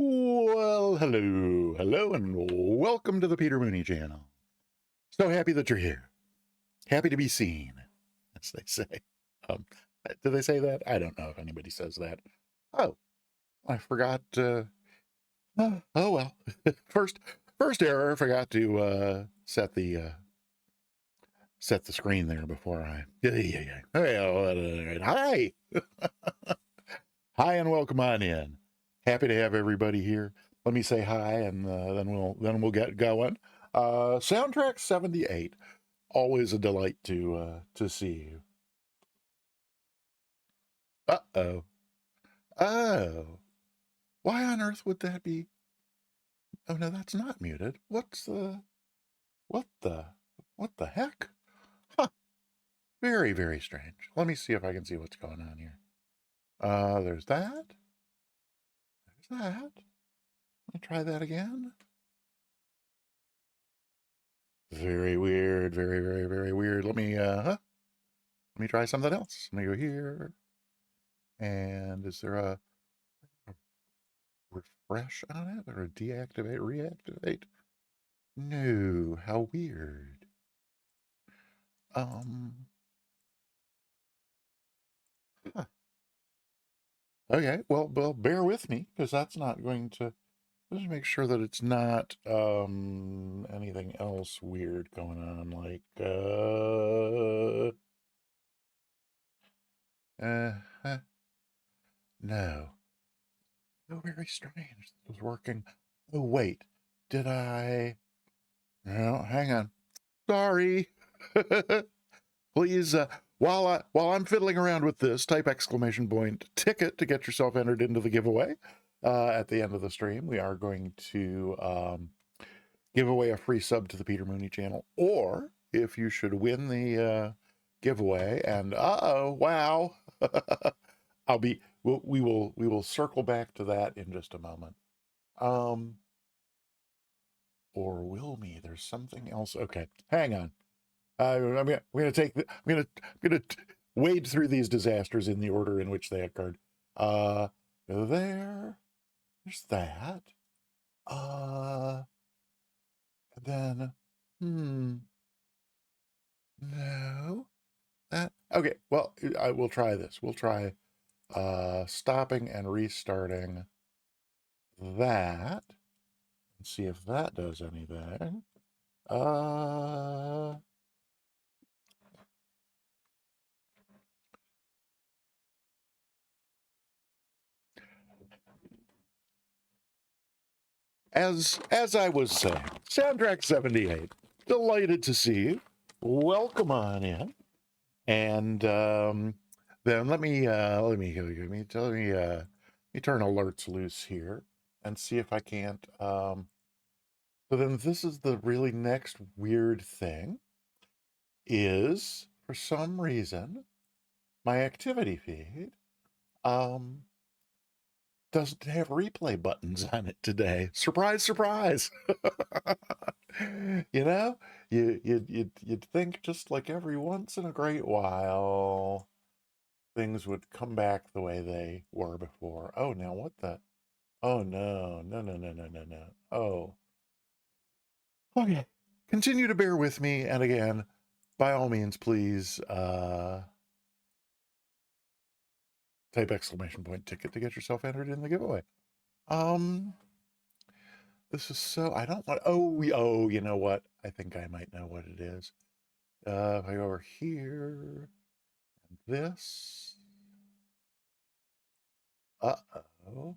Well, hello, and welcome to the Peter Mooney channel. So happy that you're here. Happy to be seen, as they say. Um, do they say that? I don't know if anybody says that. Oh, I forgot. Oh well. first, first error. Forgot to set the screen there before I. Yeah. Hey, all right. Hi, hi, and welcome on in. Happy to have everybody here. Let me say hi, and then we'll get going. Soundtrack 78. Always a delight to see you. Uh-oh. Oh. Why on earth would that be? Oh no, that's not muted. What the what the heck? Huh. Very, very strange. Let me see if I can see what's going on here. There's that. There's that. Let me try that again. Very weird. Very, very, very weird. Let me try something else. Let me go here. And is there a refresh on it or a deactivate, reactivate? No, how weird. Um, huh. Okay, well, bear with me because that's not going to. Let's make sure that it's not anything else weird going on, like uh, no. Oh, very strange. This was working. Oh wait, did I? No, hang on. Sorry. Please, while I'm fiddling around with this, type exclamation point ticket to get yourself entered into the giveaway. At the end of the stream, we are going to give away a free sub to the Peter Mooney channel. Or if you should win the giveaway, and wow, we will circle back to that in just a moment. Or will me? There's something else. Okay, hang on. I'm gonna wade through these disasters in the order in which they occurred. Uh, there's that. Uh, then, no, that. Okay, well, I will try this. We'll try stopping and restarting that and see if that does anything. Uh, as I was saying, Soundtrack 78. Delighted to see you. Welcome on in. And then let me turn alerts loose here and see if I can't. So then this is the really next weird thing is for some reason my activity feed um doesn't have replay buttons on it today. Surprise, surprise. You know, you'd think just like every once in a great while things would come back the way they were before. Oh, now what the? Oh no. Oh, okay. Continue to bear with me, and again, by all means, please type exclamation point ticket to get yourself entered in the giveaway. Um, this is so I don't want. Oh, you know what? I think I might know what it is. If I go over here, and this. Uh-oh.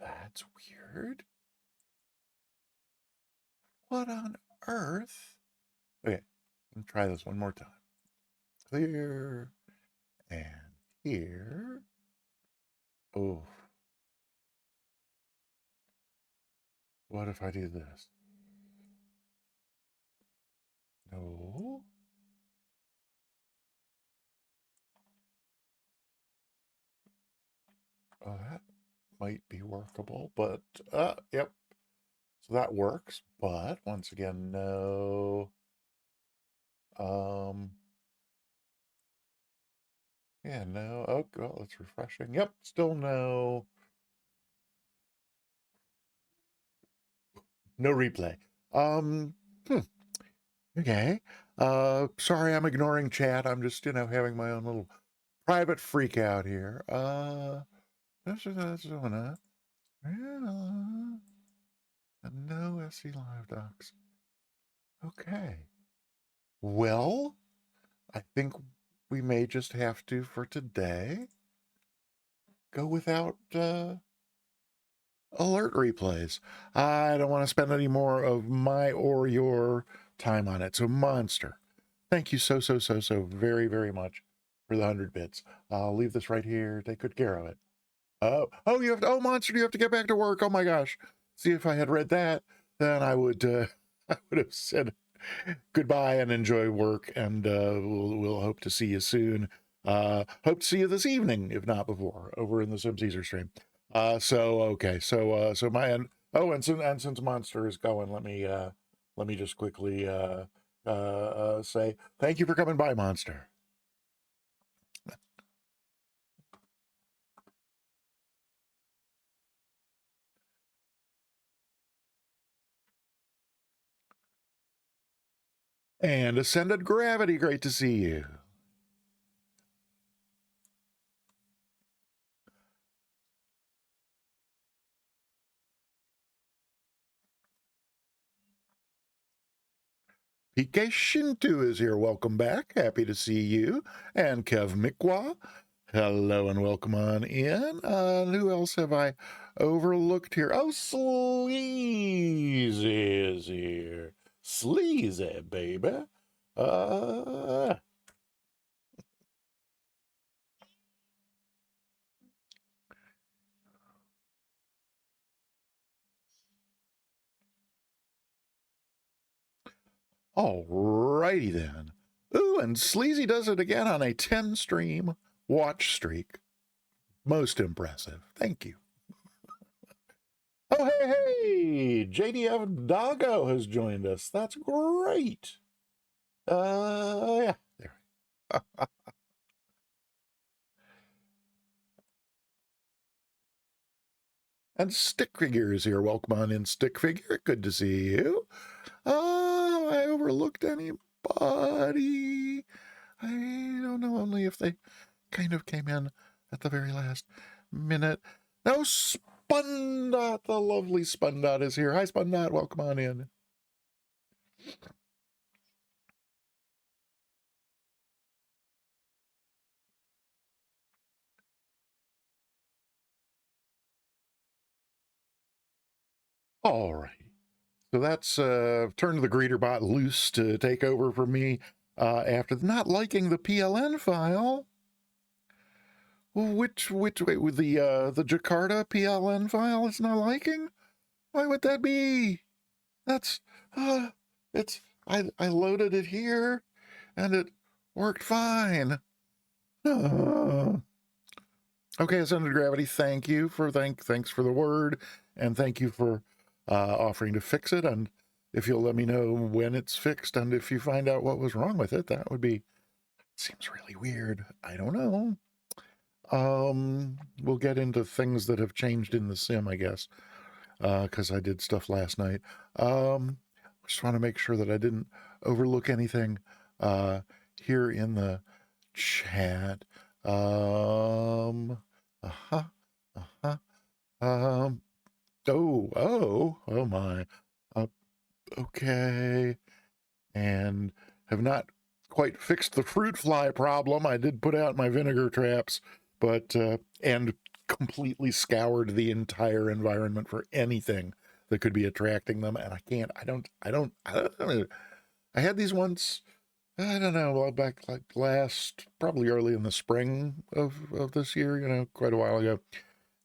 That's weird. What on earth? Okay, let me try this one more time. Clear and here. Oh, what if I do this? No. Oh, that might be workable, but yep. So that works, but once again, no. Um, yeah, no. Oh, well, it's refreshing. Yep, still no. No replay. Hmm, okay. Sorry I'm ignoring chat. I'm just, having my own little private freak out here. That's yeah. No SC Live docs. Okay. Well, I think we may just have to, for today, go without alert replays. I don't want to spend any more of my or your time on it. So, Monster, thank you so very, very much for the 100 bits. I'll leave this right here. Take good care of it. You have to, Monster, you have to get back to work. Oh my gosh. See, if I had read that, then I would I would have said goodbye and enjoy work, and we'll hope to see you soon. Hope to see you this evening, if not before, over in the Sim Caesar stream. So my end. Oh, and since Monster is going, let me just quickly say thank you for coming by, Monster. And Ascended Gravity, great to see you. PK Shintu is here. Welcome back. Happy to see you. And Kev Mikwa. Hello and welcome on in. Who else have I overlooked here? Oh, Sleazy is here. Sleazy, baby. All righty then. Ooh, and Sleazy does it again on a 10 stream watch streak. Most impressive. Thank you. Oh, hey, JDF Doggo has joined us. That's great. Yeah, there. And Stick Figure is here. Welcome on in, Stick Figure. Good to see you. I overlooked anybody. I don't know, only if they kind of came in at the very last minute. No, Spundot, the lovely Spundot is here. Hi, Spundot. Welcome on in. All right. So that's turned the greeter bot loose to take over for me after not liking the PLN file. Which wait, with the Jakarta PLN file it's not liking? Why would that be? That's it's I loaded it here and it worked fine. Okay, Ascended Gravity, thank you for thanks for the word, and thank you for offering to fix it. And if you'll let me know when it's fixed, and if you find out what was wrong with it, that would be, seems really weird. I don't know. We'll get into things that have changed in the sim, I guess, because I did stuff last night. Just want to make sure that I didn't overlook anything here in the chat. Uh-huh. Um, oh my. Okay. And have not quite fixed the fruit fly problem. I did put out my vinegar traps, but, and completely scoured the entire environment for anything that could be attracting them. And I had these once, I don't know, back like probably early in the spring of this year, quite a while ago.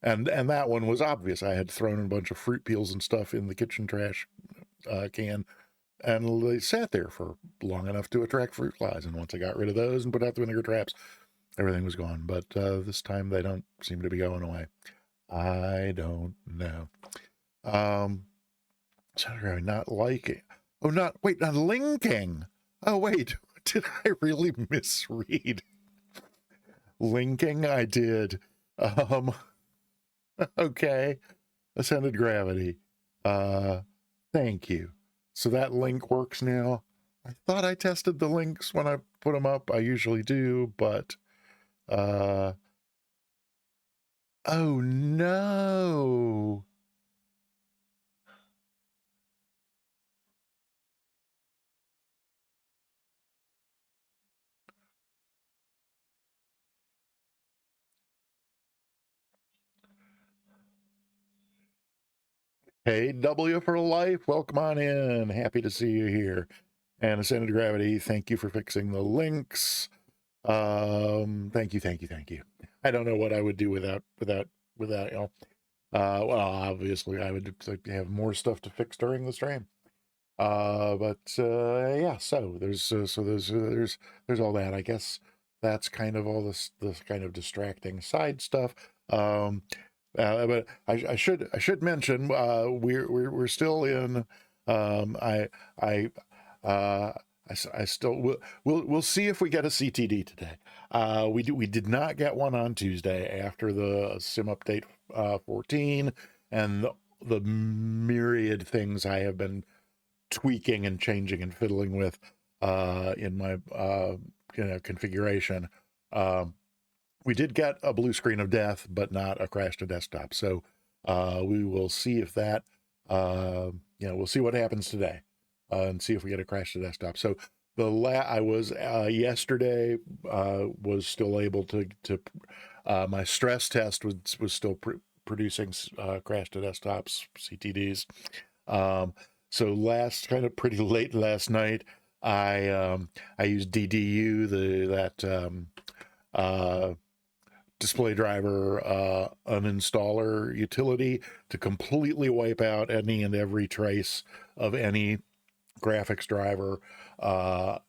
And that one was obvious. I had thrown a bunch of fruit peels and stuff in the kitchen trash can, and they sat there for long enough to attract fruit flies. And once I got rid of those and put out the vinegar traps, everything was gone. But this time they don't seem to be going away. I don't know. Sorry, not liking. Oh, not linking. Oh, wait, did I really misread? Linking, I did. Okay. Ascended Gravity. Thank you. So that link works now. I thought I tested the links when I put them up. I usually do, but oh no. Hey, W for life. Welcome on in. Happy to see you here. And Ascended Gravity, thank you for fixing the links. Thank you, thank you, thank you. I don't know what I would do without you know. Well, obviously I would like to have more stuff to fix during the stream. But yeah, so there's all that. I guess that's kind of all this kind of distracting side stuff. But I should mention we're still in. I uh, I still we'll see if we get a CTD today. We did not get one on Tuesday after the sim update 14 and the myriad things I have been tweaking and changing and fiddling with in my configuration. We did get a blue screen of death, but not a crash to desktop. So we will see if that we'll see what happens today and see if we get a crash to desktop. So I was yesterday was still able to my stress test was still producing crash to desktops CTDs. So kind of pretty late last night, I used DDU, that display driver uninstaller utility to completely wipe out any and every trace of any graphics driver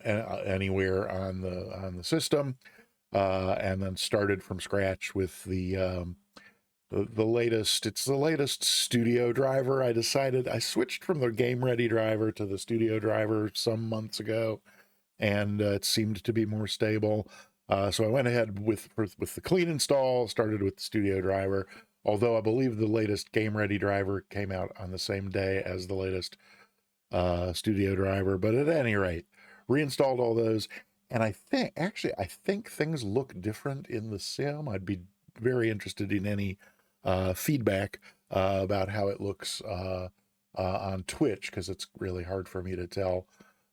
anywhere on the system, and then started from scratch with the latest. It's the latest studio driver. I switched from the game ready driver to the studio driver some months ago, and it seemed to be more stable. So I went ahead with the clean install, started with the studio driver, although I believe the latest game ready driver came out on the same day as the latest studio driver. But at any rate, reinstalled all those, and I think things look different in the sim. I'd be very interested in any feedback about how it looks on Twitch, because it's really hard for me to tell,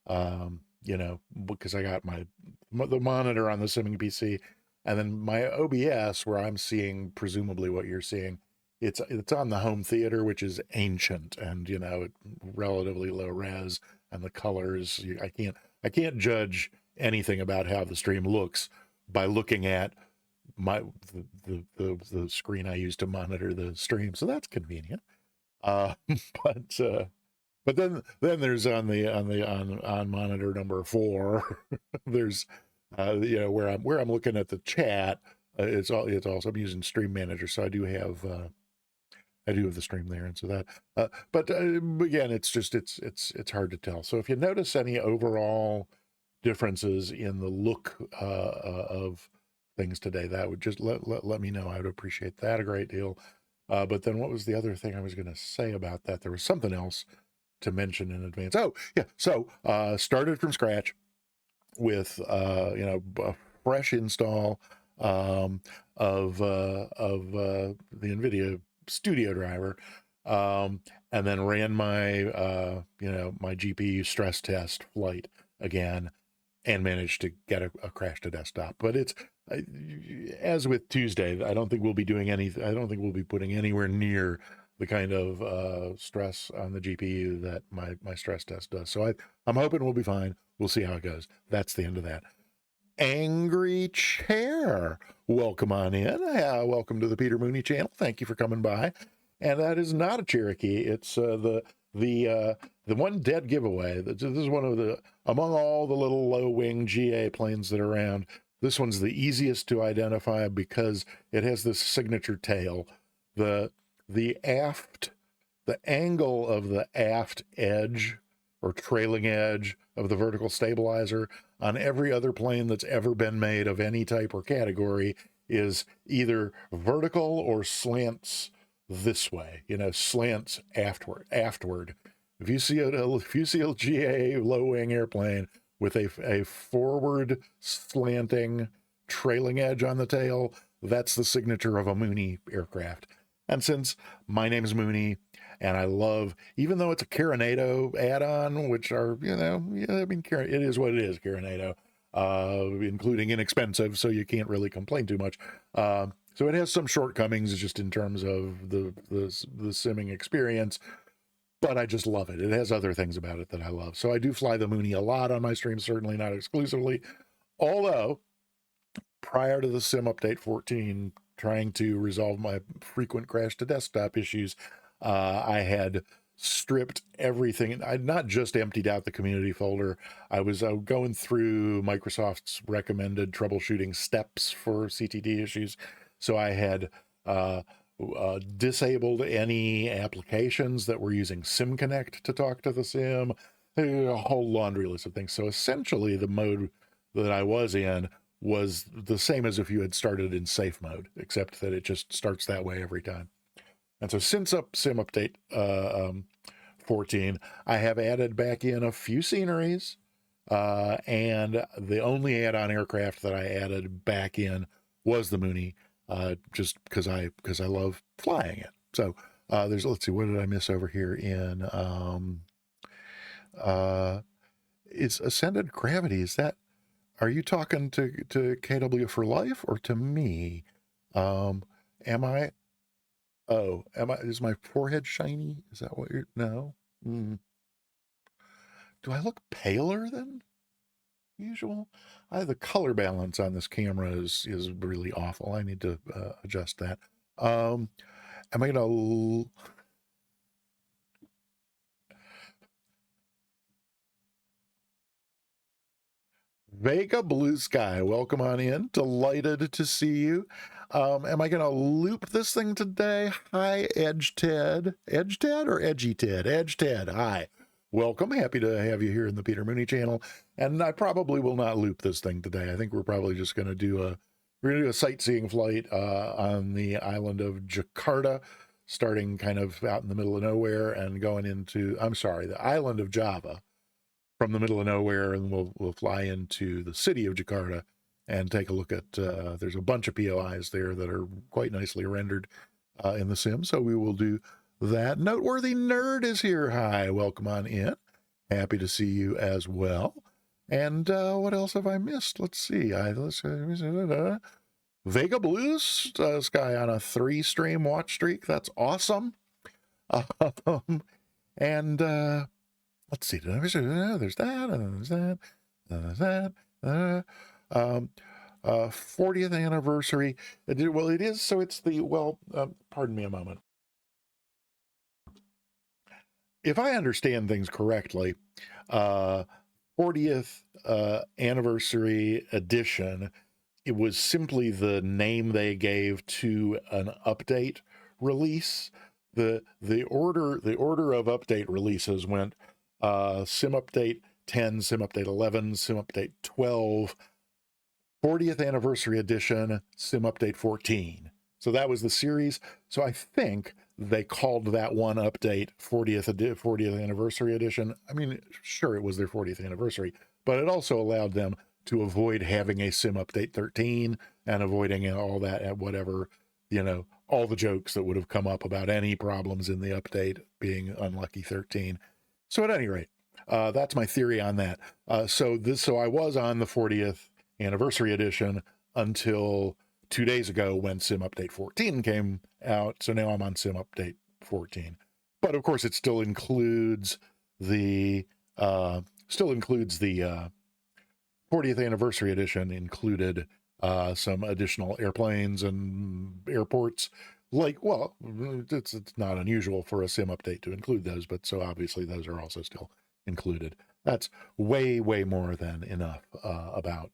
because I got the monitor on the simming PC, and then my OBS, where I'm seeing presumably what you're seeing. It's on the home theater, which is ancient and relatively low res, and the colors. I can't judge anything about how the stream looks by looking at the screen I use to monitor the stream, so that's convenient. Uh, but then there's on monitor number 4, there's where I'm looking at the chat. It's also, I'm using Stream Manager, so I do have the stream there, and so that. But again, it's just it's hard to tell. So if you notice any overall differences in the look of things today, that would just let me know. I would appreciate that a great deal. But then what was the other thing I was going to say about that? There was something else to mention in advance. Oh yeah, so started from scratch with a fresh install of the NVIDIA Studio driver, and then ran my my GPU stress test flight again, and managed to get a crash to desktop. But it's as with Tuesday, I don't think we'll be doing anything. I don't think we'll be putting anywhere near the kind of stress on the GPU that my stress test does. So I'm hoping we'll be fine. We'll see how it goes. That's the end of that. Angry Chair, welcome on in. Welcome to the Peter Mooney channel. Thank you for coming by. And that is not a Cherokee. It's the one dead giveaway. This is one of the, among all the little low wing GA planes that are around, this one's the easiest to identify because it has this signature tail. The angle of the aft edge or trailing edge of the vertical stabilizer on every other plane that's ever been made of any type or category is either vertical or slants this way, slants aftward. If you see a GA low-wing airplane with a forward slanting trailing edge on the tail, that's the signature of a Mooney aircraft. And since my name's Mooney, and I love, even though it's a Carinado add-on, which are, I mean, it is what it is, Carinado, including inexpensive, so you can't really complain too much. So it has some shortcomings just in terms of the simming experience, but I just love it. It has other things about it that I love. So I do fly the Mooney a lot on my stream, certainly not exclusively. Although, prior to the Sim Update 14, trying to resolve my frequent crash to desktop issues, I had stripped everything. I'd not just emptied out the community folder. I was going through Microsoft's recommended troubleshooting steps for CTD issues. So I had disabled any applications that were using SimConnect to talk to the sim, a whole laundry list of things. So essentially the mode that I was in was the same as if you had started in safe mode, except that it just starts that way every time. And so since Sim Update 14, I have added back in a few sceneries, and the only add-on aircraft that I added back in was the Mooney, just because I love flying it. So let's see, what did I miss over here in it's Ascended Gravity. Are you talking to KW for life or to me? Am I? Oh, is my forehead shiny? Is that what you're, no? Do I look paler than usual? The color balance on this camera is really awful. I need to adjust that. Am I gonna... Vega Blue Sky, welcome on in. Delighted to see you. Am I going to loop this thing today? Hi, Edge Ted. Edge Ted or Edgy Ted? Edge Ted, hi. Welcome. Happy to have you here in the Peter Mooney channel. And I probably will not loop this thing today. I think we're probably just going to do a sightseeing flight on the island of Jakarta, starting kind of out in the middle of nowhere and going into, the island of Java, from the middle of nowhere, and we'll fly into the city of Jakarta and take a look at, there's a bunch of POIs there that are quite nicely rendered in the sim, so we will do that. Noteworthy Nerd is here. Hi, welcome on in. Happy to see you as well. And what else have I missed? Let's see. Vega Blues Sky on a 3-stream watch streak. That's awesome. And let's see. There's that, and there's that, and there's that. 40th anniversary. Well, it is. So it's pardon me a moment. If I understand things correctly, 40th anniversary edition, it was simply the name they gave to an update release. The order of update releases went Sim Update 10, Sim Update 11, Sim Update 12, 40th Anniversary Edition, Sim Update 14. So that was the series. So I think they called that one update 40th Anniversary Edition. I mean, sure, it was their 40th anniversary, but it also allowed them to avoid having a Sim Update 13 and avoiding all that, whatever, all the jokes that would have come up about any problems in the update being unlucky 13. So at any rate, that's my theory on that. So I was on the 40th anniversary edition until 2 days ago when Sim Update 14 came out. So now I'm on Sim Update 14. But of course, it still includes the 40th anniversary edition included some additional airplanes and airports. It's not unusual for a sim update to include those, but so obviously those are also still included. That's way more than enough about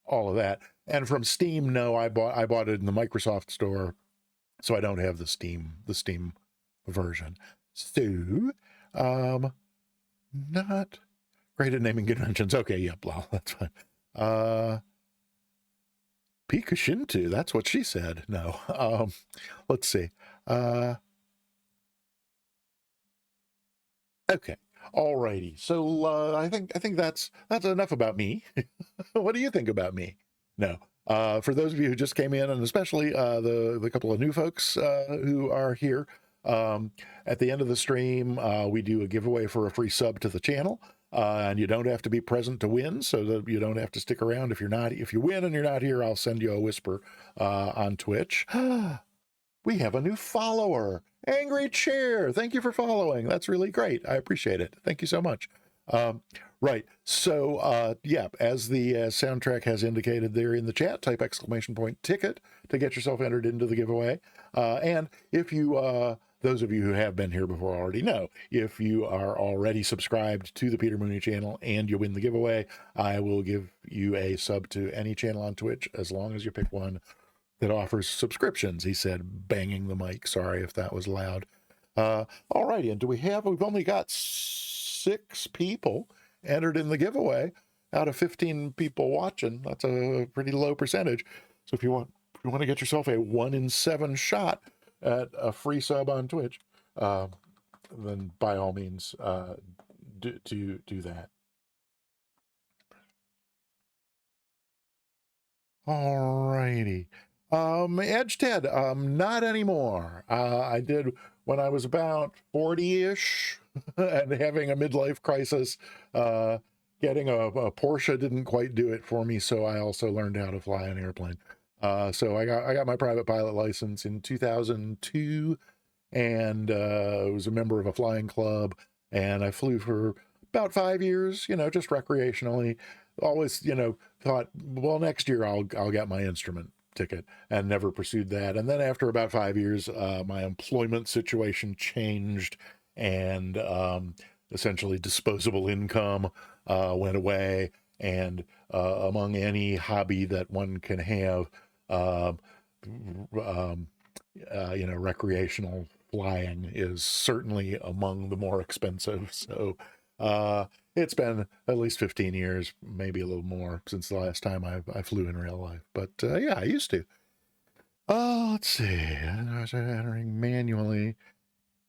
all of that. And from Steam, no, I bought it in the Microsoft store, so I don't have the Steam version. So, not great at naming conventions. Okay, yeah, blah, that's fine. Pikashintu, that's what she said. No. Let's see. Okay. Alrighty. So I think that's enough about me. What do you think about me? No. For those of you who just came in, and especially the couple of new folks who are here, at the end of the stream, we do a giveaway for a free sub to the channel. And you don't have to be present to win, so that you don't have to stick around. If you win and you're not here, I'll send you a whisper on Twitch. We have a new follower, Angry Chair. Thank you for following. That's really great. I appreciate it. Thank you so much. Right. So, yeah, as the soundtrack has indicated there in the chat, type !ticket to get yourself entered into the giveaway. And if you, those of you who have been here before already know, if you are already subscribed to the Peter Mooney channel and you win the giveaway, I will give you a sub to any channel on Twitch as long as you pick one that offers subscriptions, he said, banging the mic. Sorry if that was loud. All righty, and we've only got 6 people entered in the giveaway out of 15 people watching. That's a pretty low percentage. So if you want to get yourself a 1 in 7 shot at a free sub on Twitch, then by all means, do that. All righty. Edge Ted, not anymore. I did when I was about 40-ish and having a midlife crisis. Getting a Porsche didn't quite do it for me, so I also learned how to fly an airplane. So I got my private pilot license in 2002, and was a member of a flying club, and I flew for about 5 years, just recreationally. Always, thought, well, next year I'll get my instrument ticket, and never pursued that. And then after about 5 years, my employment situation changed, and essentially disposable income went away. And among any hobby that one can have, recreational flying is certainly among the more expensive. So it's been at least 15 years, maybe a little more, since the last time I flew in real life. But yeah, I used to. Let's see. Entering manually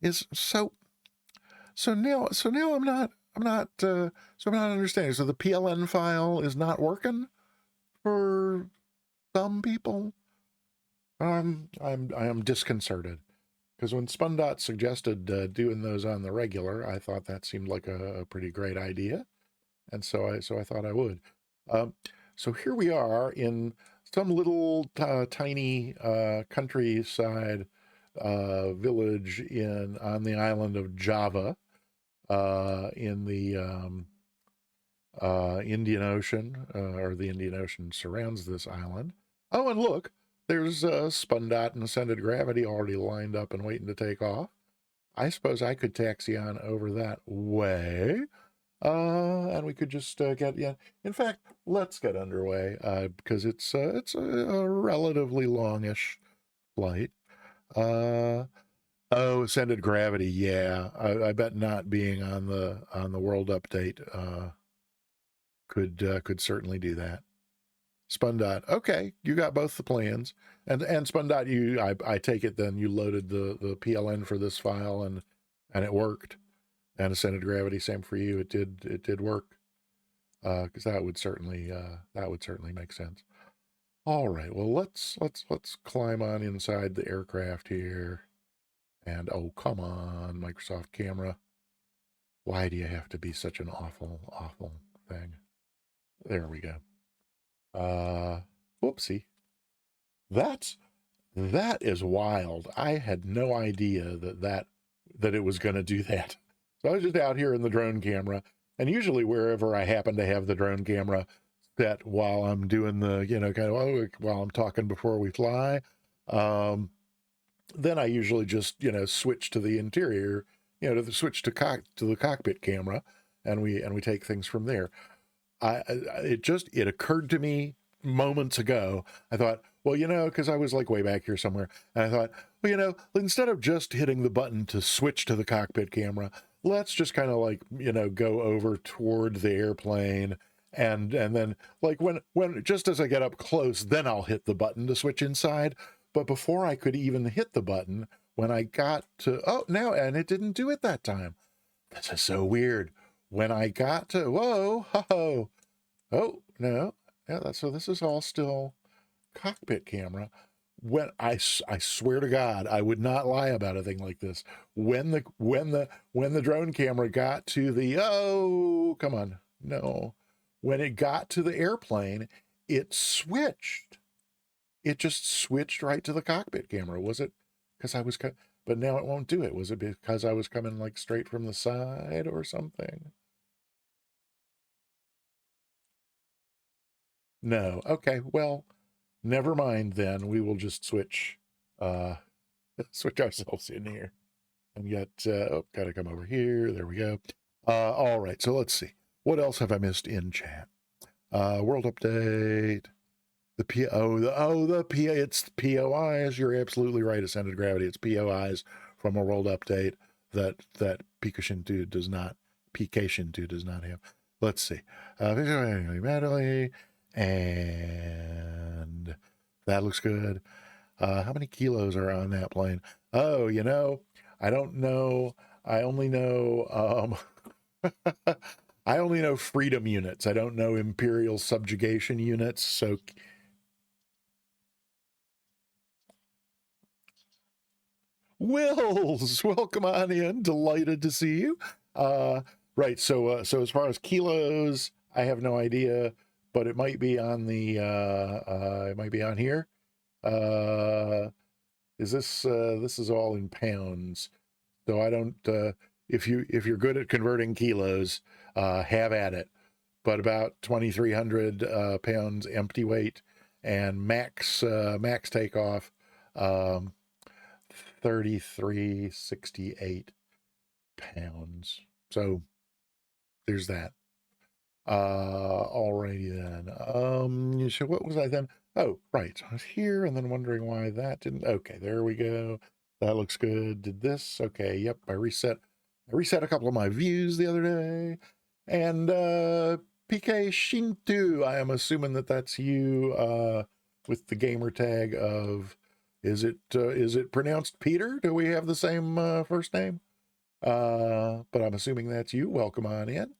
is so now I'm not understanding. So the PLN file is not working for some people. I am disconcerted, because when Spundot suggested doing those on the regular, I thought that seemed like a pretty great idea, and so I thought I would. So here we are in some little tiny countryside village on the island of Java, in the Indian Ocean, or the Indian Ocean surrounds this island. Oh, and look, there's Spundot and Ascended Gravity already lined up and waiting to take off. I suppose I could taxi on over that way, and we could just get, yeah. In fact, let's get underway, because it's a relatively longish flight. Oh, Ascended Gravity, yeah. I bet not being on the world update could certainly do that. Spundot, okay, you got both the plans, and Spundot, I take it then you loaded the PLN for this file, and it worked. And Ascended Gravity, same for you. It did work, because that would certainly make sense. All right, well, let's climb on inside the aircraft here. And oh, come on, Microsoft Camera. Why do you have to be such an awful thing? There we go. Whoopsie. That is wild. I had no idea that it was going to do that. So I was just out here in the drone camera, and usually wherever I happen to have the drone camera set while I'm doing the, while I'm talking before we fly, then I usually just, switch to the interior, switch to the cockpit camera, and we take things from there. It occurred to me moments ago. I thought, well, because I was like way back here somewhere, and I thought, well, instead of just hitting the button to switch to the cockpit camera, let's just kind of like, go over toward the airplane, and then like when just as I get up close, then I'll hit the button to switch inside. But before I could even hit the button, when I got to, and it didn't do it that time. This is so weird. When I got to, whoa, ho, oh, no. Yeah, so this is all still cockpit camera. When I swear to God, I would not lie about a thing like this. When the drone camera got to the, oh, come on, no. When it got to the airplane, it switched. It just switched right to the cockpit camera. Was it because I was, but now it won't do it. Was it because I was coming like straight from the side or something? No. Okay. Well, never mind then. We will just switch switch ourselves in here and get oh, gotta come over here. There we go. All right, so let's see. What else have I missed in chat? World update. The it's POIs. You're absolutely right, Ascended Gravity. It's POIs from a world update that Pikachu does not have. Let's see. Medley, and that looks good. How many kilos are on that plane? Oh, I don't know. I only know I only know freedom units. I don't know imperial subjugation units. So Wills, welcome on in. Delighted to see you. Right. So as far as kilos, I have no idea, but it might be on the it might be on here. Is this this is all in pounds, so I don't if you're good at converting kilos, have at it. But about 2,300 pounds empty weight, and max takeoff 3,368 pounds. So there's that. Alrighty then. So what was I then? Oh, right. So I was here and then wondering why that didn't. Okay, there we go. That looks good. Did this? Okay, yep. I reset a couple of my views the other day. And PK Shintu, I am assuming that that's you with the gamer tag of is it pronounced Peter? Do we have the same first name? But I'm assuming that's you. Welcome on in.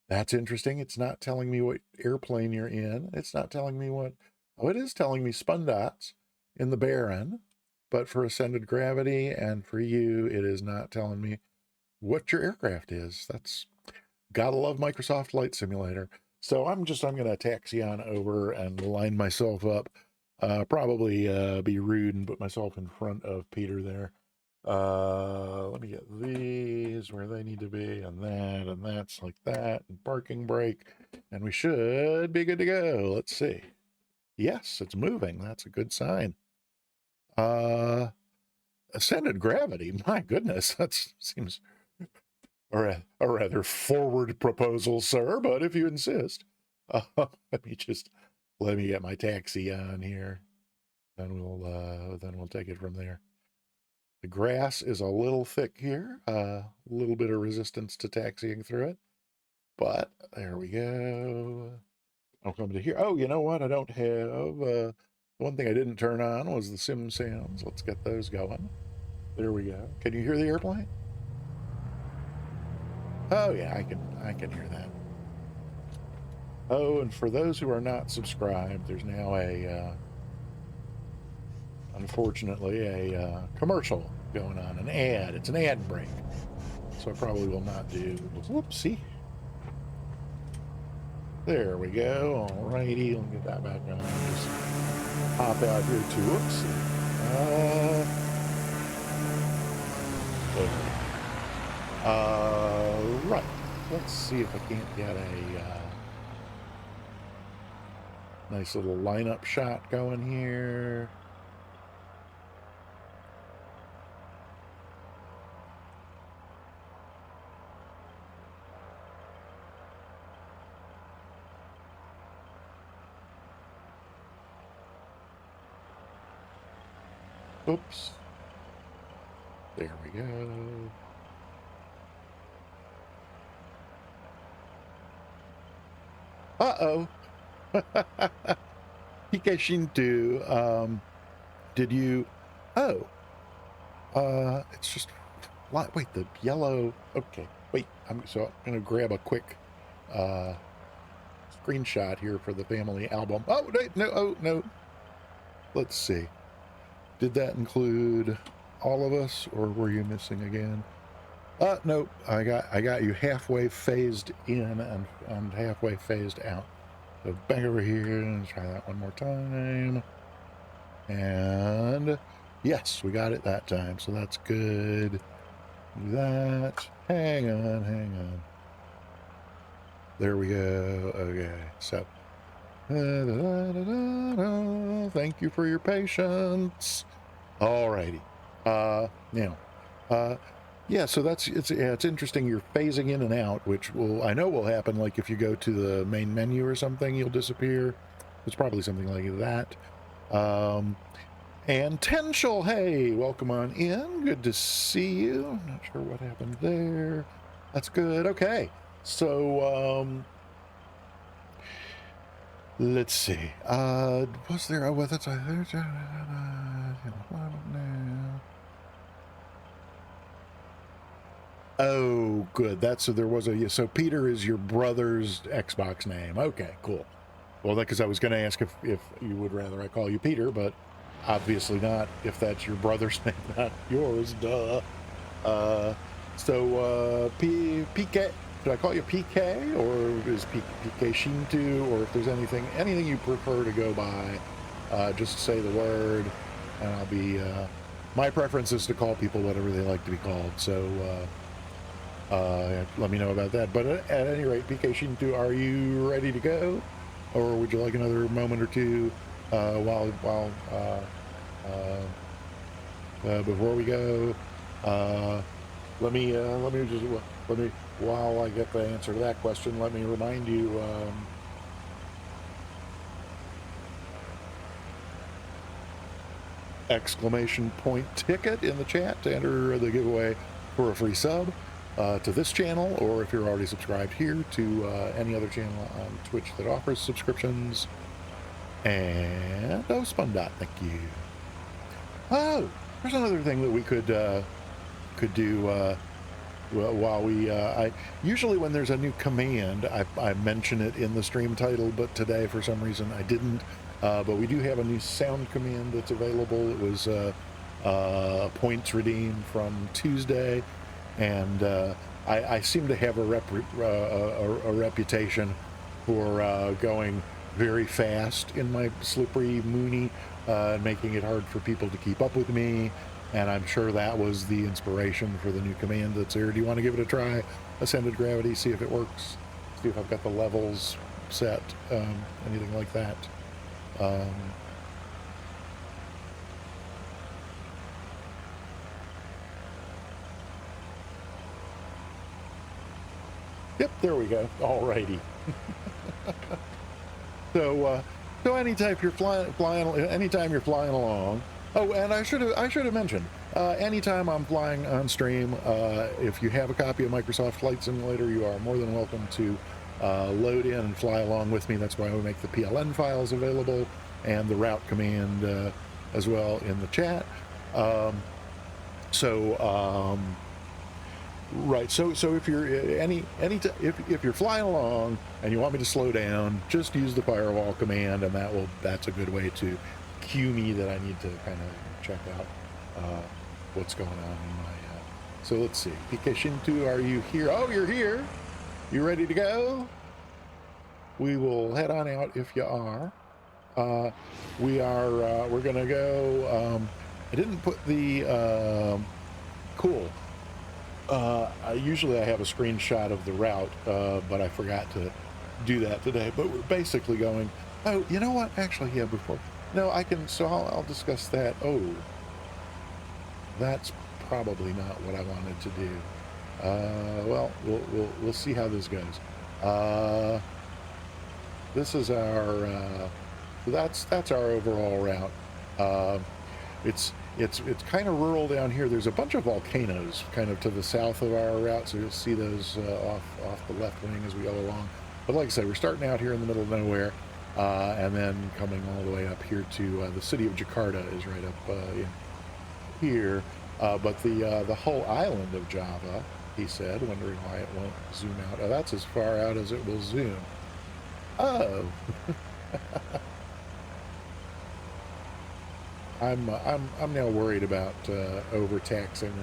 That's interesting. It's not telling me what airplane you're in. It's not telling me what... Oh, it is telling me spun dots in the Baron, but for Ascended Gravity and for you, it is not telling me what your aircraft is. That's... Gotta love Microsoft Flight Simulator. So I'm going to taxi on over and line myself up. Probably be rude and put myself in front of Peter there. Let me get these where they need to be, and that's like that, and parking brake, and we should be good to go. Let's see. Yes, it's moving. That's a good sign. Ascended Gravity. My goodness, that seems a rather forward proposal, sir, but if you insist. Let me get my taxi on here. Then we'll take it from there. The grass is a little thick here, a little bit of resistance to taxiing through it, but there we go. I'll come to here. Oh, you know what? I don't have, one thing I didn't turn on was the sim sounds. Let's get those going. There we go. Can you hear the airplane? Oh yeah, I can hear that. Oh, and for those who are not subscribed, there's now unfortunately, a commercial going on, an ad. It's an ad break. So I probably will not do. Whoopsie. There we go. All righty. Let me get that back on. Just hop out here too. Whoopsie. Right. Let's see if I can't get a nice little lineup shot going here. Oops. There we go. Uh-oh. Pikeshintu, did you... Oh. It's just... Wait, the yellow... Okay. Wait, I'm gonna grab a quick screenshot here for the family album. Oh, no, oh, no. Let's see. Did that include all of us, or were you missing again? Nope. I got you halfway phased in and halfway phased out. So back over here and try that one more time. And yes, we got it that time. So that's good. Do that. Hang on. There we go. Okay. So thank you for your patience. Alrighty. Now, yeah, so it's interesting. You're phasing in and out, which I know will happen. Like if you go to the main menu or something, you'll disappear. It's probably something like that. And Tenshel, hey, welcome on in. Good to see you. I'm not sure what happened there. That's good. Okay, so let's see. Was there? Oh, that's oh, good. So there was so Peter is your brother's Xbox name. Okay, cool. Well, because I was going to ask if you would rather I call you Peter, but obviously not. If that's your brother's name, not yours. Duh. So PK. Should I call you PK, or is PK Shintu, or if there's anything you prefer to go by, just say the word, and I'll be. My preference is to call people whatever they like to be called. So let me know about that. But at any rate, PK Shintu, are you ready to go, or would you like another moment or two before we go? Let me while I get the answer to that question, let me remind you, exclamation point ticket in the chat to enter the giveaway for a free sub to this channel, or if you're already subscribed here, to any other channel on Twitch that offers subscriptions. And Spundot, thank you. Oh, there's another thing that we could do while we I usually, when there's a new command, I mention it in the stream title, but today for some reason I didn't. But we do have a new sound command that's available. It was points redeemed from Tuesday, and I seem to have a reputation for going very fast in my slippery Mooney, making it hard for people to keep up with me. And I'm sure that was the inspiration for the new command that's here. Do you want to give it a try? Ascended Gravity, see if it works. See if I've got the levels set, anything like that. Yep, there we go. Alrighty. So anytime you're flying along. Oh, and I should have mentioned, anytime I'm flying on stream, if you have a copy of Microsoft Flight Simulator, you are more than welcome to load in and fly along with me. That's why we make the PLN files available and the route command as well in the chat. Right. So if you're if you're flying along and you want me to slow down, just use the firewall command, and that's a good way to cue me that I need to kind of check out what's going on in my. So let's see. PK Shintu, are you here? Oh, you're here. You ready to go? We will head on out if you are. We're gonna go. I didn't put the cool. Usually I have a screenshot of the route, but I forgot to do that today. But we're basically going. Oh, you know what? Actually, yeah. Before, no, I can. So I'll discuss that. Oh, that's probably not what I wanted to do. Well, we'll see how this goes. This is our. That's our overall route. It's kind of rural down here. There's a bunch of volcanoes kind of to the south of our route, so you'll see those off the left wing as we go along. But like I said, we're starting out here in the middle of nowhere, and then coming all the way up here to the city of Jakarta is right up in here. But the whole island of Java he said, wondering why it won't zoom out. Oh, that's as far out as it will zoom. Oh, I'm now worried about overtaxing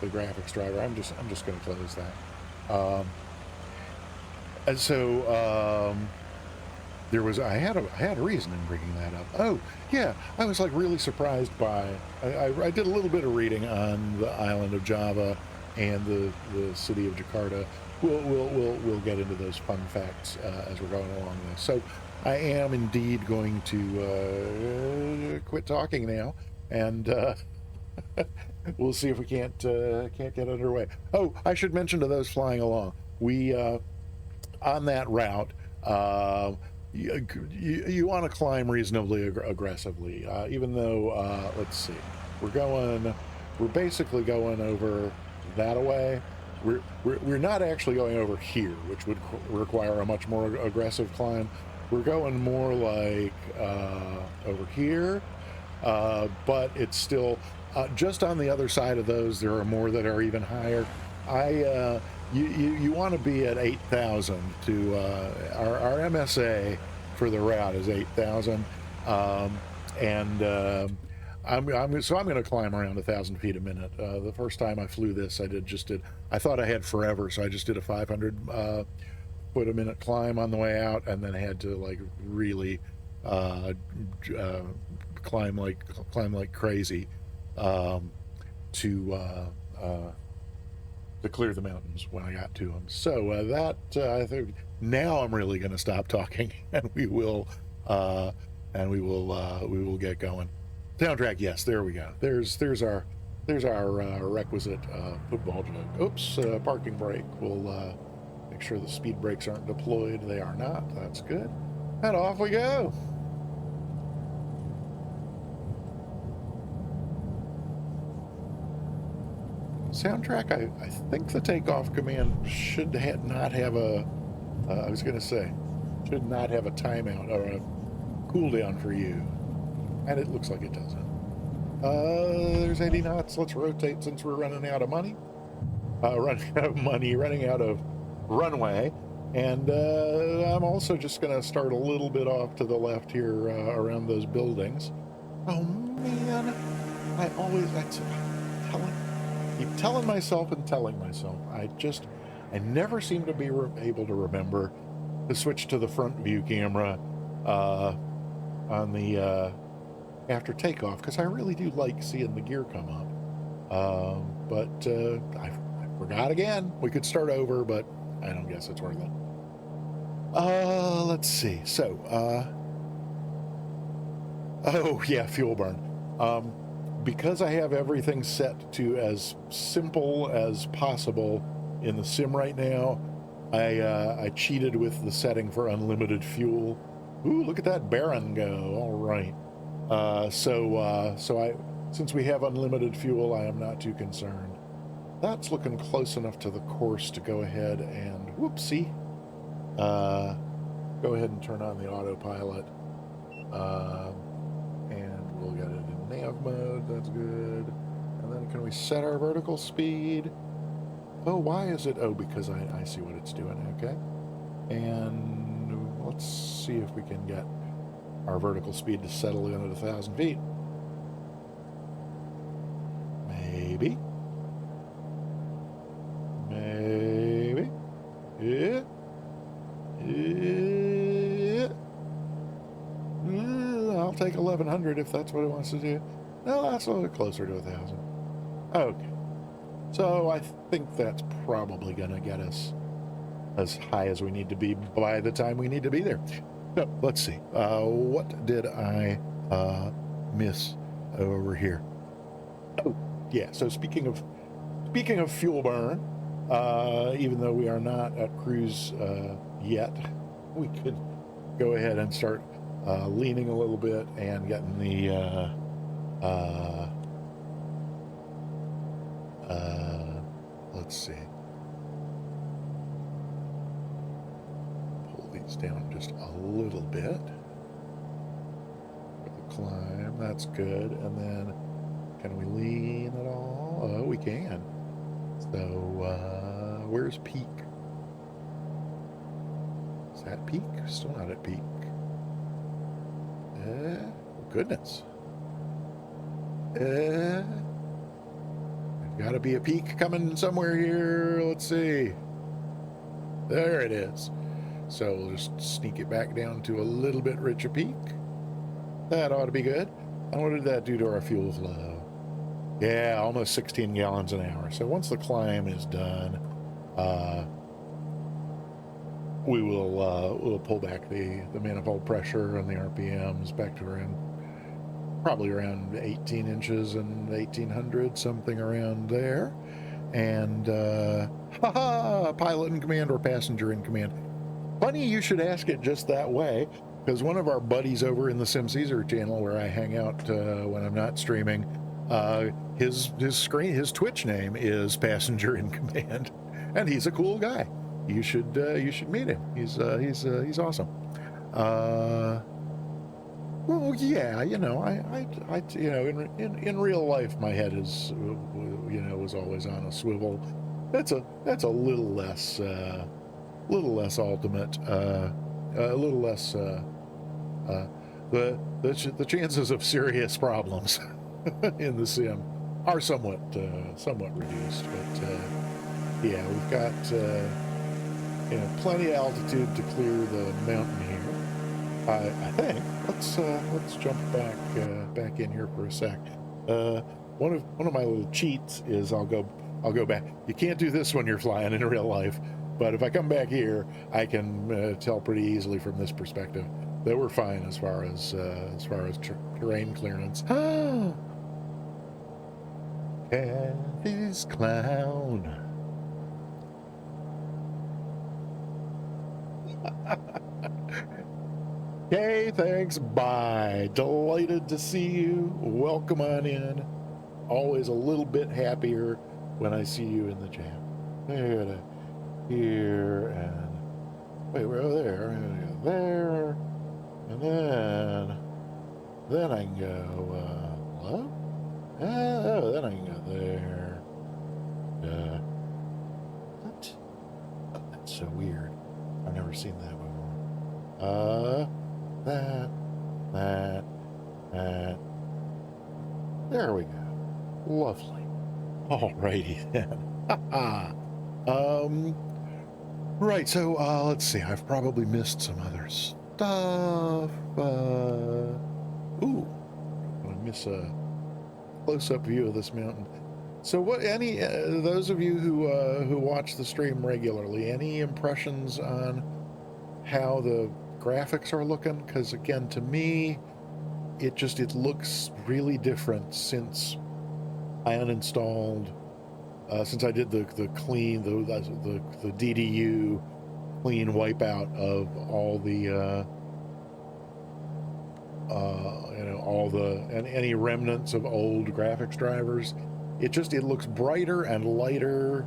the graphics driver. I'm just going to close that. And so I had a reason in bringing that up. Oh yeah, I was like really surprised by. I did a little bit of reading on the island of Java and the city of Jakarta. We'll get into those fun facts as we're going along this. So I am indeed going to quit talking now, and we'll see if we can't get underway. Oh, I should mention to those flying along, we on that route. Uh, you want to climb reasonably aggressively, even though let's see, we're basically going over that way. We're not actually going over here, which would require a much more aggressive climb. We're going more like over here, but it's still just on the other side of those. There are more that are even higher. You want to be at 8,000 to our MSA for the route is 8,000, and I'm going to climb around 1,000 feet a minute. The first time I flew this, I thought I had forever, so I just did a 500 foot a minute climb on the way out, and then I had to like really climb like crazy to clear the mountains when I got to them. So I think now I'm really going to stop talking, and we will get going. Soundtrack, yes, there we go. There's our requisite football joke. Oops, parking brake. We'll make sure the speed brakes aren't deployed. They are not. That's good. And off we go. Soundtrack, I think the takeoff command should not have a, I was going to say, should not have a timeout or a cooldown for you. And it looks like it doesn't. There's 80 knots. Let's rotate since we're running out of money. Running out of runway. And I'm also just going to start a little bit off to the left here around those buildings. Oh, man. Keep telling myself and telling myself. I never seem to be able to remember to switch to the front view camera on the after takeoff, because I really do like seeing the gear come up. But I forgot again. We could start over, but I don't guess it's worth it. Let's see. So, oh yeah, fuel burn. Because I have everything set to as simple as possible in the sim right now, I cheated with the setting for unlimited fuel. Ooh, look at that Baron go. All right. Since we have unlimited fuel, I am not too concerned. That's looking close enough to the course to go ahead and, whoopsie, go ahead and turn on the autopilot. And we'll get it in nav mode. That's good. And then can we set our vertical speed? Oh, why is it? Oh, because I see what it's doing. Okay. And let's see if we can get our vertical speed to settle in at 1,000 feet. Maybe. Yeah. I'll take 1,100 if that's what it wants to do. No, that's a little closer to 1,000. Okay. So I think that's probably going to get us as high as we need to be by the time we need to be there. So let's see. What did I miss over here? Oh, yeah. So speaking of fuel burn, even though we are not at cruise yet, we could go ahead and start leaning a little bit and getting the let's see. Pull these down just a little bit. Climb, that's good. And then can we lean at all? Oh, we can. So, where's peak? Is that peak? Still not at peak. Oh, goodness. There's got to be a peak coming somewhere here. Let's see. There it is. So we'll just sneak it back down to a little bit richer peak. That ought to be good. And what did that do to our fuel flow? Yeah, almost 16 gallons an hour. So once the climb is done, we'll pull back the manifold pressure and the RPMs back to around probably around 18 inches and 1800, something around there. And pilot in command or passenger in command. Funny you should ask it just that way, because one of our buddies over in the Sim Caesar channel where I hang out when I'm not streaming, his Twitch name is Passenger in Command, and he's a cool guy. You should meet him. He's awesome. Well, yeah, you know, I you know, in real life, my head is, you know, was always on a swivel. That's a little less ultimate, a little less. The chances of serious problems in the sim are somewhat reduced, but yeah, we've got you know, plenty of altitude to clear the mountain here. I think let's jump back in here for a sec. One of my little cheats is I'll go back. You can't do this when you're flying in real life, but if I come back here, I can tell pretty easily from this perspective that we're fine as far as terrain clearance. Kathy's clown. Okay, thanks, bye. Delighted to see you. Welcome on in. Always a little bit happier when I see you in the chat. There, here, and wait, we're over there. I'm gonna go there, and then I can go, hello? Oh, then I can go there. What? Oh, that's so weird. I've never seen that before. That. There we go. Lovely. Alrighty then. Right, so let's see. I've probably missed some other stuff. Ooh, I miss a close-up view of this mountain. So, what? Any those of you who watch the stream regularly, any impressions on how the graphics are looking? Because again, to me, it looks really different since I uninstalled, since I did the clean, the DDU clean wipeout of all the you know, all the any remnants of old graphics drivers. It looks brighter and lighter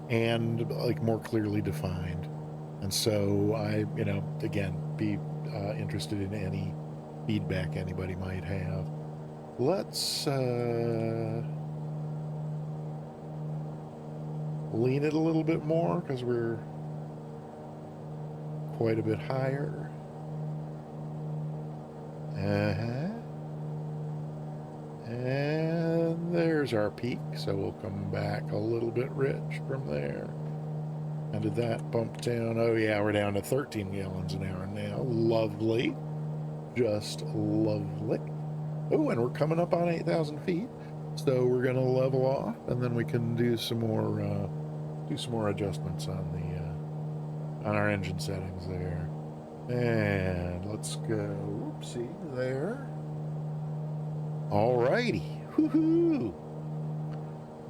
and like more clearly defined. And so I, you know, again, be interested in any feedback anybody might have. Let's lean it a little bit more because we're quite a bit higher. And there's our peak, so we'll come back a little bit rich from there. And did that bump down? Oh yeah, we're down to 13 gallons an hour now. Lovely. Just lovely. Oh, and we're coming up on 8,000 feet. So we're gonna level off, and then we can do some more adjustments on the on our engine settings there. And let's go. Oopsie, there. Alrighty. Woohoo!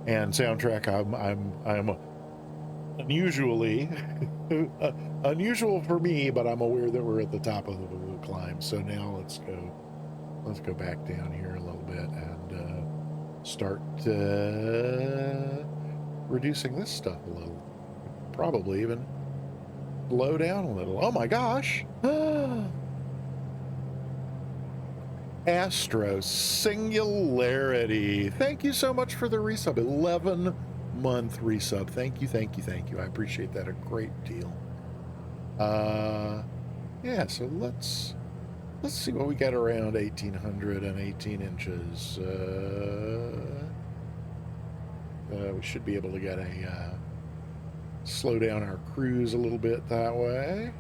And soundtrack, I'm unusually unusual for me, but I'm aware that we're at the top of the climb. So now let's go back down here a little bit and start reducing this stuff a little. Probably even slow down a little. Oh my gosh! Astro Singularity, thank you so much for the resub. 11 month resub. Thank you, thank you, thank you. I appreciate that a great deal. Yeah, so let's see what we got around 1818 inches. We should be able to get a slow down our cruise a little bit that way.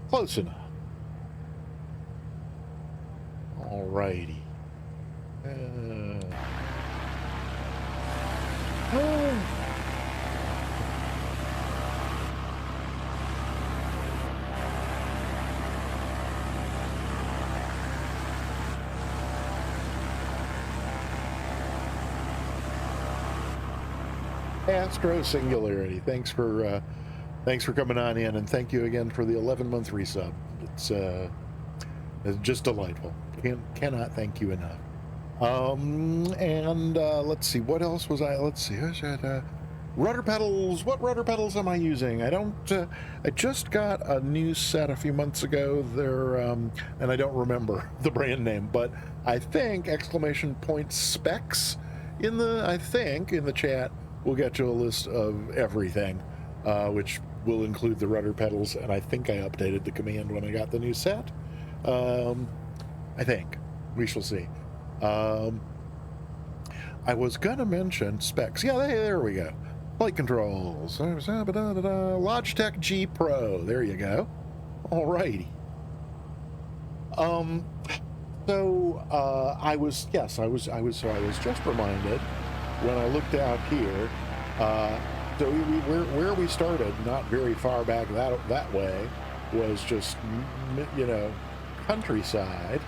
Close enough. Alrighty. Astro Singularity, thanks for coming on in, and thank you again for the 11-month resub. It's just delightful. Cannot thank you enough. And let's see, what else was I? Let's see, rudder pedals. What rudder pedals am I using? I don't. I just got a new set a few months ago. They're and I don't remember the brand name, but I think exclamation point specs in the chat. We'll get you a list of everything, which will include the rudder pedals, and I think I updated the command when I got the new set. I think. We shall see. I was gonna mention specs. Yeah, there we go. Flight controls. Logitech G Pro. There you go. Alrighty. So I was just reminded when I looked out here, so where we started, not very far back that way, was just, you know, countryside.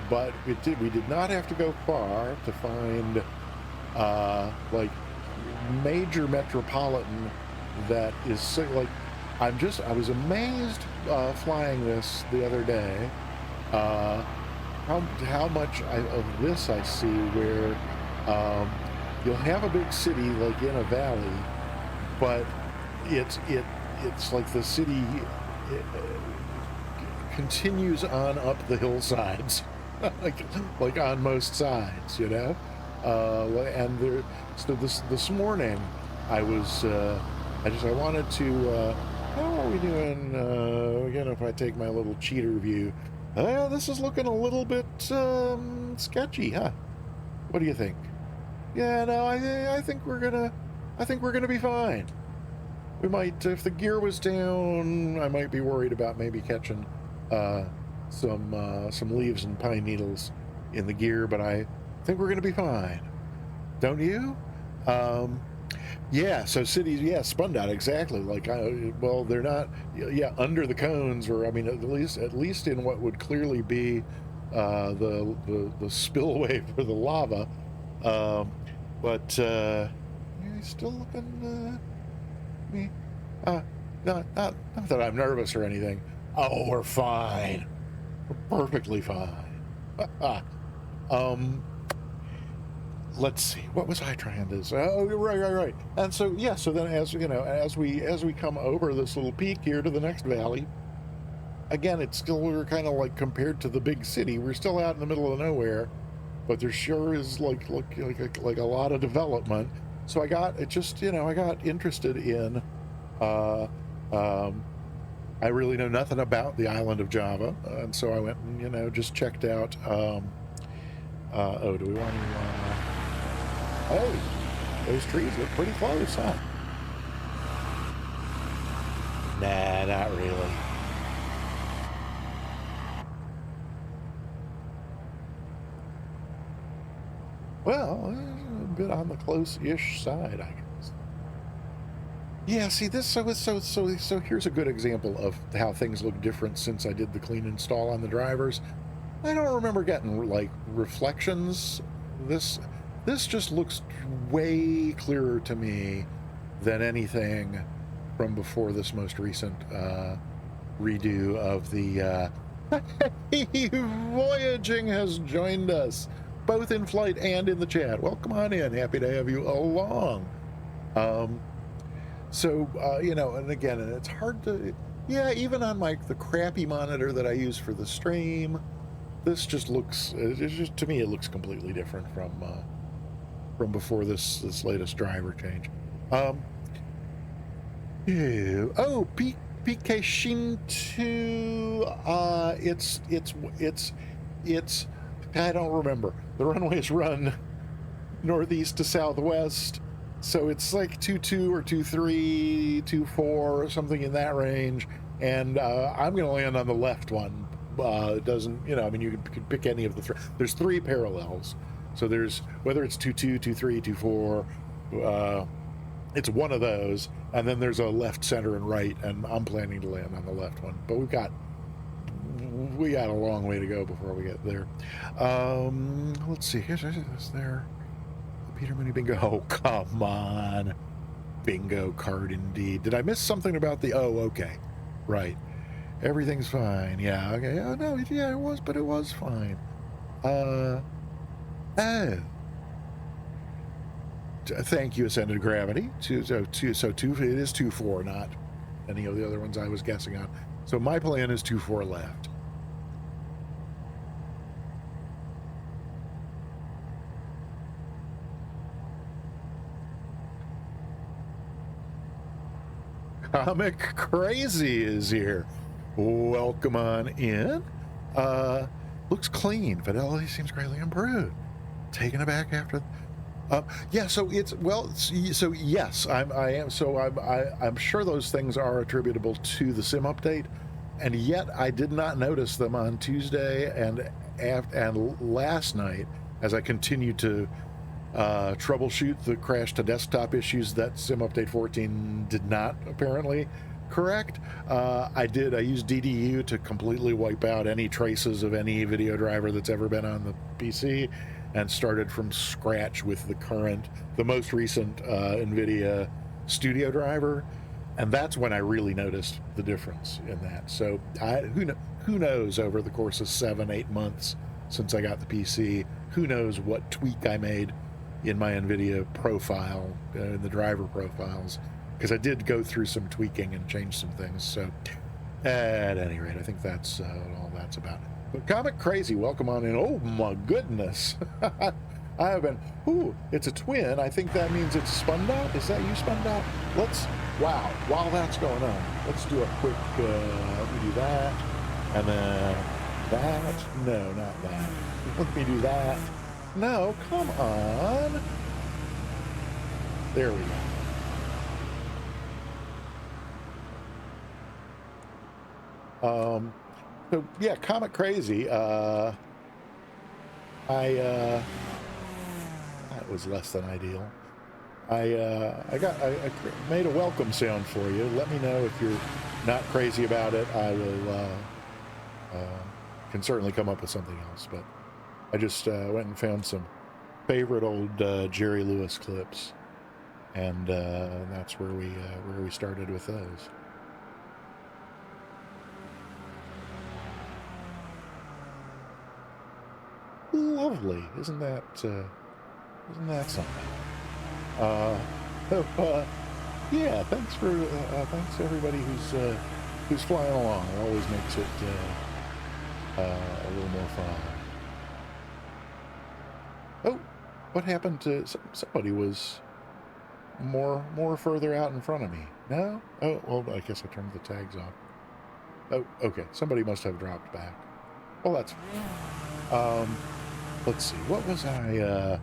But we did not have to go far to find like major metropolitan that is so, like, I was amazed flying this the other day. How much of this I see where you'll have a big city like in a valley, but it's like the city continues on up the hillsides, like on most sides, you know. And there, so this morning, I wanted to. How are we doing? Again, if I take my little cheater view, this is looking a little bit sketchy, huh? What do you think? Yeah, no, I think we're gonna be fine. We might, if the gear was down, I might be worried about maybe catching some leaves and pine needles in the gear, but I think we're gonna be fine. Don't you? Yeah, so cities, yeah, spun out exactly. Like, well, they're not, yeah, under the cones, or I mean, at least in what would clearly be the spillway for the lava. But yeah, he's still looking me. Not that I'm nervous or anything. Oh, we're fine. We're perfectly fine. Let's see, what was I trying to say? Oh, right. And so, yeah, so then, as you know, as we come over this little peak here to the next valley, again, it's still, we're kind of like, compared to the big city, we're still out in the middle of nowhere, but there sure is like a lot of development. So I got interested in I really know nothing about the island of Java, and so I went and, you know, just checked out oh, do we want to hey, those trees look pretty close, huh? Nah, not really. Well, a bit on the close-ish side, I guess. Yeah, see, this, so here's a good example of how things look different since I did the clean install on the drivers. I don't remember getting, like, reflections. This just looks way clearer to me than anything from before this most recent redo of the Voyaging has joined us, both in flight and in the chat. Well, come on in. Happy to have you along. So, you know, and again, and it's hard to, yeah, even on the crappy monitor that I use for the stream, this just looks, it's just, to me, it looks completely different from before this latest driver change. Ew. Oh, PK Shin 2, it's, I don't remember. The runways run northeast to southwest, so it's like 2-2 or 2-3, 2-4, something in that range. And I'm going to land on the left one. It doesn't, you know, I mean, you could pick any of the three. There's three parallels. So there's, whether it's 2-2, 2-3, 2-4, it's one of those. And then there's a left, center, and right. And I'm planning to land on the left one. But we got a long way to go before we get there. Let's see. Is there Peter Mooney bingo? Oh, come on. Bingo card indeed. Did I miss something about the... Oh, okay. Right. Everything's fine. Yeah, okay. Oh, no, yeah, it was, but it was fine. Oh. Thank you, Ascended Gravity. So it is 2-4, not any of the other ones I was guessing on. So my plan is 2-4 left. Comic Crazy is here. Welcome on in. Looks clean. Fidelity seems greatly improved. Taken aback after. Yeah. So it's So yes, I am. So I'm sure those things are attributable to the sim update, and yet I did not notice them on Tuesday and last night as I continued to troubleshoot the crash to desktop issues that sim update 14 did not apparently correct. I used DDU to completely wipe out any traces of any video driver that's ever been on the PC and started from scratch with the most recent NVIDIA Studio driver. And that's when I really noticed the difference in that. So who knows, over the course of 7-8 months since I got the PC, who knows what tweak I made in my NVIDIA profile, in the driver profiles, because I did go through some tweaking and change some things. So at any rate, I think that's all that's about. But Comic Crazy, welcome on in. Oh my goodness. I have been, it's a twin. I think that means it's spun out. Is that you spun out? Wow, while that's going on, let's do a quick, let me do that. And then that, no, not that. Let me do that. No, come on. There we go. So yeah, Comic Crazy. That was less than ideal. I made a welcome sound for you. Let me know if you're not crazy about it. I will can certainly come up with something else. But I just went and found some favorite old Jerry Lewis clips, and that's where we started with those. Lovely, isn't that something? Yeah, thanks to everybody who's flying along. It always makes it a little more fun. Oh, what happened to somebody? Was more further out in front of me? No? Oh, well, I guess I turned the tags off. Oh, okay. Somebody must have dropped back. Well, that's let's see. What was I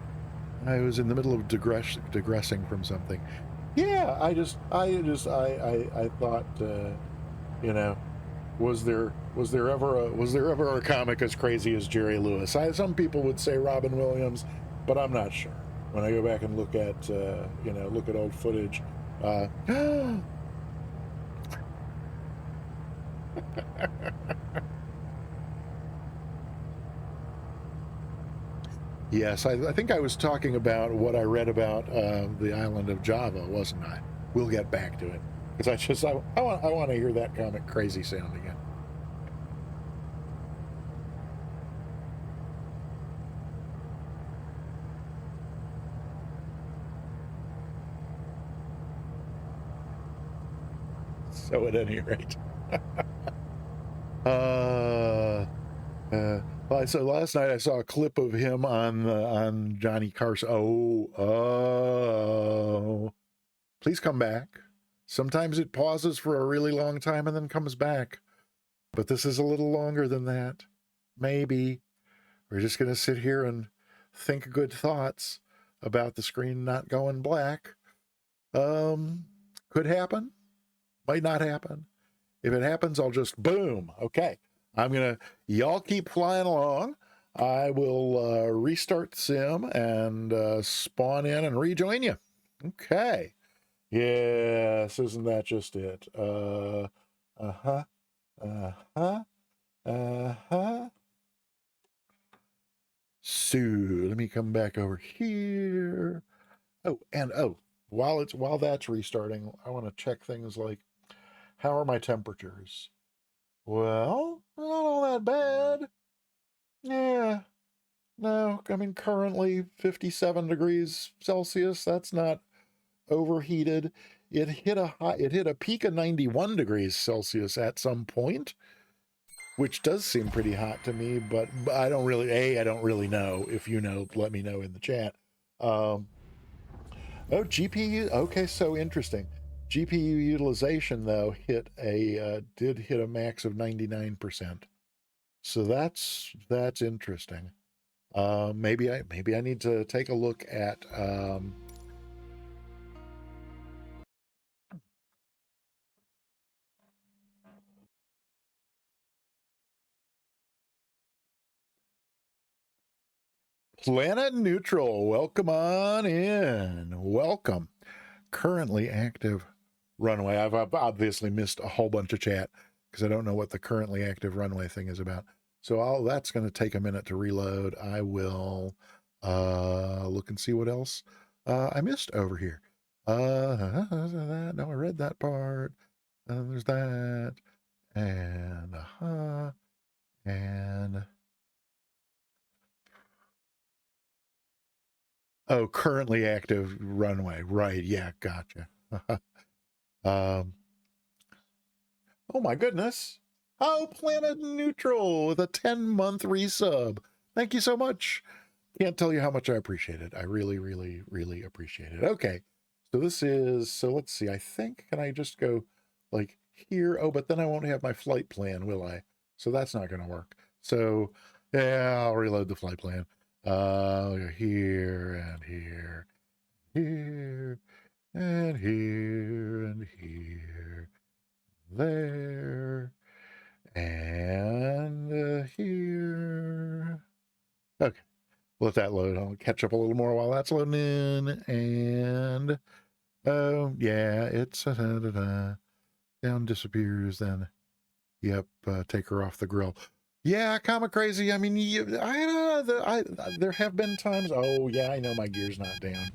was in the middle of digressing from something. Yeah, I thought, you know, was there ever a comic as crazy as Jerry Lewis? Some people would say Robin Williams, but I'm not sure. When I go back and look at look at old footage, yes, I think I was talking about what I read about the island of Java, wasn't I? We'll get back to it, because I want to hear that Comic Crazy sound again. So at any rate. Well, so last night I saw a clip of him on Johnny Carson. Oh, please come back. Sometimes it pauses for a really long time and then comes back. But this is a little longer than that. Maybe. We're just going to sit here and think good thoughts about the screen not going black. Could happen. Might not happen. If it happens, I'll just boom. Okay. Y'all keep flying along. I will restart sim and spawn in and rejoin you. Okay. Yes, isn't that just it? Uh-huh. Uh-huh. Uh-huh. So let me come back over here. Oh, and while that's restarting, I want to check things like, how are my temperatures? Well, not all that bad. Yeah. No, I mean, currently 57 degrees Celsius. That's not overheated. It hit a peak of 91 degrees Celsius at some point, which does seem pretty hot to me, but I don't really know. If you know, let me know in the chat. Oh, GPU. Okay, so interesting. GPU utilization though did hit a max of 99%. So that's interesting. Maybe I need to take a look at Planet Neutral. Welcome on in. Welcome. Currently active runway. I've obviously missed a whole bunch of chat because I don't know what the currently active runway thing is about. So that's going to take a minute to reload. I will look and see what else I missed over here. No, I read that part. There's that. And and oh, currently active runway. Right. Yeah, gotcha. um Oh my goodness. Oh, Planet Neutral with a 10-month resub. Thank you so much. Can't tell you how much I appreciate it. I really, really, really appreciate it. Okay. So let's see. I think, can I just go like here? Oh, but then I won't have my flight plan, will I? So that's not going to work. So yeah, I'll reload the flight plan. Here and here, here and here and here, there and here. Okay, let that load. I'll catch up a little more while that's loading in. And oh yeah, it's down disappears. Then yep, take her off the grill. Yeah, Comic Crazy. I mean, there have been times. Oh yeah, I know my gear's not down.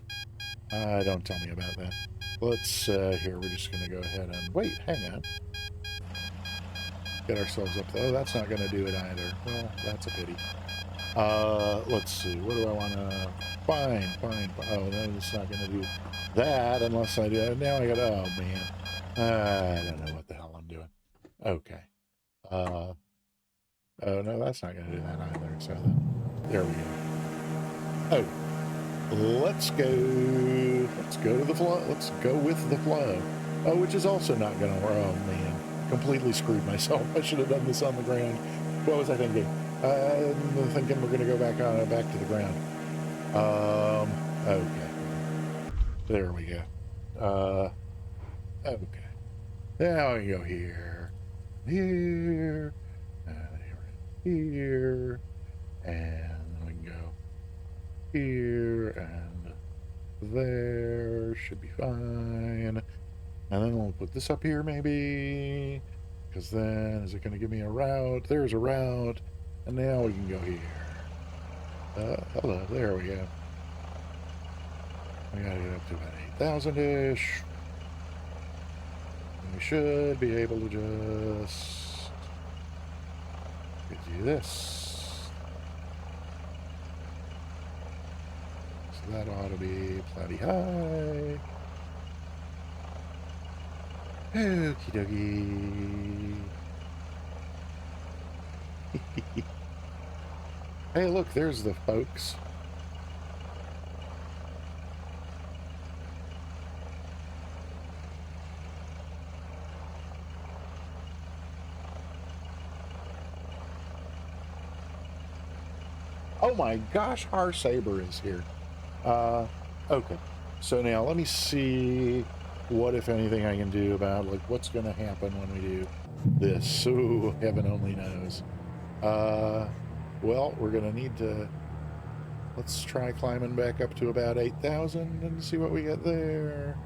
Don't tell me about that. Let's here. We're just gonna go ahead and wait. Hang on. Get ourselves up there. Oh, that's not going to do it either. Well, that's a pity. Let's see. What do I want to... Fine. Oh, no, it's not going to do that unless I do it. Now I got... Oh, man. I don't know what the hell I'm doing. Okay. Oh, no, that's not going to do that either. So there we go. Oh, let's go to the flow. Let's go with the flow. Oh, which is also not going to work. Oh, man. Completely screwed myself. I should have done this on the ground. What was I thinking? I'm thinking we're going to go back to the ground. Okay. There we go. Okay. Now we go here, here, here, and we can go here and there. Should be fine. And then we'll put this up here maybe, because then is it going to give me a route? There's a route. And now we can go here. Hello, there we go. We got to get up to about 8,000-ish. And we should be able to just do this. So that ought to be plenty high. Okie dokie. Hey, look, there's the folks. Oh my gosh, Saber is here. Okay. So now let me see what, if anything, I can do about, like, what's going to happen when we do this. Ooh, heaven only knows. Well, we're going to need to, let's try climbing back up to about 8,000 and see what we get there.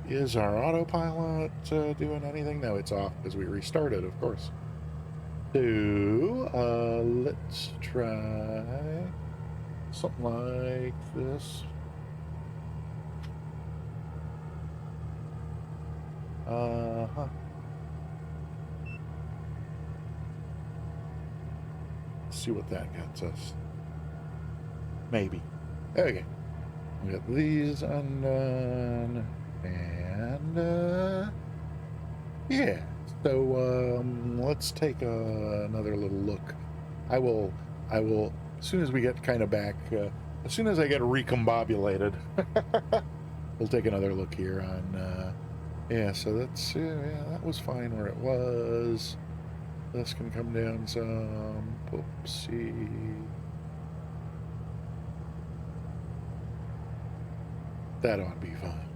Is our autopilot doing anything? No, it's off because we restarted, of course. So, let's try something like this. Uh-huh. Let's see what that gets us. Maybe. Okay. We got these undone. And, yeah. So, let's take another little look. I will, as soon as we get kind of back, as soon as I get recombobulated, we'll take another look here on, yeah, so that's, yeah, that was fine where it was. This can come down some. Whoopsie. That ought to be fine.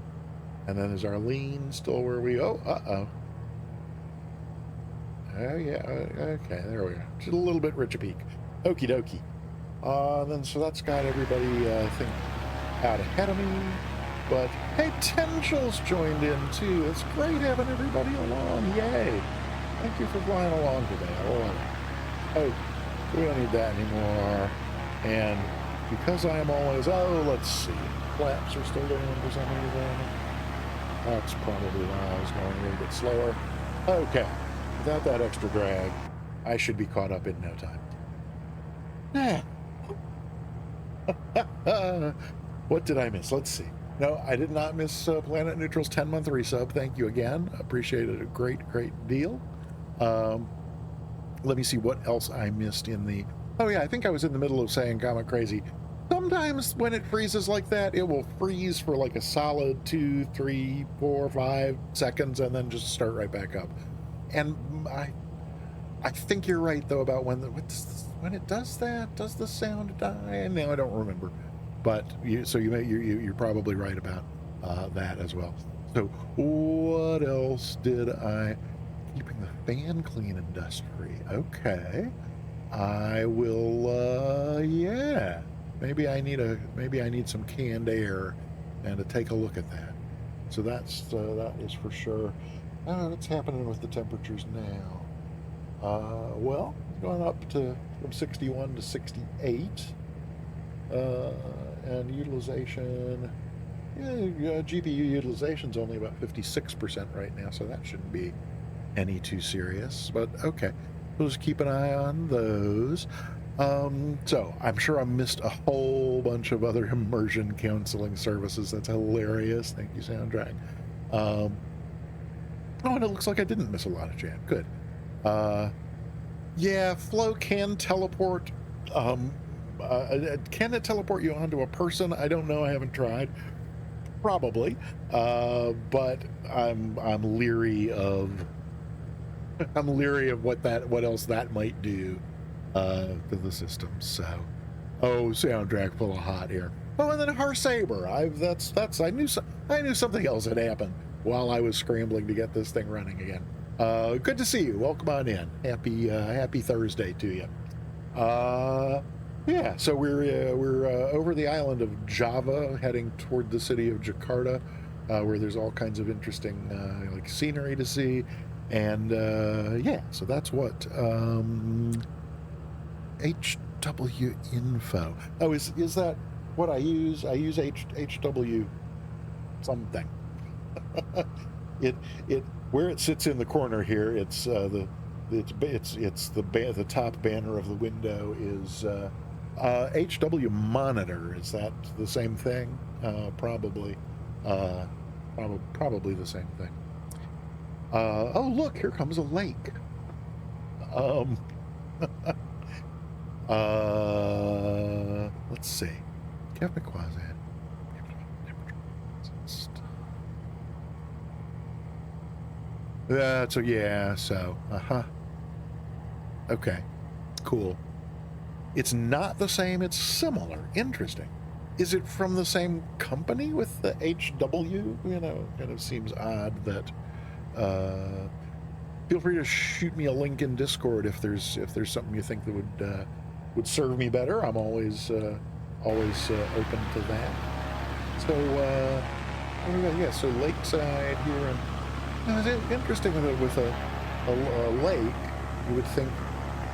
And then is our lean still where we, oh, uh-oh. Oh, yeah, okay, there we are. Just a little bit richer peak. Okie dokie. Then, so that's got everybody, I think, out ahead of me. But, hey, Tenshell's joined in, too. It's great having everybody along. Yay. Thank you for flying along today. I love it. Oh, we don't need that anymore. And because I am always, oh, let's see. Flaps are still going for some reason. That's probably why I was going a little bit slower. Okay. Without that extra drag, I should be caught up in no time. What did I miss? Let's see. No, I did not miss Planet Neutral's 10-month resub. Thank you again. Appreciate it a great deal. Let me see what else I missed in the... Oh, yeah, I think I was in the middle of saying Comet Crazy. Sometimes when it freezes like that, it will freeze for like a solid 2, 3, 4, 5 seconds and then just start right back up. And I think you're right, though, about when it does that. Does the sound die? No, I don't remember. But you're probably right about that as well. So what else did I... Keeping the fan clean industry. Okay. I will, yeah. Maybe I need some canned air and to take a look at that. So that is for sure. What's happening with the temperatures now? Well, going up from 61 to 68. And utilization, GPU utilization's only about 56% right now, so that shouldn't be any too serious, but okay. We'll just keep an eye on those. So I'm sure I missed a whole bunch of other immersion counseling services. That's hilarious. Thank you, Soundtrack. Oh, and it looks like I didn't miss a lot of chat. Good. Yeah, Flow can teleport. Can it teleport you onto a person? I don't know. I haven't tried. Probably. But I'm leery of what else that might do to the system. So, oh, Soundtrack full of hot air. Oh, and then Saber. I knew something else had happened while I was scrambling to get this thing running again. Good to see you. Welcome on in. Happy Thursday to you. Yeah, so we're over the island of Java, heading toward the city of Jakarta, where there's all kinds of interesting like scenery to see, and yeah, so that's what HW info. Oh, is that what I use? I use HW something. it where it sits in the corner here. It's the top banner of the window is HW monitor. Is that the same thing? Probably the same thing. Oh, look, here comes a lake. Um, let's see. Kevin Quazan. So yeah, so, okay, cool. It's not the same, it's similar. Interesting. Is it from the same company with the HW? You know, kind of seems odd that, feel free to shoot me a link in Discord if there's something you think that would serve me better. I'm always open to that. So yeah, so lakeside here, and it's interesting that with a lake, you would think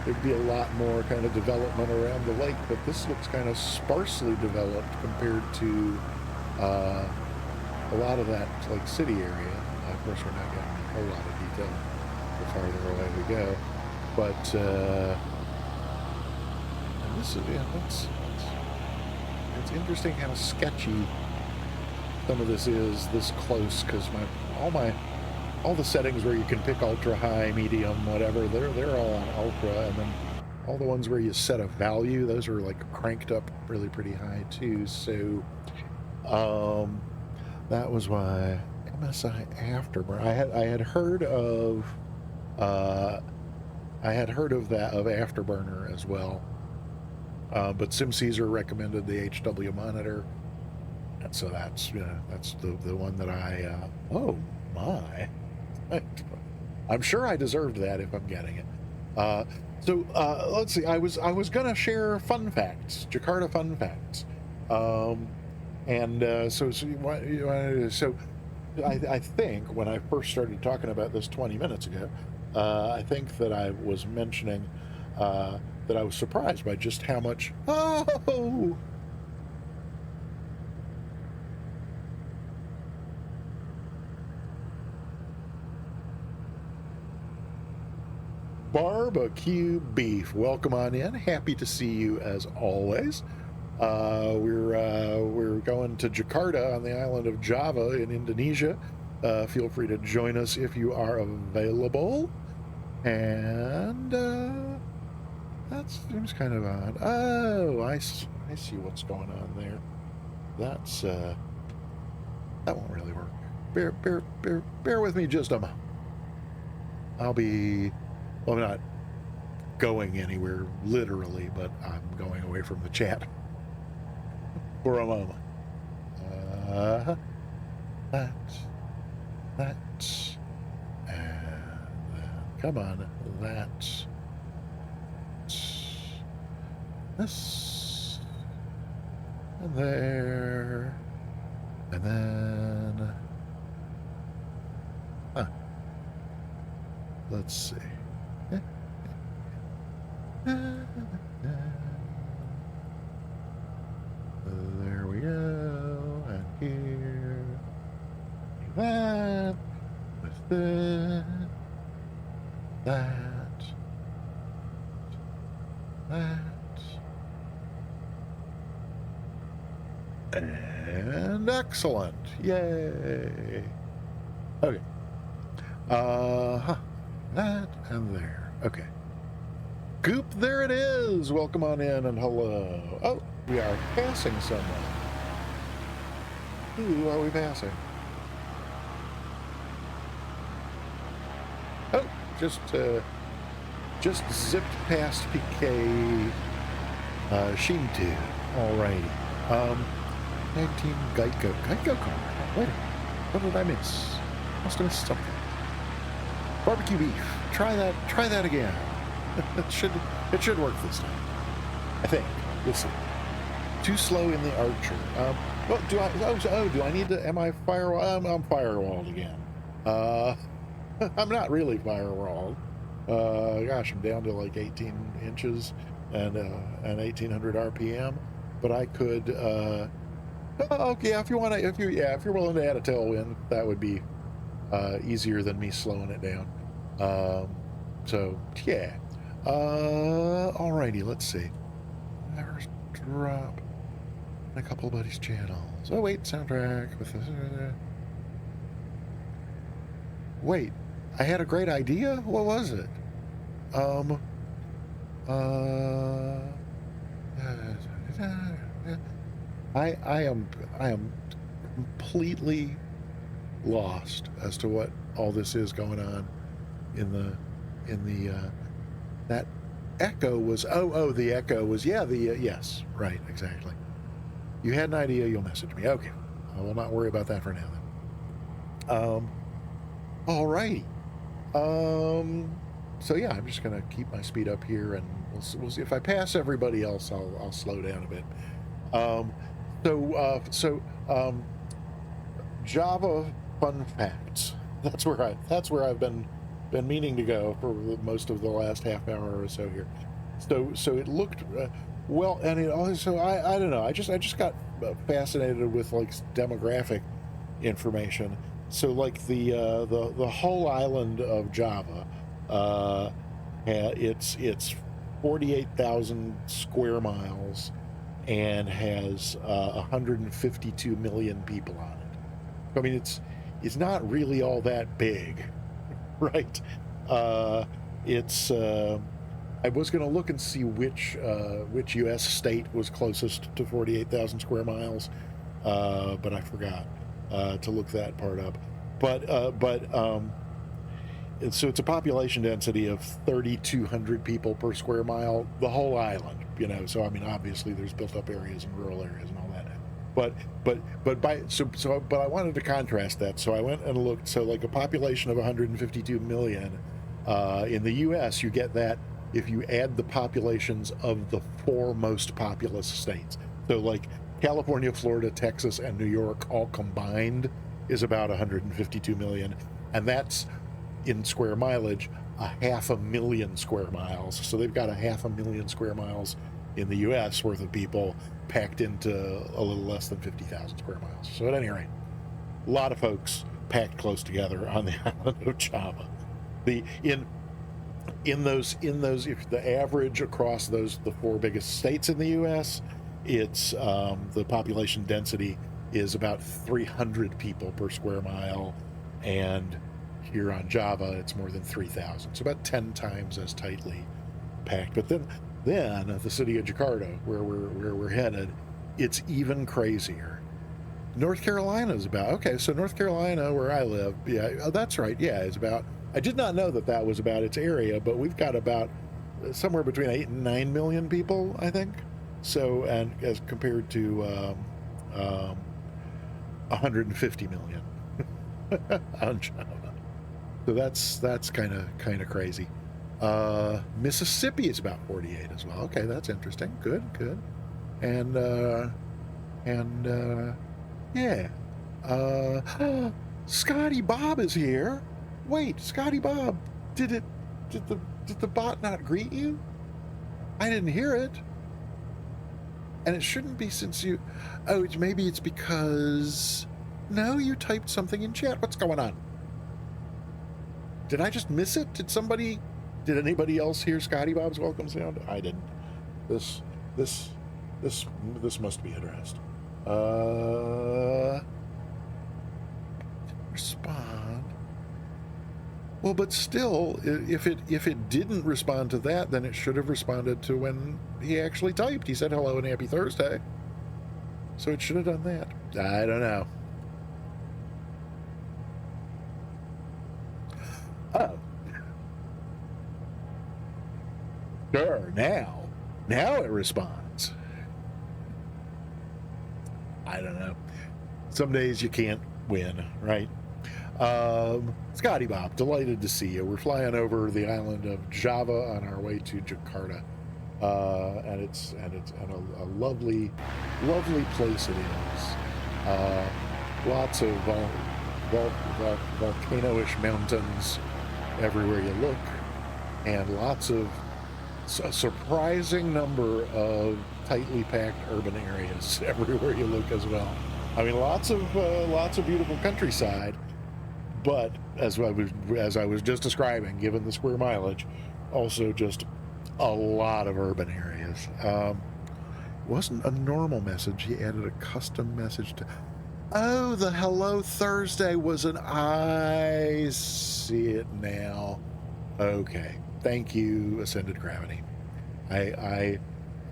there'd be a lot more kind of development around the lake, but this looks kind of sparsely developed compared to a lot of that like city area. Of course, we're not getting a whole lot of detail the farther away we go, but and this is, yeah, it's interesting how sketchy some of this is this close, because all the settings where you can pick ultra, high, medium, whatever, they're all on ultra, and then all the ones where you set a value, those are like cranked up really pretty high too. So that was why MSI Afterburner. I had heard of Afterburner as well, but SimCaesar recommended the HW monitor, and so that's the one that I oh my. I'm sure I deserved that if I'm getting it. So let's see. I was gonna share fun facts, Jakarta fun facts, and so I think when I first started talking about this 20 minutes ago, I think that I was mentioning that I was surprised by just how much barbecue beef. Welcome on in. Happy to see you as always. We're going to Jakarta on the island of Java in Indonesia. Feel free to join us if you are available. And that seems kind of odd. Oh, I see what's going on there. That's that won't really work. Bear with me just a moment. I'll be, well, I'm not going anywhere literally, but I'm going away from the chat for a moment. That, and come on, this, and there, and then, let's see. There we go, and here, that, with this, that, and excellent, yay. Okay, that and there, okay. Goop, there it is. Welcome on in and hello. Oh, we are passing someone. Who are we passing? Oh, just zipped past PK Shintu. Alrighty. 19 Geico car. Wait, what did I miss? Must have missed something. Barbecue beef. Try that again. It should work this time, I think. We'll see. Too slow in the Archer. Well, do I need to? Am I firewall? I'm firewalled again. I'm not really firewalled. Gosh, I'm down to like 18 inches and 1800 RPM. But I could. Okay, if you're willing to add a tailwind, that would be easier than me slowing it down. So yeah. Alrighty, let's see. There's drop in a couple of buddies' channels. Oh wait, soundtrack with this. Wait, I had a great idea. What was it? I am completely lost as to what all this is going on in the that echo was the echo was yes, right, exactly. You had an idea, you'll message me. Okay, I will not worry about that for now then. All righty. So yeah, I'm just gonna keep my speed up here, and we'll see if I pass everybody else. I'll slow down a bit. Java fun facts. That's where I've been meaning to go for most of the last half hour or so here. So it looked well, and it also I don't know. I just got fascinated with like demographic information. So like the whole island of Java, it's 48,000 square miles and has 152 million people on it. I mean, it's not really all that big, right? It's I was going to look and see which U.S. state was closest to 48,000 square miles, but I forgot to look that part up. So it's a population density of 3,200 people per square mile, the whole island, So I mean, obviously there's built-up areas and rural areas and all that. But I wanted to contrast that, so I went and looked. So like a population of 152 million in the U.S., you get that if you add the populations of the 4 most populous states. So like California, Florida, Texas, and New York all combined is about 152 million, and that's in square mileage, 500,000 square miles. So they've got 500,000 square miles in the U.S. worth of people packed into a little less than 50,000 square miles. So at any rate, a lot of folks packed close together on the island of Java. In those, if the average across the 4 biggest states in the U.S., it's the population density is about 300 people per square mile, and here on Java it's more than 3,000. So about 10 times as tightly packed. But then the city of Jakarta, where we're headed, it's even crazier. North Carolina is about so North Carolina, where I live, that's right, it's about. I did not know that was about its area, but we've got about somewhere between 8 and 9 million people, I think. So, and as compared to 150 million on Java. So that's kind of crazy. Mississippi is about 48 as well. Okay, that's interesting. Good. And yeah. Scotty Bob is here. Wait, Scotty Bob, did the bot not greet you? I didn't hear it. And it shouldn't be since you. Oh, maybe it's because. No, you typed something in chat. What's going on? Did I just miss it? Did anybody else hear Scotty Bob's welcome sound? I didn't. This must be addressed. Respond. Well, but still, if it didn't respond to that, then it should have responded to when he actually typed. He said hello and happy Thursday. So it should have done that. I don't know. Oh. Sure, now it responds. I don't know. Some days you can't win, right? Scotty Bob, delighted to see you. We're flying over the island of Java on our way to Jakarta, and it's a lovely place it is. Lots of volcano-ish mountains everywhere you look, and lots of a surprising number of tightly packed urban areas everywhere you look as well. I mean, lots of beautiful countryside. But as I was just describing, given the square mileage, also just a lot of urban areas. Wasn't a normal message. He added a custom message to. Oh, the Hello Thursday was an, I see it now. Okay. Thank you, Ascended Gravity. I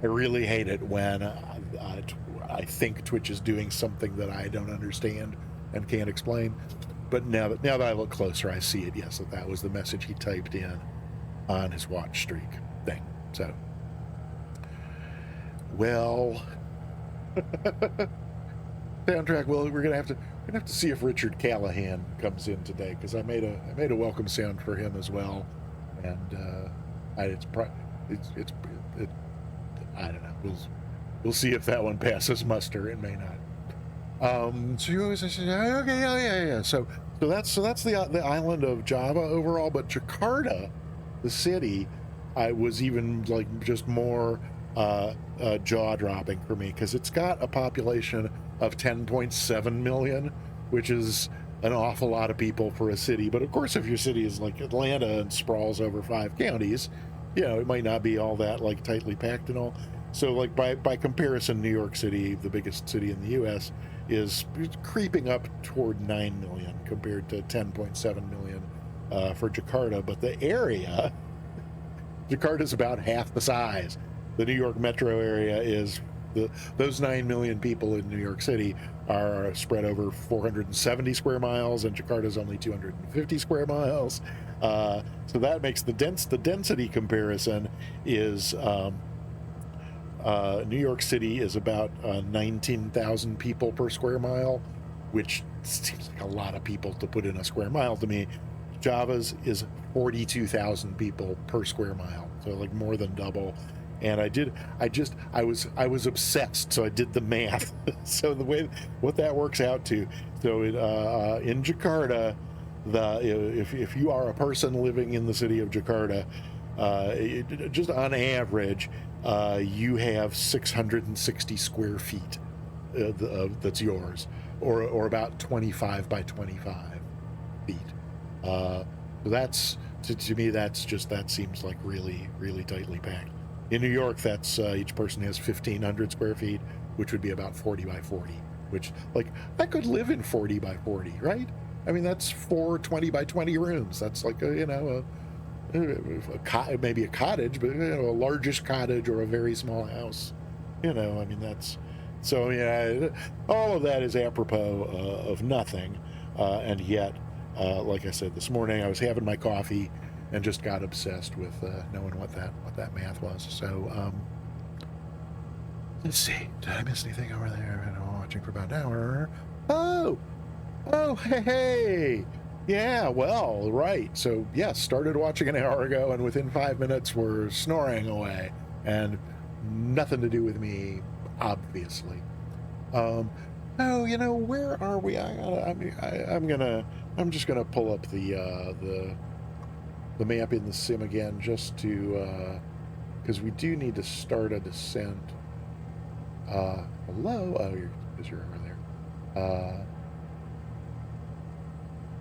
really hate it when I think Twitch is doing something that I don't understand and can't explain. But now that I look closer, I see it. Yes, that was the message he typed in on his watch streak thing. So, well, soundtrack. Well, we're gonna have to see if Richard Callahan comes in today, because I made a welcome sound for him as well, and it's I don't know. We'll see if that one passes muster. It may not. So you always say, okay, yeah. So that's the island of Java overall, but Jakarta, the city, I was even like just more jaw dropping for me, because it's got a population of 10.7 million, which is an awful lot of people for a city. But of course, if your city is like Atlanta and sprawls over 5 counties, it might not be all that like tightly packed and all. So like by comparison, New York City, the biggest city in the U.S., is creeping up toward 9 million compared to 10.7 million for Jakarta. But the area, Jakarta's about half the size. The New York metro area is those 9 million people in New York City are spread over 470 square miles, and Jakarta's only 250 square miles. So that makes the density comparison is New York City is about 19,000 people per square mile, which seems like a lot of people to put in a square mile to me. Java's is 42,000 people per square mile, so like more than double. And I was obsessed, so I did the math. So what that works out to, so in Jakarta, if you are a person living in the city of Jakarta, just on average, you have 660 square feet that's yours, or about 25 by 25 feet. That's to me, that seems like really, really tightly packed. In New York, that's each person has 1,500 square feet, which would be about 40 by 40. Which, like, I could live in 40 by 40, right? I mean, that's 4 20 by 20 rooms. That's like maybe a cottage, but a largish cottage or a very small house. I mean, that's so. Yeah, all of that is apropos of nothing, and yet, like I said this morning, I was having my coffee and just got obsessed with knowing what that math was. So let's see. Did I miss anything over there? I've been watching for about an hour. Oh, hey. Yeah, well, right. So, yes, started watching an hour ago, and within 5 minutes we're snoring away, and nothing to do with me, obviously. Oh, where are we? I'm just gonna pull up the map in the sim again, just to because we do need to start a descent. Hello. Oh, you're over there.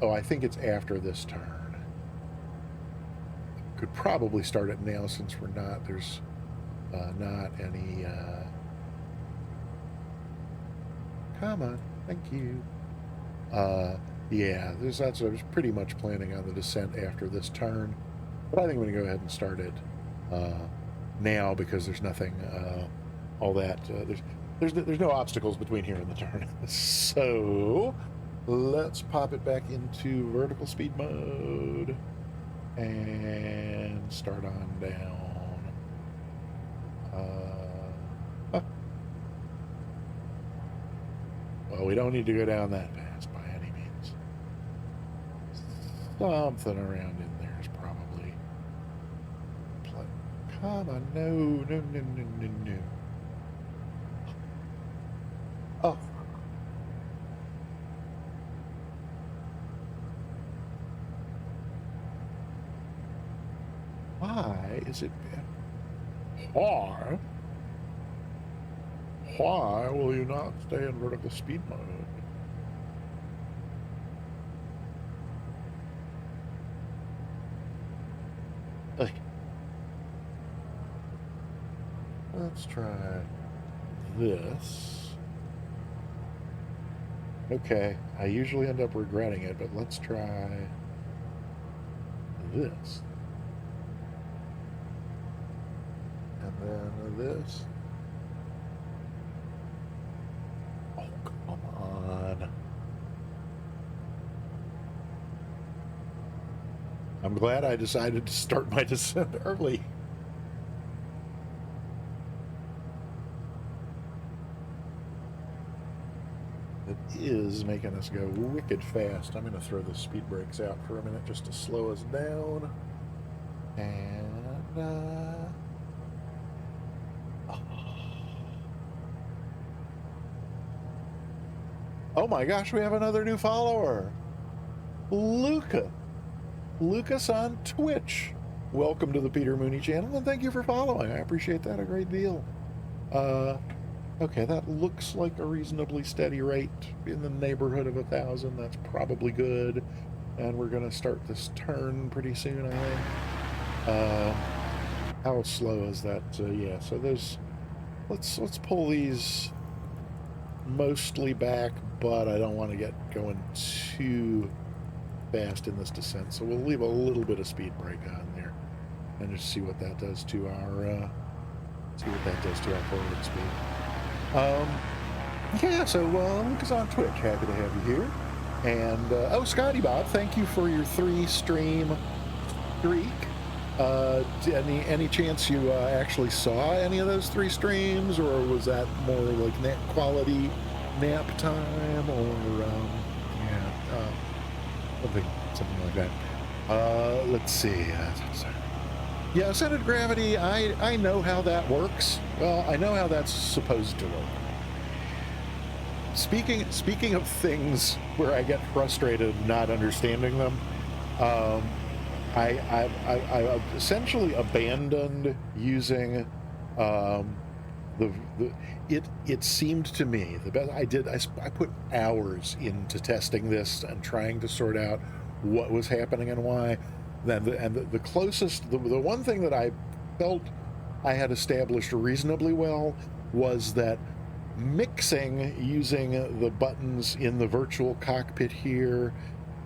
Oh, I think it's after this turn. Could probably start it now, since there's not any, come on, thank you. Yeah, I was pretty much planning on the descent after this turn, but I think I'm gonna go ahead and start it now, because there's nothing, all that, there's no obstacles between here and the turn. So let's pop it back into vertical speed mode and start on down. Well, we don't need to go down that fast by any means. Something around in there is probably. Come on, no. Oh. Why is it Why will you not stay in vertical speed mode? Let's try this. Okay, I usually end up regretting it, but let's try this. And then this. Oh, come on. I'm glad I decided to start my descent early. It is making us go wicked fast. I'm going to throw the speed brakes out for a minute just to slow us down. And, oh my gosh, we have another new follower. Luca. Lucas on Twitch. Welcome to the Peter Mooney channel, and thank you for following. I appreciate that a great deal. Okay, that looks like a reasonably steady rate in the neighborhood of 1,000. That's probably good. And we're going to start this turn pretty soon, I think. How slow is that? Yeah, so there's... Let's pull these mostly back, but I don't want to get going too fast in this descent. So we'll leave a little bit of speed brake on there and just see what that does to our forward speed. Yeah, so Lucas on Twitch, happy to have you here. And oh, Scotty Bob, thank you for your 3-stream streak. Any chance you actually saw any of those 3 streams, or was that more like quality nap time, or something like that? Let's see. Yeah, centered gravity, I know how that works. Well, I know how that's supposed to work. Speaking of things where I get frustrated not understanding them, I essentially abandoned using it seemed to me the best I put hours into testing this and trying to sort out what was happening and why. The closest, the one thing that I felt I had established reasonably well was that mixing using the buttons in the virtual cockpit here,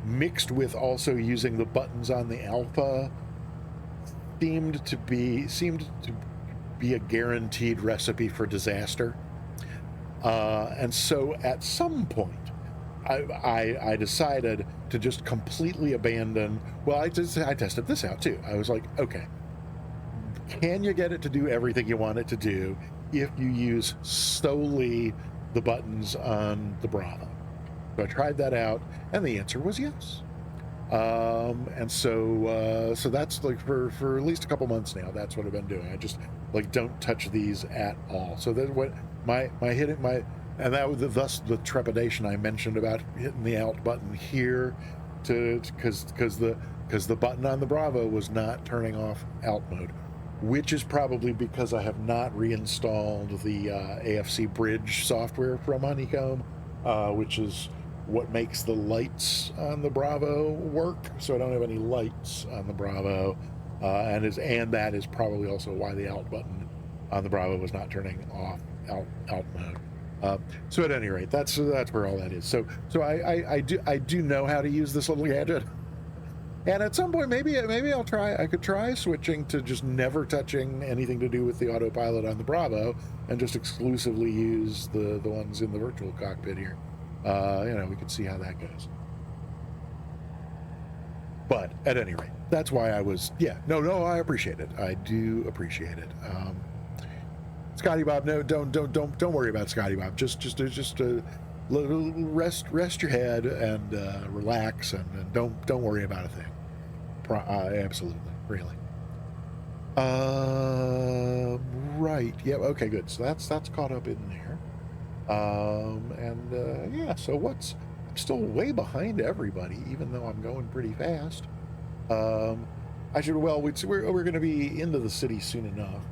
mixed with also using the buttons on the Alpha, seemed to be a guaranteed recipe for disaster. And so at some point, I decided to just completely abandon. Well, I tested this out too. I was like, okay, can you get it to do everything you want it to do if you use solely the buttons on the Bravo? So I tried that out, and the answer was yes. And so that's like for at least a couple months now. That's what I've been doing. I just like don't touch these at all. So that's what and that was thus the trepidation I mentioned about hitting the Alt button here, because the button on the Bravo was not turning off Alt mode, which is probably because I have not reinstalled the AFC Bridge software from Honeycomb, which is what makes the lights on the Bravo work. So I don't have any lights on the Bravo, and that is probably also why the Alt button on the Bravo was not turning off Alt mode. So at any rate, that's where all that is. So I do know how to use this little gadget, and at some point maybe I could try switching to just never touching anything to do with the autopilot on the Bravo and just exclusively use the ones in the virtual cockpit here. We could see how that goes. But at any rate, that's why I was I appreciate it. I do appreciate it. Scotty Bob, no, don't worry about Scotty Bob. Just rest your head and relax and don't worry about a thing. Absolutely, really. Right. Yeah. Okay. Good. So that's caught up in there. Yeah. So I'm still way behind everybody, even though I'm going pretty fast. We're going to be into the city soon enough.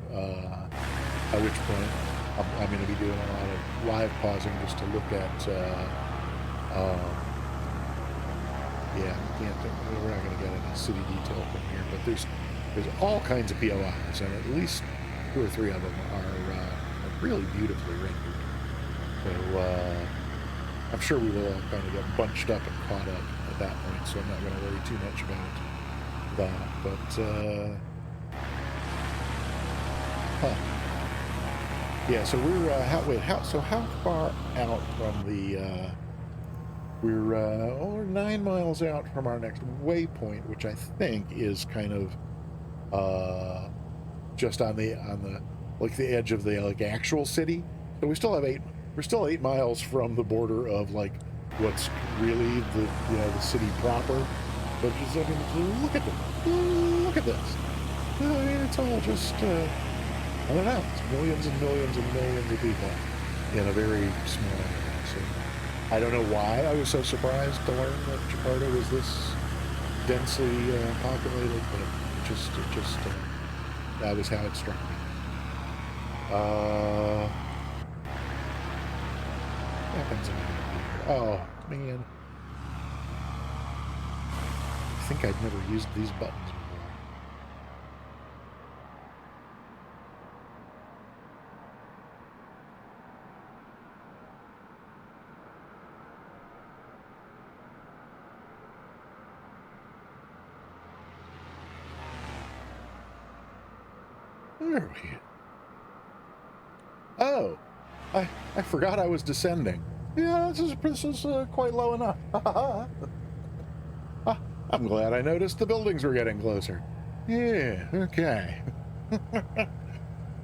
At which point I'm going to be doing a lot of live pausing just to look at, we're not going to get any city detail from here, but there's all kinds of POIs, and at least 2 or 3 of them are really beautifully rendered. So I'm sure we will all kind of get bunched up and caught up at that point, so I'm not going to worry too much about that. But, yeah, so we're, how far out from the, we're 9 miles out from our next waypoint, which I think is kind of, just on the, like, the edge of the, like, actual city. So we're still 8 miles from the border of, like, what's really the, the city proper. But just, I mean, look at this. I mean, it's all just, I don't know, it's millions and millions and millions of people in a very small area. So I don't know why I was so surprised to learn that Jakarta was this densely populated, but it just that was how it struck me. Happens in here. Oh man, I think I'd never used these buttons before. There we go. Oh, I forgot I was descending. Yeah, this is quite low enough. I'm glad I noticed the buildings were getting closer. Yeah, okay.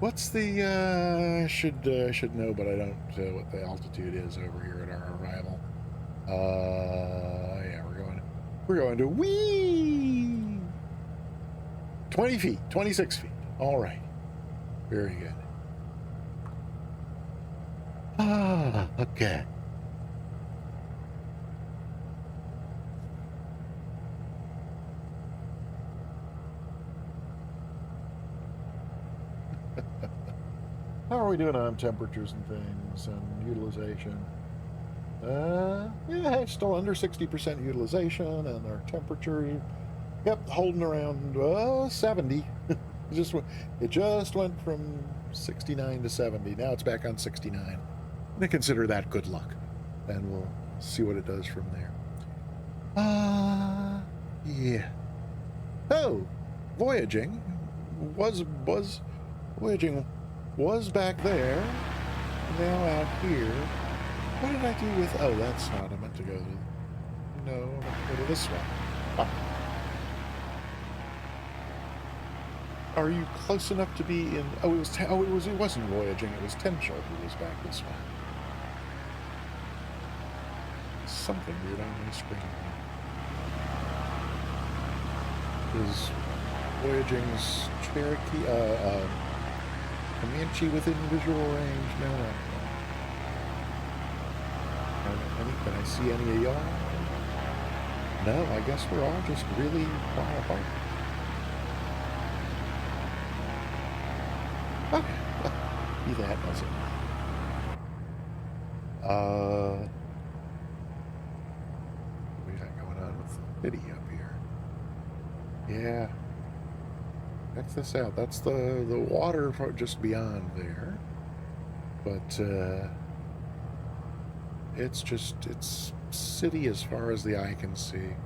What's the, I should know, but I don't, what the altitude is over here at our arrival. Yeah, we're going to whee! 20 feet, 26 feet. All right. Very good. Okay. How are we doing on temperatures and things and utilization? Yeah, still under 60% utilization, and our temperature, yep, holding around 70. It just went from 69 to 70. Now it's back on 69. I'm gonna consider that good luck, and we'll see what it does from there. Yeah. Oh, voyaging was back there. Now out here. What did I do with? Oh, that's not. I meant to go to. No, I meant to go to this one. Ah. Are you close enough to be in? Oh, it wasn't voyaging. It was Tencho who was back this way. Something weird on my screen. Is voyaging's Cherokee, Comanche within visual range? No. Can I see any of y'all? No, I guess we're all just really far apart. Okay, well, be that as it may. What do we got going on with the city up here? Yeah. Check this out. That's the water just beyond there. But it's city as far as the eye can see.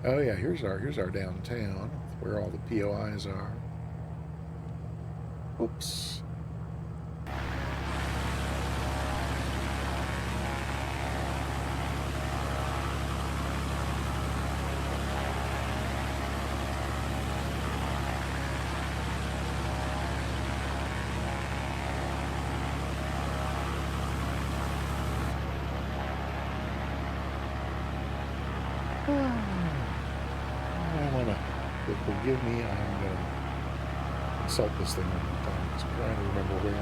Oh yeah, here's our downtown, where all the POIs are. Oops. Forgive me, I'm going to consult this thing one more time. I'm trying to remember where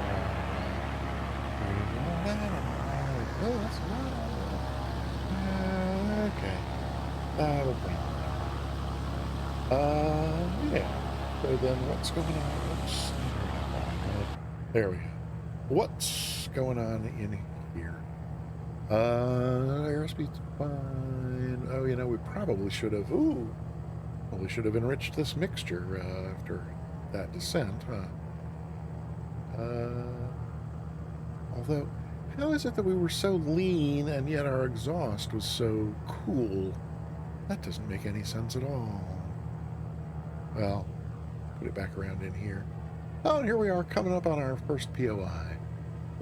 okay. That'll bring it. Yeah. So then what's going on? Oops. There we go. What's going on in here? Airspeed's fine. Oh, we probably should have... Ooh. Well, we should have enriched this mixture after that descent, huh? Although, How is it that we were so lean and yet our exhaust was so cool? That doesn't make any sense at all. Well, put it back around in here. Oh, and here we are coming up on our first POI.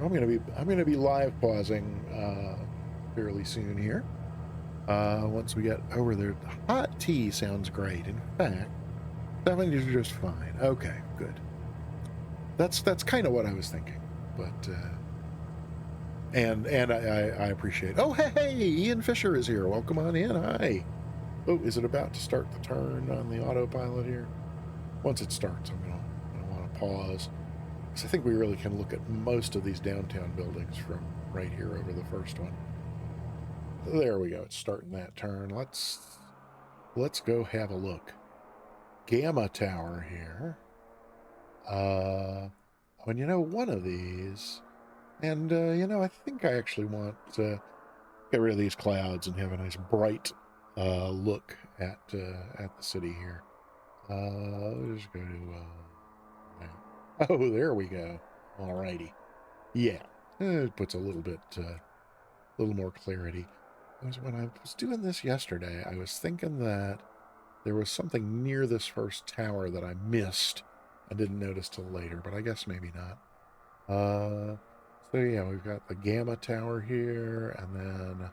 I'm gonna be live pausing fairly soon here. Once we get over there, hot tea sounds great. In fact, 70s are just fine. Okay, good. That's kind of what I was thinking, but and I appreciate. Oh, hey, Ian Fisher is here. Welcome on in. Hi. Oh, is it about to start the turn on the autopilot here? Once it starts, I'm gonna want to pause, because I think we really can look at most of these downtown buildings from right here over the first one. There we go. It's starting that turn. Let's go have a look. Gamma Tower here. When you know one of these, and I think I actually want to get rid of these clouds and have a nice bright look at the city here. Let's go to oh, there we go. Alrighty, yeah, it puts a little more clarity. When I was doing this yesterday, I was thinking that there was something near this first tower that I missed and didn't notice till later, but I guess maybe not. So yeah, we've got the Gamma Tower here, and then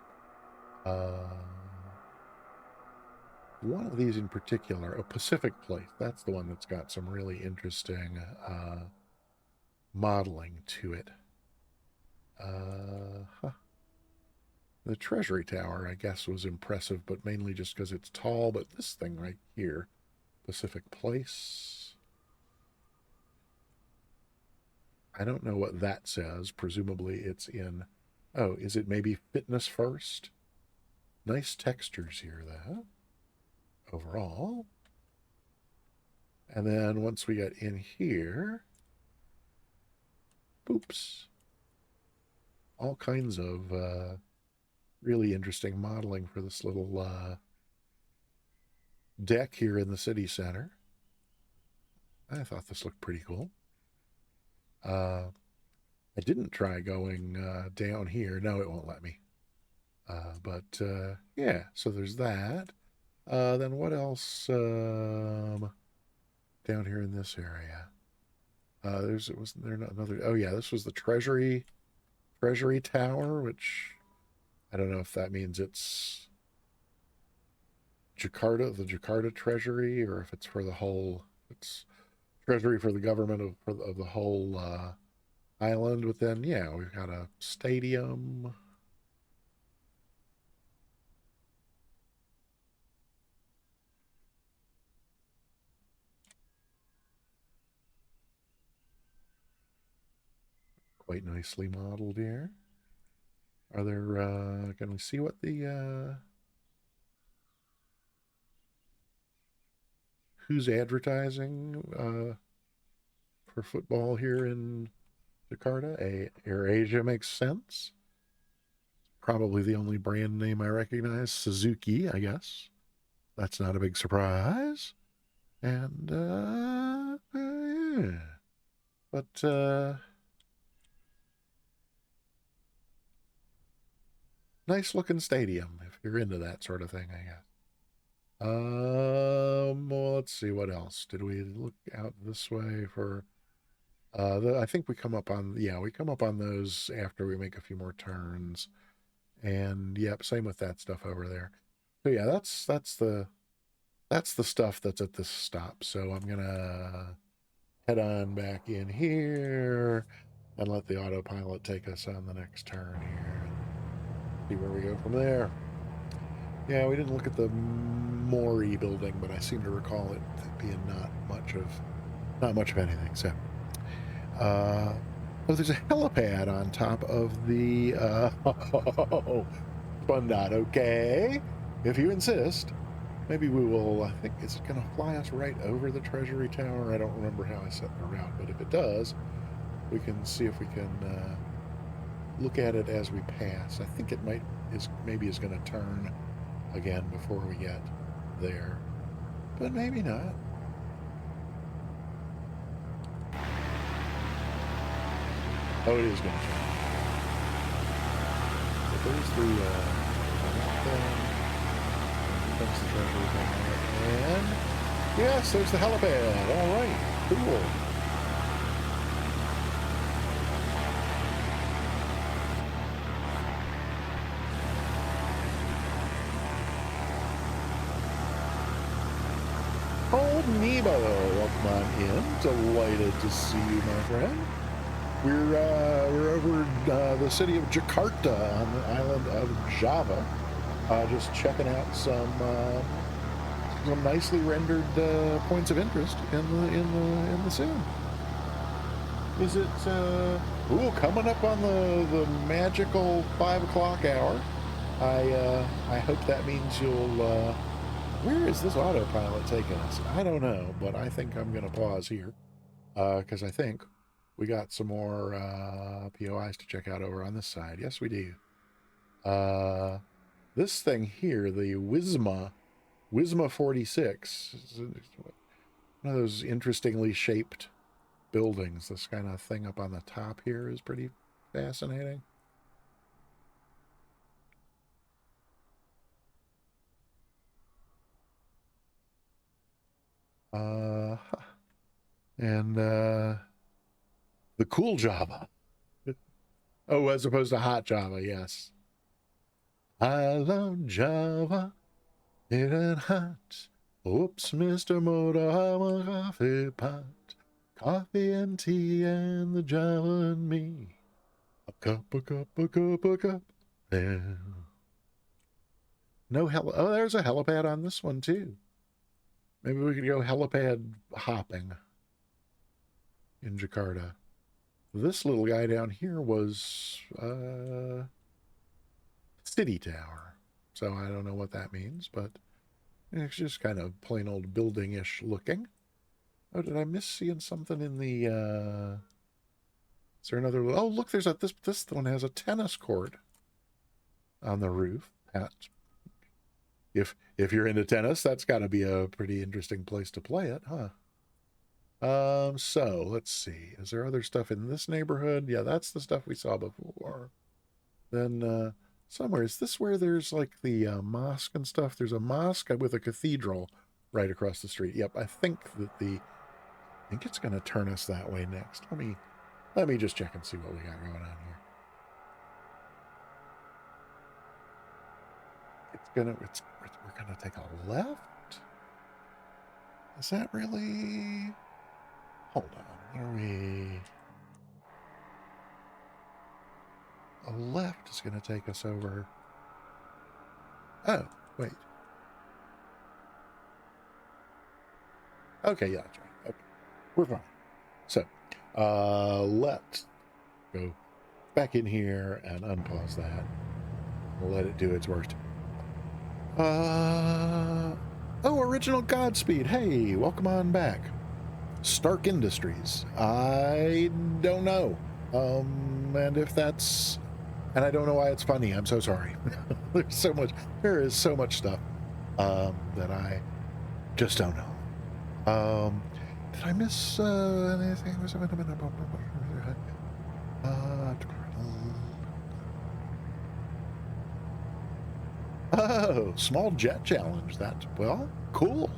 one of these in particular, a Pacific Place. That's the one that's got some really interesting modeling to it. The Treasury Tower, I guess, was impressive, but mainly just because it's tall. But this thing right here, Pacific Place, I don't know what that says. Presumably it's in, oh, is it maybe Fitness First? Nice textures here, though, overall. And then once we get in here, oops, all kinds of really interesting modeling for this little deck here in the city center. I thought this looked pretty cool. I didn't try going down here. No, it won't let me. But yeah, so there's that. Then what else down here in this area? Wasn't there another? Oh yeah, this was the Treasury Tower, which I don't know if that means it's the Jakarta Treasury, or if it's for the whole. It's Treasury for the government of the whole island. But then yeah, we've got a stadium. Quite nicely modeled here. Are there, can we see what the, who's advertising for football here in Jakarta? AirAsia makes sense. Probably the only brand name I recognize, Suzuki, I guess. That's not a big surprise. And, yeah. But, nice looking stadium if you're into that sort of thing, I guess. Well, let's see what else. Did we look out this way for? I think we come up on those after we make a few more turns, and yep, same with that stuff over there. So yeah, that's the stuff that's at this stop. So I'm gonna head on back in here and let the autopilot take us on the next turn here. See where we go from there. Yeah, we didn't look at the Mooney building, but I seem to recall it being not much of anything. So, oh, there's a helipad on top of the fun dot. Okay, if you insist. Maybe we will. I think is it going to fly us right over the Treasury Tower? I don't remember how I set the route, but if it does, we can see if we can look at it as we pass. I think it is going to turn again before we get there, but maybe not. Oh, it is going to turn. but there's the thing. There's the treasure thing. And yes, there's the helipad. All right, cool. Old Nebo, welcome on in. Delighted to see you, my friend. We're over in the city of Jakarta on the island of Java, just checking out some nicely rendered points of interest in the sim. Is it coming up on the magical 5 o'clock hour? I hope that means you'll. Where is this autopilot taking us? I don't know, but I think I'm going to pause here because I think we got some more POIs to check out over on this side. Yes, we do. This thing here, the Wisma 46, is one of those interestingly shaped buildings. This kind of thing up on the top here is pretty fascinating. And the cool Java. Oh, as opposed to hot Java, yes. I love Java, it ain't hot. Oops, Mr. Motor, I'm a coffee pot. Coffee and tea and the Java and me. A cup, a cup, a cup, a cup. Yeah. No oh, there's a helipad on this one too. Maybe we could go helipad hopping in Jakarta. This little guy down here was City Tower. So I don't know what that means, but it's just kind of plain old building-ish looking. Oh, did I miss seeing something in the is there another? Oh, look, there's this one has a tennis court on the roof. If you're into tennis, that's got to be a pretty interesting place to play it, huh? So let's see. Is there other stuff in this neighborhood? Yeah, that's the stuff we saw before. Then somewhere, is this where there's like the mosque and stuff? There's a mosque with a cathedral right across the street. Yep, I think it's going to turn us that way next. Let me just check and see what we got going on here. We're gonna take a left. Is that really? Hold on. What are we? A left is going to take us over. Oh, wait. Okay, yeah, that's right. Okay, we're fine. So, let's go back in here and unpause that. We'll let it do its worst. Original Godspeed. Hey, welcome on back. Stark Industries. I don't know. And if that's, and I don't know why it's funny. I'm so sorry. There is so much stuff that I just don't know. Did I miss anything? Oh, small jet challenge. That's, well, cool.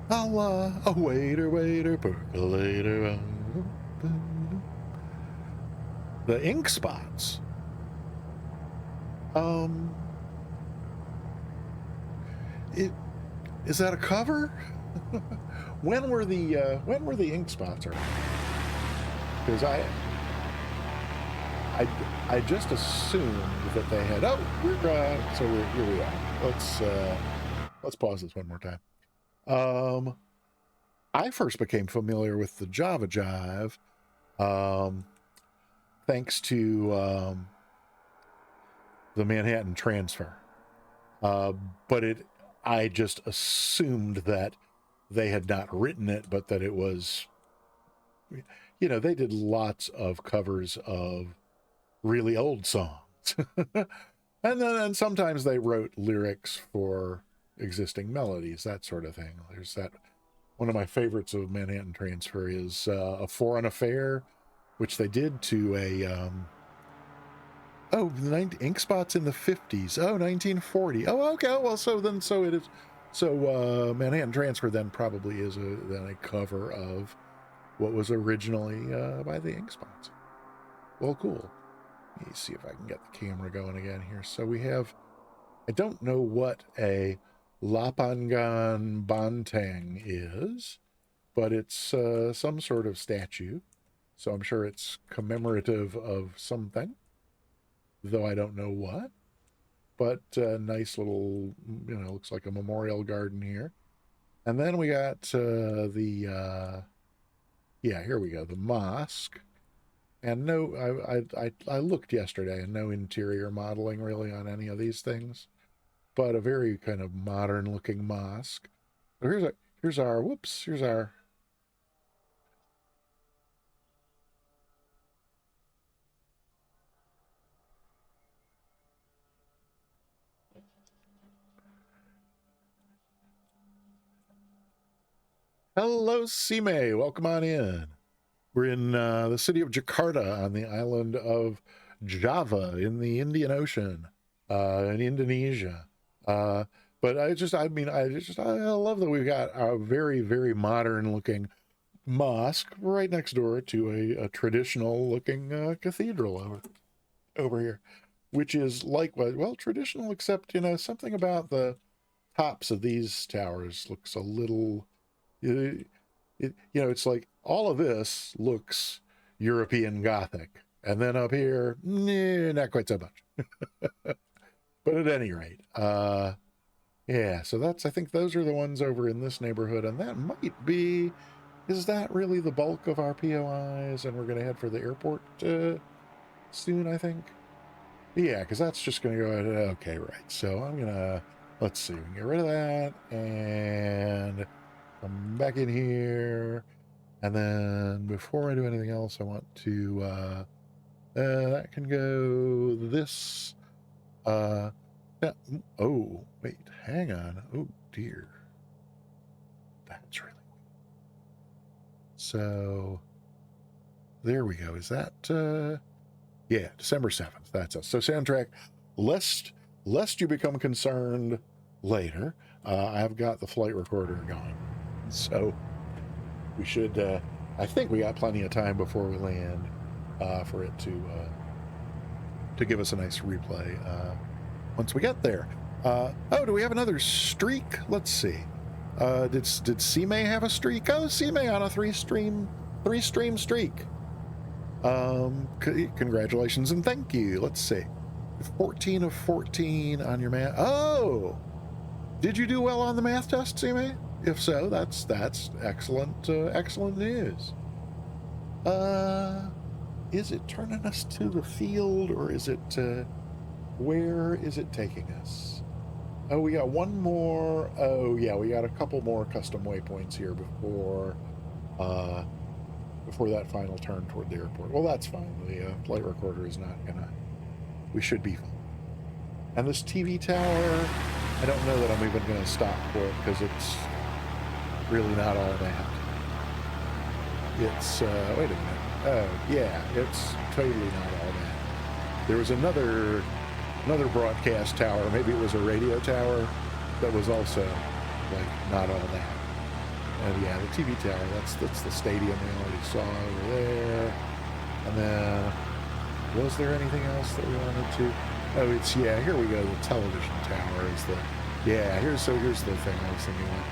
I'll waiter, percolator. The ink spots. Is that a cover? When were the ink spots around? Because I just assumed that they had. Oh, here we are. Let's pause this one more time. I first became familiar with the Java Jive, thanks to the Manhattan Transfer. But I just assumed that they had not written it, but that it was, they did lots of covers of really old songs. and sometimes they wrote lyrics for existing melodies, that sort of thing. There's that. One of my favorites of Manhattan Transfer is A Foreign Affair, which they did to Oh, ink spots in the 50s. Oh, 1940. Oh, okay. Well, so it is. So Manhattan Transfer then probably is then a cover of what was originally by the ink spots. Well, cool. Let me see if I can get the camera going again here. So we have, I don't know what a Lapangan Bantang is, but it's some sort of statue. So I'm sure it's commemorative of something, though I don't know what. But nice little, looks like a memorial garden here. And then we got yeah, here we go, the mosque. And no, I looked yesterday, and no interior modeling really on any of these things, but a very kind of modern looking mosque. So here's our hello, Sime. Welcome on in. We're in the city of Jakarta on the island of Java in the Indian Ocean, in Indonesia. But I love that we've got a very, very modern looking mosque right next door to a traditional looking cathedral over here, which is likewise, well, traditional, except, something about the tops of these towers looks a little, it's like all of this looks European Gothic. And then up here, not quite so much. But at any rate, yeah, so I think those are the ones over in this neighborhood. And that might be, is that really the bulk of our POIs? And we're going to head for the airport soon, I think. Yeah, because that's just going to go ahead. Okay, right. So I'm going to, let's see, we can get rid of that and come back in here. And then before I do anything else, I want to, that can go this, yeah, oh, wait, hang on. Oh, dear. That's really weird. So, there we go. Is that, yeah, December 7th. That's us. So soundtrack, lest you become concerned later, I've got the flight recorder going. So we should, I think we got plenty of time before we land for it to give us a nice replay once we get there. Oh, do we have another streak? Let's see. Did Sime have a streak? Oh, Sime on a three stream streak. Congratulations and thank you. Let's see. 14 of 14 on your math. Oh, did you do well on the math test, Sime? If so, that's excellent, excellent news. Is it turning us to the field, or is it, where is it taking us? Oh, we got one more. Oh, yeah, we got a couple more custom waypoints here before that final turn toward the airport. Well, that's fine. The flight recorder is not gonna, we should be fine. And this TV tower, I don't know that I'm even gonna stop for it, because it's really not all that. It's, wait a minute. Oh, yeah, it's totally not all that. There was another broadcast tower, maybe it was a radio tower, that was also, like, not all that. And yeah, the TV tower, that's the stadium we already saw over there. And then, was there anything else that we wanted to? Oh, it's, yeah, here we go, the television tower is the, yeah, here's the thing I was thinking of.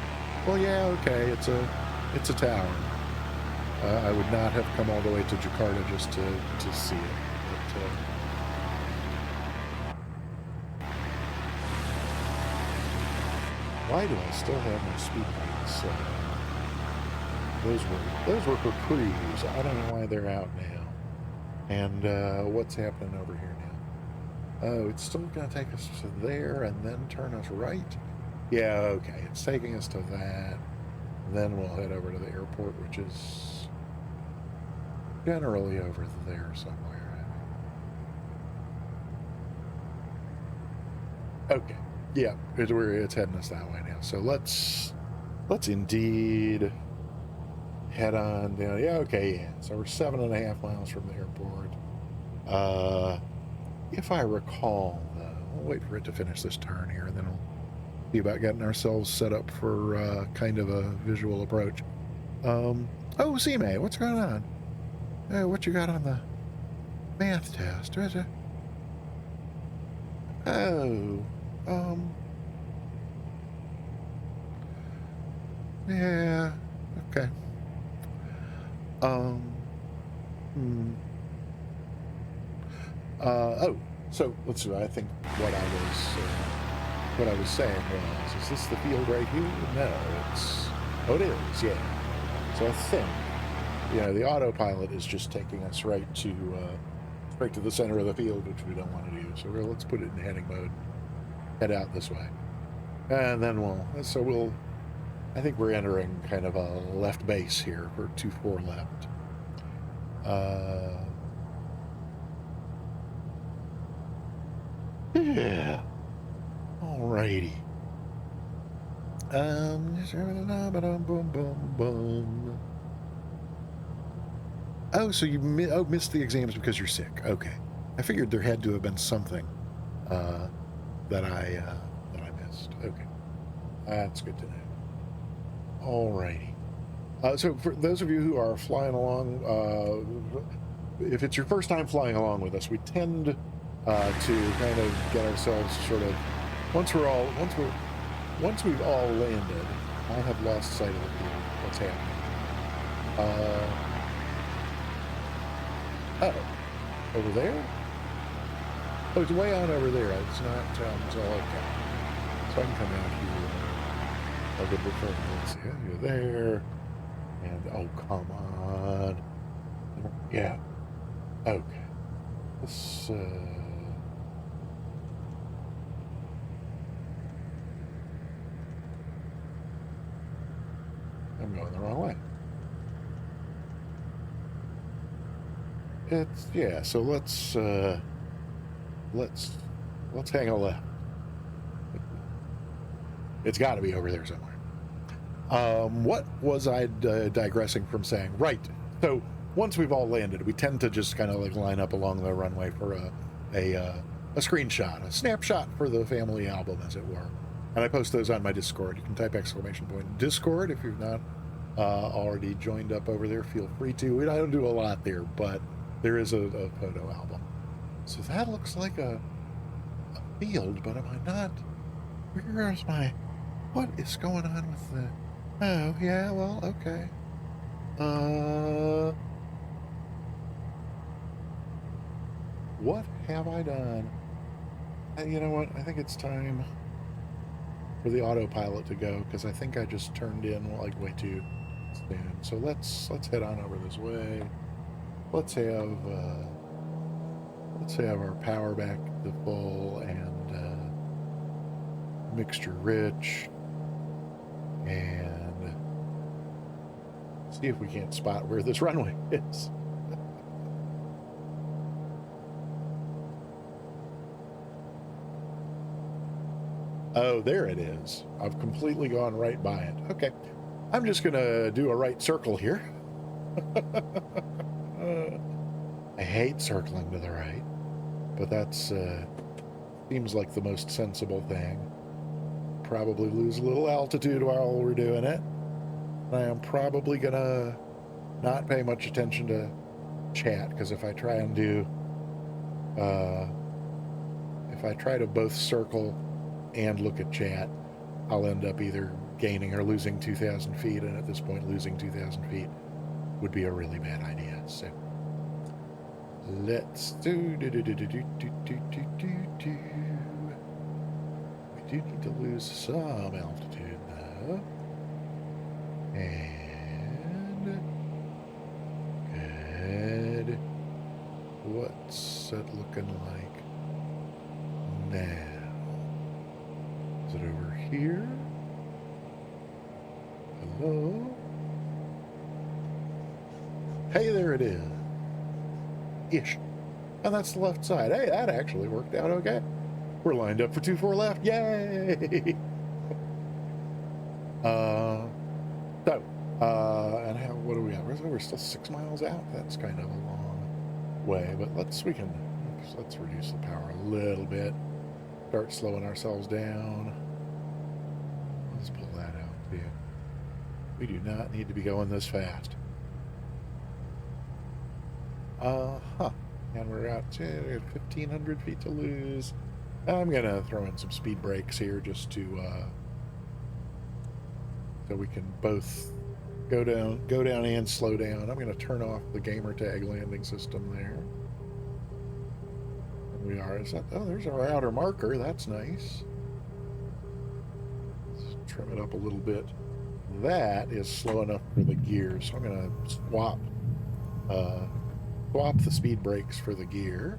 Well, yeah, okay, it's a tower. I would not have come all the way to Jakarta just to see it. But, why do I still have my speed brakes? Those were for cruise. I don't know why they're out now. And what's happening over here now? Oh, it's still going to take us to there and then turn us right? Yeah, okay. It's taking us to that. Then we'll head over to the airport, which is generally over there somewhere. Okay. Yeah, it's heading us that way now. So let's indeed head on down. Yeah, okay, yeah. So we're 7.5 miles from the airport. if I recall, we'll wait for it to finish this turn here, and then we'll see about getting ourselves set up for kind of a visual approach. Oh, Zime, what's going on? What you got on the math test? Oh, yeah, okay. Oh, so let's see. I think what I was saying was, is this the field right here? No, oh, it is, yeah. So I think, the autopilot is just taking us right to the center of the field, which we don't want to do. So let's put it in heading mode, head out this way. And then I think we're entering kind of a left base here for 2-4 left. Yeah. Alrighty. Oh, so you missed the exams because you're sick. Okay. I figured there had to have been something that I missed. Okay. That's good to know. Alrighty. So for those of you who are flying along, if it's your first time flying along with us, we tend to kind of get ourselves sort of once we've all landed. I have lost sight of the field. What's happening? Oh, over there? Oh, it's way on over there. It's not. It's all okay. So I can come out here a little bit further. Let's see. You're there. And oh, come on. Yeah. Okay. Let's. I'm going the wrong way. So let's hang a left. It's got to be over there somewhere. What was I digressing from saying? Right. So once we've all landed, we tend to just kind of like line up along the runway for a screenshot, a snapshot for the family album, as it were. And I post those on my Discord. You can type !Discord if you've not already joined up over there. Feel free to. I don't do a lot there, but there is a photo album. So that looks like a field, but am I not? Where's what is going on with the... Oh, yeah, well, okay. What have I done? You know what? I think it's time for the autopilot to go, because I think I just turned in like way too soon. So let's head on over this way. Let's have our power back to full and mixture rich, and see if we can't spot where this runway is. Oh, there it is. I've completely gone right by it. Okay. I'm just going to do a right circle here. I hate circling to the right, but that's seems like the most sensible thing. Probably lose a little altitude while we're doing it. I am probably going to not pay much attention to chat, because if I try and do... if I try to both circle and look at chat, I'll end up either gaining or losing 2,000 feet, and at this point losing 2,000 feet would be a really bad idea. So let's do we do need to lose some altitude though, and good. What's it looking like now? Is it over here? Hello? Hey, there it is. Ish. And that's the left side. Hey, that actually worked out okay. We're lined up for 2-4 left. Yay! And what do we have? We're still 6 miles out. That's kind of a long way, but we can So let's reduce the power a little bit. Start slowing ourselves down. Let's pull that out too. We do not need to be going this fast. Uh-huh. And we're out to 1,500 feet to lose. I'm going to throw in some speed brakes here just to, so we can both go down and slow down. I'm going to turn off the gamer tag landing system there. And we are, oh, there's our outer marker. That's nice. Let's trim it up a little bit. That is slow enough for the gears. So I'm going to swap the speed brakes for the gear,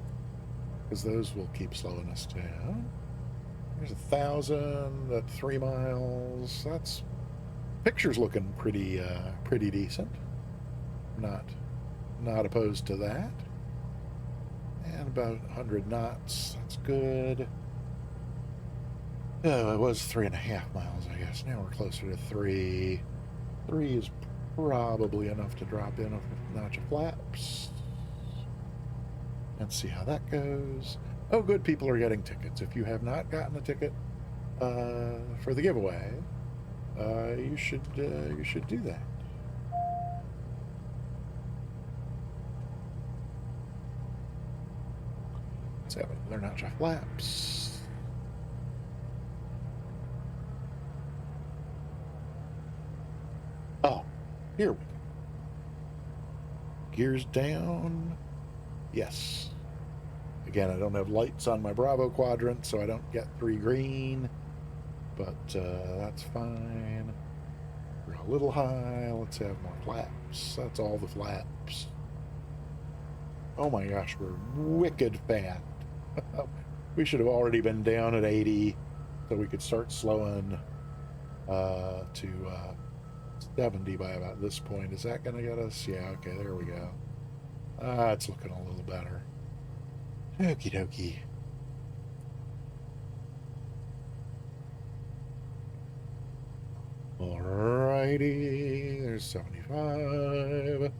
because those will keep slowing us down. There's 1,000 at 3 miles. That's picture's looking pretty decent. Not opposed to that. And about 100 knots. That's good. Oh, it was 3.5 miles, I guess. Now we're closer to 3. 3 is probably enough to drop in a notch of flaps. And see how that goes. Oh, good, people are getting tickets. If you have not gotten a ticket for the giveaway, you should do that. Let's have another notch of flaps. Oh, here we go. Gears down. Yes. Again, I don't have lights on my Bravo quadrant, so I don't get 3 green, but that's fine. We're a little high. Let's have more flaps. That's all the flaps. Oh my gosh, we're wicked fast. We should have already been down at 80, so we could start slowing to 70 by about this point. Is that going to get us? Yeah, okay, there we go. It's looking a little better. Okie dokie. Alrighty, there's 75.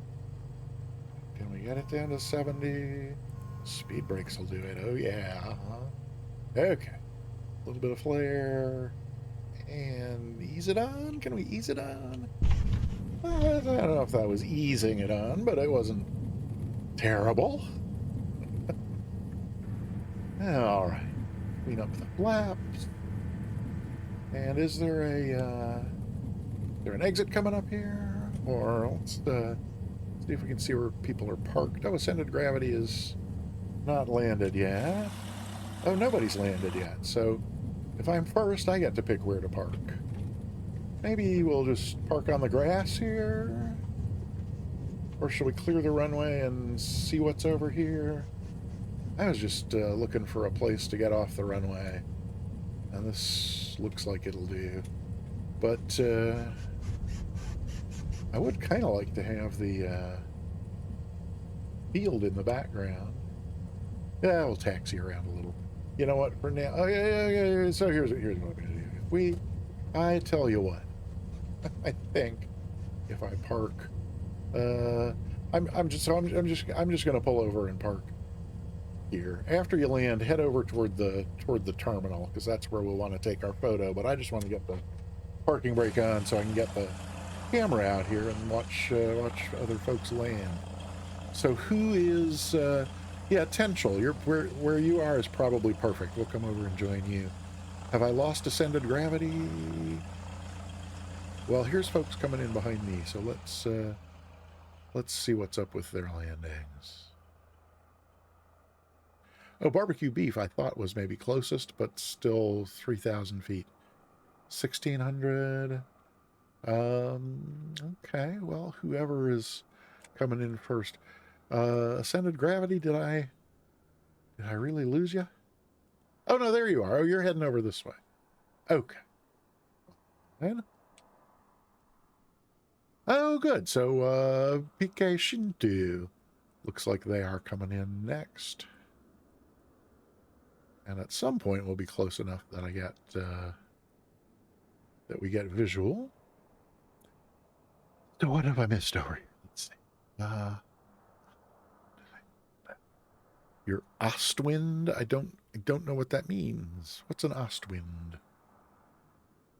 Can we get it down to 70? Speed brakes will do it. Oh yeah. Okay. A little bit of flare. And ease it on? Can we ease it on? I don't know if that was easing it on, but it wasn't terrible. All right. Clean up the flaps. And is there an exit coming up here? Or let's see if we can see where people are parked. Oh, Ascended Gravity is not landed yet. Oh, nobody's landed yet. So if I'm first, I get to pick where to park. Maybe we'll just park on the grass here? Or should we clear the runway and see what's over here? I was just looking for a place to get off the runway. And this looks like it'll do. But I would kind of like to have the field in the background. Yeah, we'll taxi around a little. You know what, for now... Oh, yeah. So here's what I'm going to do. I tell you what. I think if I park... I'm just going to pull over and park here. After you land, head over toward the terminal, because that's where we'll want to take our photo. But I just want to get the parking brake on so I can get the camera out here and watch other folks land. So who is yeah, Tenchel, you're where you are is probably perfect. We'll come over and join you. Have I lost Ascended Gravity? Well, here's folks coming in behind me, so let's see what's up with their landings. Oh, Barbecue Beef I thought was maybe closest, but still 3,000 feet. 1,600. Okay, well, whoever is coming in first. Ascended Gravity, did I really lose you? Oh, no, there you are. Oh, you're heading over this way. Okay. And, oh, good. So, PK Shintu looks like they are coming in next. And at some point, we'll be close enough that I get, that we get visual. So what have I missed over here? Let's see. Your Ostwind? I don't know what that means. What's an Ostwind?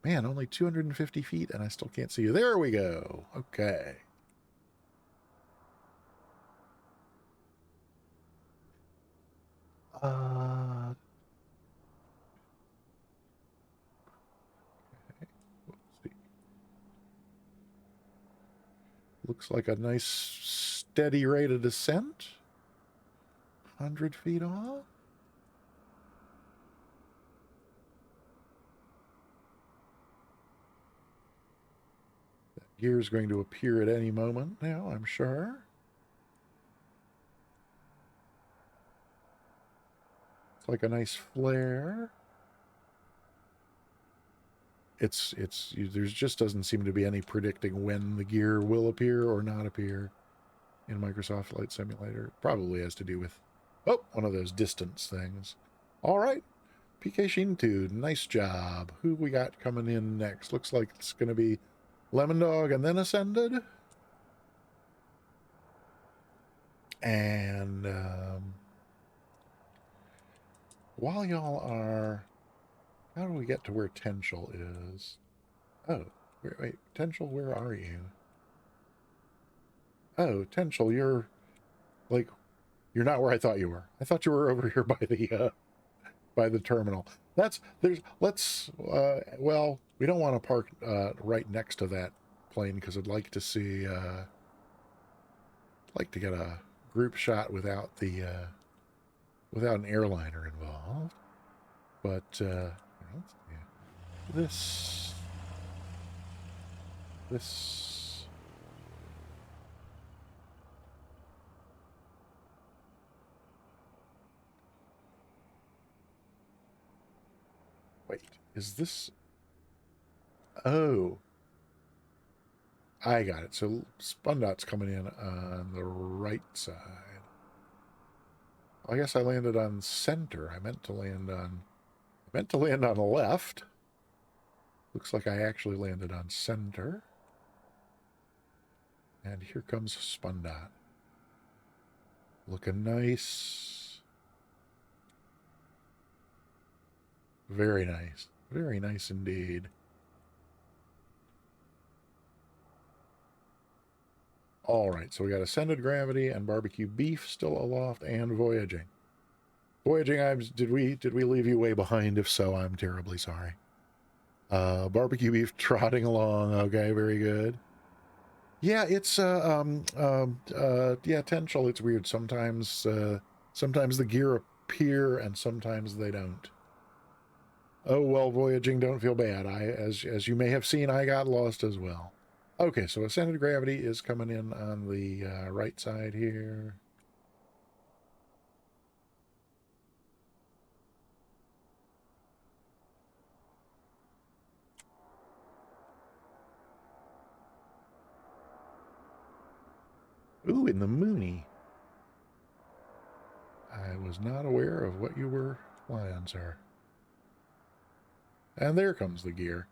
Man, only 250 feet and I still can't see you. There we go. Okay. Okay. Let's see. Looks like a nice steady rate of descent. 100 feet off. That gear is going to appear at any moment now, I'm sure. It's like a nice flare. There's just doesn't seem to be any predicting when the gear will appear or not appear in Microsoft Flight Simulator. Probably has to do with, one of those distance things. All right, PK Shintu, nice job. Who we got coming in next? Looks like it's going to be Lemon Dog and then Ascended. And while y'all are, how do we get to where Tenchel is? Oh, wait, Tenchel, where are you? Oh, Tenchel, you're like, you're not where I thought you were. I thought you were over here by the terminal. Well, we don't want to park right next to that plane because I'd like to see like to get a group shot without without an airliner involved. But let's see. This wait, is this? Oh, I got it. So Spundot's coming in on the right side. I guess I landed on center. I meant to land on the left. Looks like I actually landed on center. And here comes Spundot. Looking nice. Very nice. Very nice indeed. All right, so we got Ascended Gravity and Barbecue Beef still aloft and Voyaging. Voyaging, did we leave you way behind? If so, I'm terribly sorry. Barbecue Beef trotting along. Okay, very good. Yeah, it's Tenchel. It's weird. Sometimes the gear appear and sometimes they don't. Oh well, Voyaging, don't feel bad. As you may have seen, I got lost as well. Okay, so Ascended Gravity is coming in on the right side here. Ooh, in the Mooney. I was not aware of what you were flying, sir. And there comes the gear.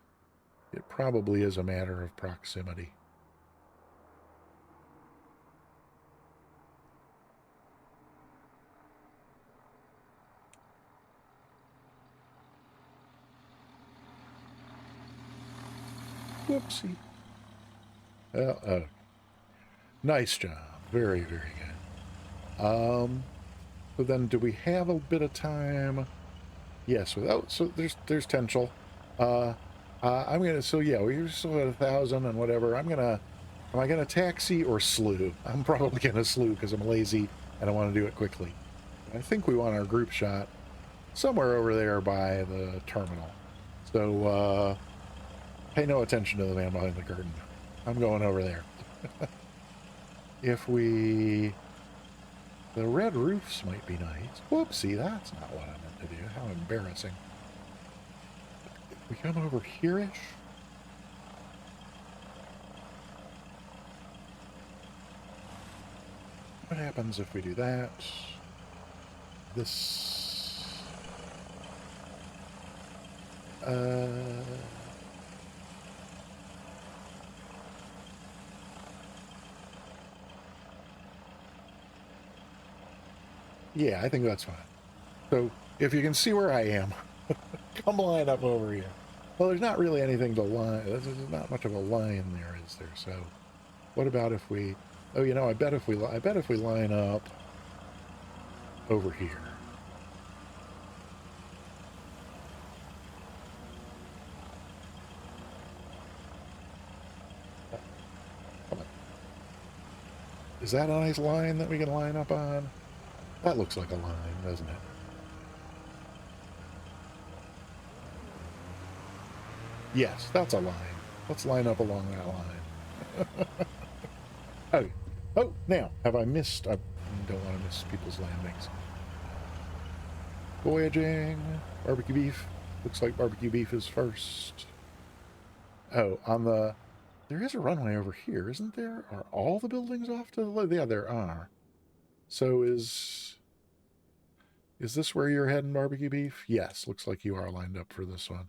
It probably is a matter of proximity. Whoopsie. Oh, nice job. Very, very good. So then do we have a bit of time? Yes, so there's Tenchel. I'm gonna, so yeah, we're still at 1,000 and whatever. Am I gonna taxi or slew? I'm probably gonna slew because I'm lazy and I want to do it quickly. I think we want our group shot somewhere over there by the terminal. So, pay no attention to the man behind the curtain. I'm going over there. The red roofs might be nice. Whoopsie, that's not what I meant to do. How embarrassing. If we come over here-ish? What happens if we do that? This... Yeah, I think that's fine. So if you can see where I am, come line up over here. Well, there's not really anything to line. There's not much of a line there, is there? So what about if we? Oh, you know, I bet if we line up over here. Come on. Is that a nice line that we can line up on? That looks like a line, doesn't it? Yes, that's a line. Let's line up along that line. Okay. Oh, now, have I missed? I don't want to miss people's landings. Voyaging. Barbecue beef. Looks like barbecue beef is first. Oh, on the... There is a runway over here, isn't there? Are all the buildings off to the left? Yeah, there are. So is this where you're heading, barbecue beef? Yes, looks like you are lined up for this one.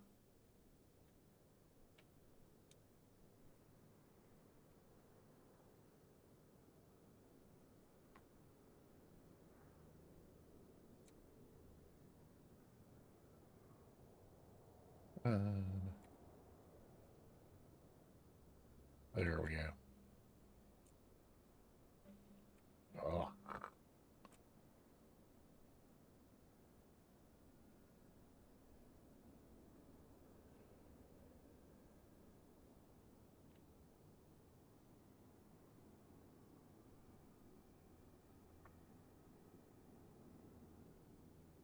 There we go. Oh,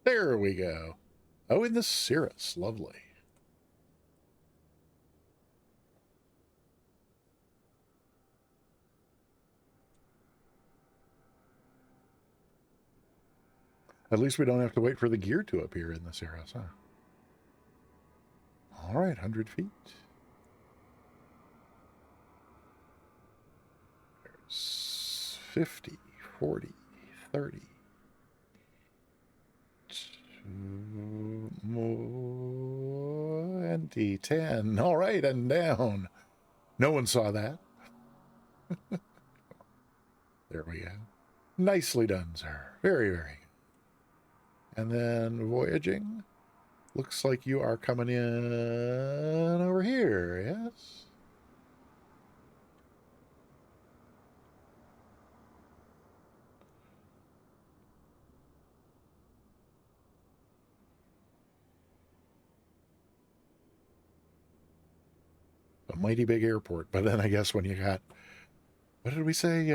there we go. Oh, in the Cirrus. Lovely. At least we don't have to wait for the gear to appear in the Cirrus, huh? All right, 100 feet. There's 50, 40, 30. 20, 10. All right, and down. No one saw that. There we go. Nicely done, sir. Very, very good. And then voyaging. Looks like you are coming in over here, yes? A mighty big airport. But then I guess when you got, what did we say?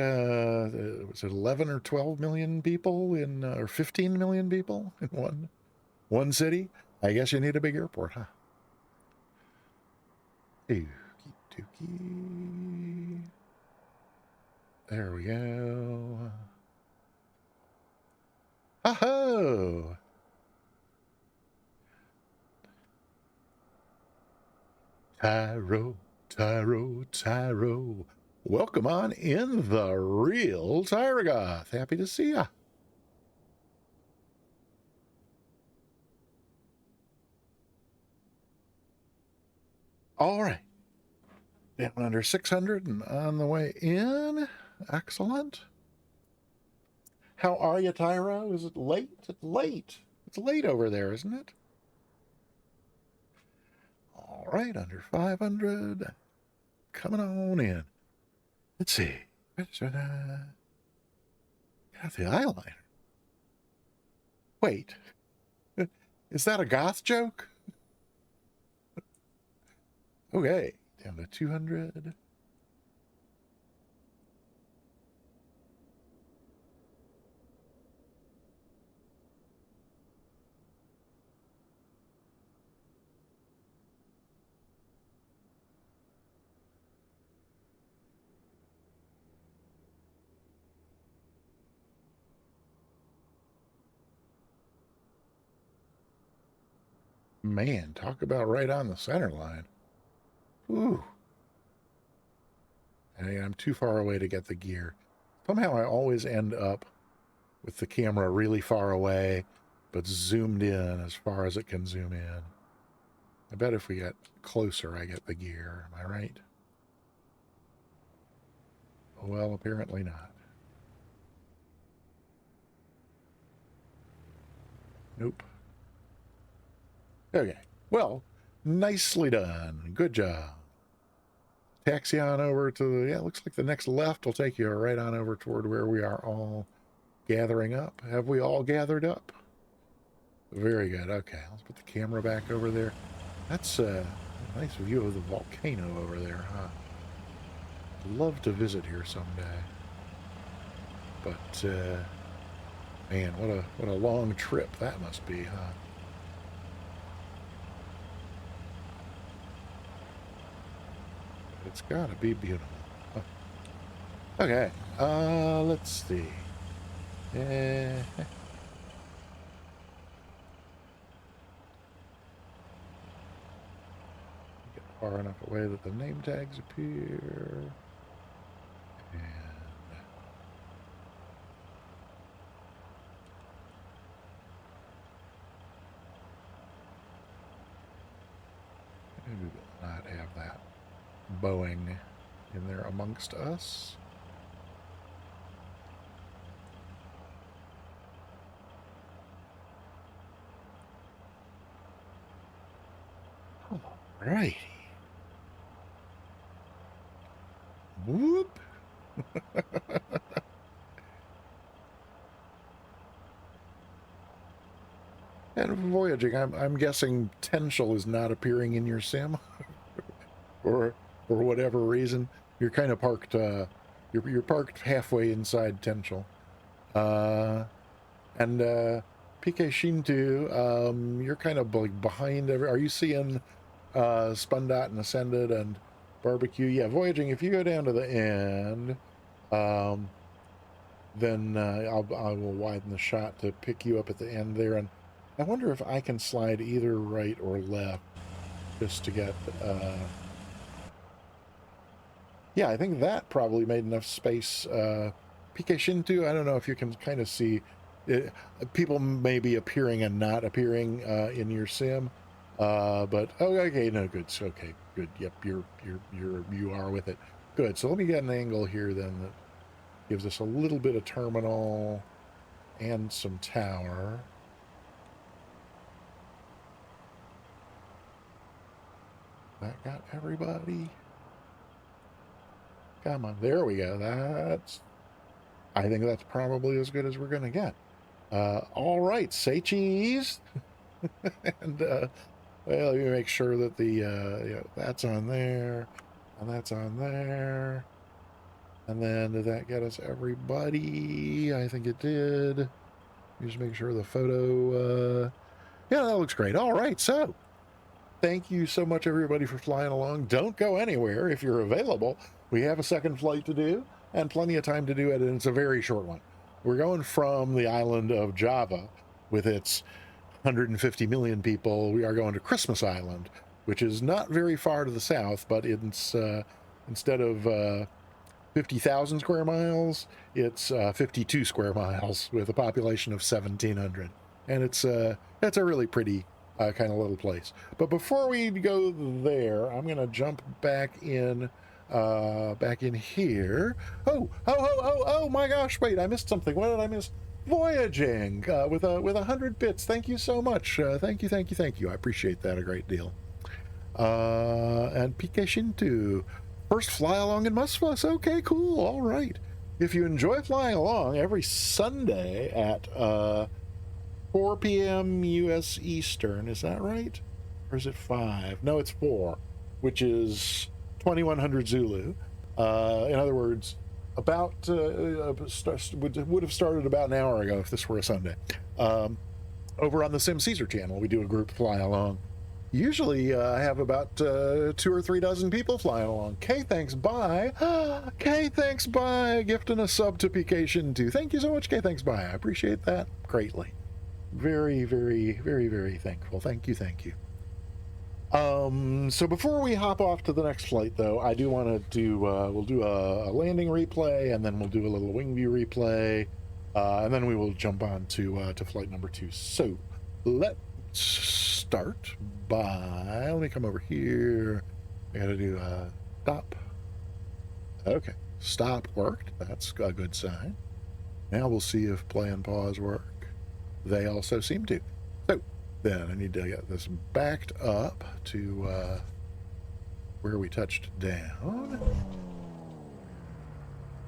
Was it 11 or 12 million people in, or 15 million people in one city? I guess you need a big airport, huh? Dookie dookie. There we go. Ho-ho! Tyro, Tyro, Tyro. Welcome on in, the real Tyrogoth. Happy to see ya. All right. Down under 600 and on the way in. Excellent. How are you, Tyro? Is it late? It's late. It's late over there, isn't it? All right, under 500. Coming on in. Let's see. Got the eyeliner. Wait. Is that a goth joke? Okay. Down to 200. Man, talk about right on the center line. Ooh. And I'm too far away to get the gear. Somehow I always end up with the camera really far away, but zoomed in as far as it can zoom in. I bet if we get closer, I get the gear. Am I right? Well, apparently not. Nope. Okay. Well, nicely done. Good job. Taxi on over to the, yeah, looks like the next left will take you right on over toward where we are all gathering up. Have we all gathered up? Very good. Okay, let's put the camera back over there. That's a nice view of the volcano over there, huh? I'd love to visit here someday. But, man, what a long trip that must be, huh? It's gotta be beautiful. Huh. Okay, let's see. Get far enough away that the name tags appear. And maybe we'll not have that Boeing in there amongst us. Alrighty. Whoop. And voyaging, I'm guessing Tenshel is not appearing in your sim, or for whatever reason. You're kind of parked. You're parked halfway inside Tenshel. And PK Shintu, you're kind of like behind. Are you seeing Spundot and Ascended and Barbecue? Yeah, voyaging. If you go down to the end, then I will widen the shot to pick you up at the end there. And I wonder if I can slide either right or left just to get. Yeah, I think that probably made enough space. PK Shintu, I don't know if you can kind of see it, people may be appearing and not appearing in your sim, but oh, okay, no, good. So, okay, good. Yep, you are with it. Good. So let me get an angle here then that gives us a little bit of terminal and some tower. That got everybody. Come on, there we go. I think that's probably as good as we're gonna get. All right, say cheese. And well, let me make sure that the that's on there, and that's on there. And then did that get us everybody? I think it did. Just make sure the photo. Yeah, that looks great. All right, so thank you so much, everybody, for flying along. Don't go anywhere if you're available. We have a second flight to do and plenty of time to do it, and it's a very short one. We're going from the island of Java with its 150 million people. We are going to Christmas Island, which is not very far to the south, but it's instead of 50,000 square miles, it's 52 square miles with a population of 1,700, and it's a really pretty kind of little place. But before we go there, I'm gonna jump back in here. Oh my gosh, wait, I missed something. What did I miss? Voyaging with 100 bits. Thank you so much. Thank you. I appreciate that a great deal. And PK Shintu, first fly along in Musfuss. Okay, cool. All right. If you enjoy flying along every Sunday at 4 p.m. U.S. Eastern, is that right? Or is it 5? No, it's 4, which is 2100 Zulu. In other words, about would have started about an hour ago if this were a Sunday. Over on the Sim Caesar channel, we do a group fly along. Usually I have about 2 or 3 dozen people flying along. Kay, thanks, bye. Kay, thanks, bye. Gifting a sub to PK Shintu. Thank you so much, Kay, thanks, bye. I appreciate that greatly. Very, very thankful. Thank you. So before we hop off to the next flight, though, I do want to do, we'll do a landing replay, and then we'll do a little wing view replay, and then we will jump on to flight number 2. So let's start by, let me come over here. I gotta do stop. Okay, stop worked. That's a good sign. Now we'll see if play and pause work. They also seem to. Then I need to get this backed up to where we touched down.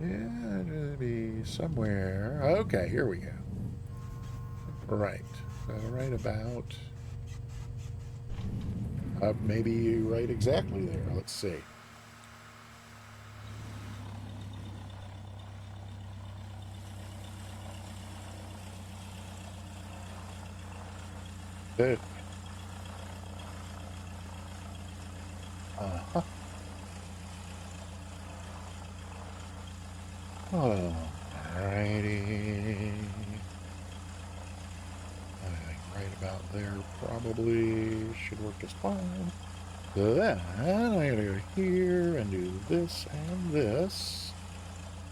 Yeah, it'll be somewhere. Okay, here we go. Right. So right about... maybe right exactly there. Let's see. Uh-huh. Oh, alrighty. I think right about there probably should work just fine. Then I gotta go here and do this and this.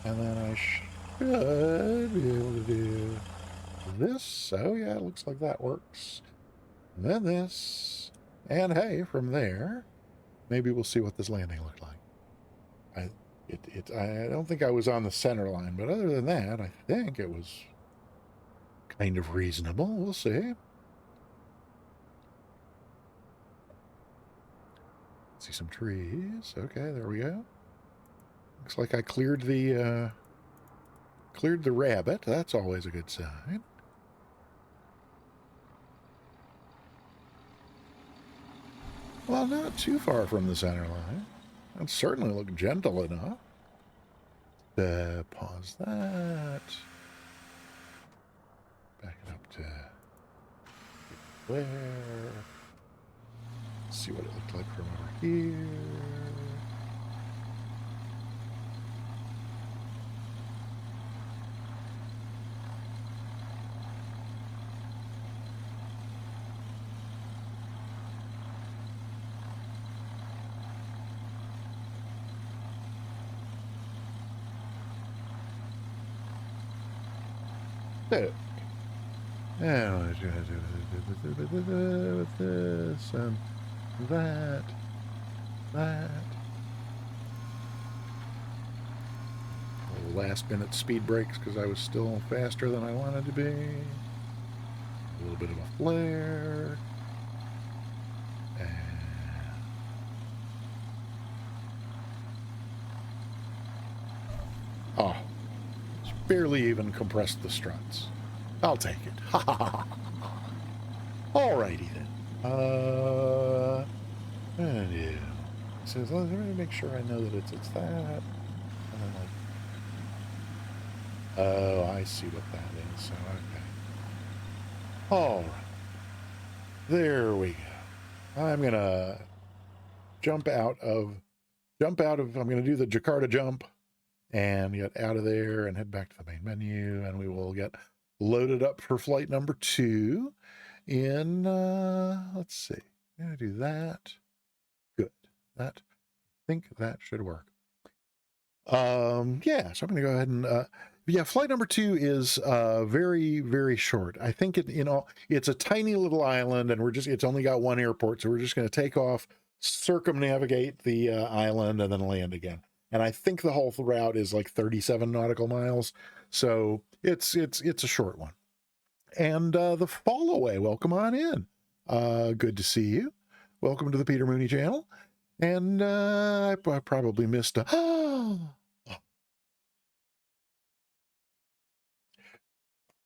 And then I should be able to do this. Oh yeah, it looks like that works. And then this. And hey, from there, maybe we'll see what this landing looked like. I don't think I was on the center line, but other than that, I think it was kind of reasonable. We'll see. See some trees. Okay, there we go. Looks like I cleared the rabbit. That's always a good sign. Well, not too far from the center line. That certainly look gentle enough. Pause that. Back it up to there. See what it looked like from over here. So, now let's do with this and that. Last minute speed brakes because I was still faster than I wanted to be. A little bit of a flare. And oh, it's barely even compressed the struts. I'll take it. Ha ha ha. Alrighty then. And yeah. It says, let me make sure I know that it's that. And then like, oh, I see what that is. So okay. All right. There we go. I'm gonna jump out of. I'm gonna do the Jakarta jump and get out of there and head back to the main menu, and we will get loaded up for flight number 2 in let's see. I'm gonna do that. Good. I think that should work. Yeah, so I'm gonna go ahead and yeah, flight number 2 is very, very short. I think it's a tiny little island, and it's only got one airport, so we're just gonna take off, circumnavigate the island, and then land again. And I think the whole route is like 37 nautical miles, so it's a short one. And the Fallaway, welcome on in. Good to see you. Welcome to the Peter Mooney channel. And I probably missed a...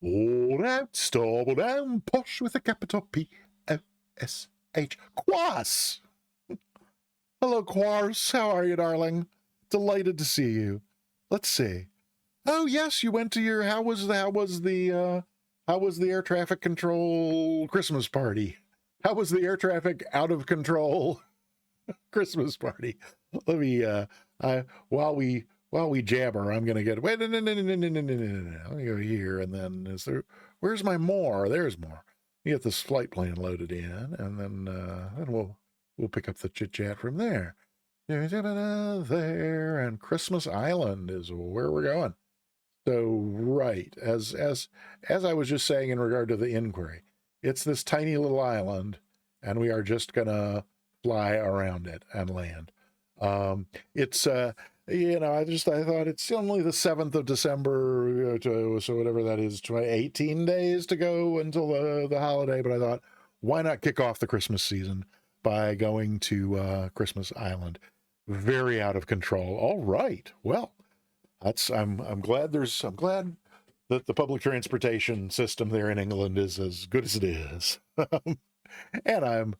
All out, stable down, posh with a capital P-O-S-H. Quas! Hello, Quars. How are you, darling? Delighted to see you. Let's see. Oh, yes, you went to your... How was the air traffic control Christmas party? How was the air traffic out of control Christmas party? Let me while we jabber, I'm gonna get wait no. Let me go here, and then where's my more? There's more. You get this flight plan loaded in, and then we'll pick up the chit chat from there. There, and Christmas Island is where we're going. So right, as I was just saying in regard to the inquiry, it's this tiny little island, and we are just gonna fly around it and land. It's I thought it's only the 7th of December, so whatever that is, 18 days to go until the holiday. But I thought, why not kick off the Christmas season by going to Christmas Island? Very out of control. All right. Well, I'm glad that the public transportation system there in England is as good as it is. And I'm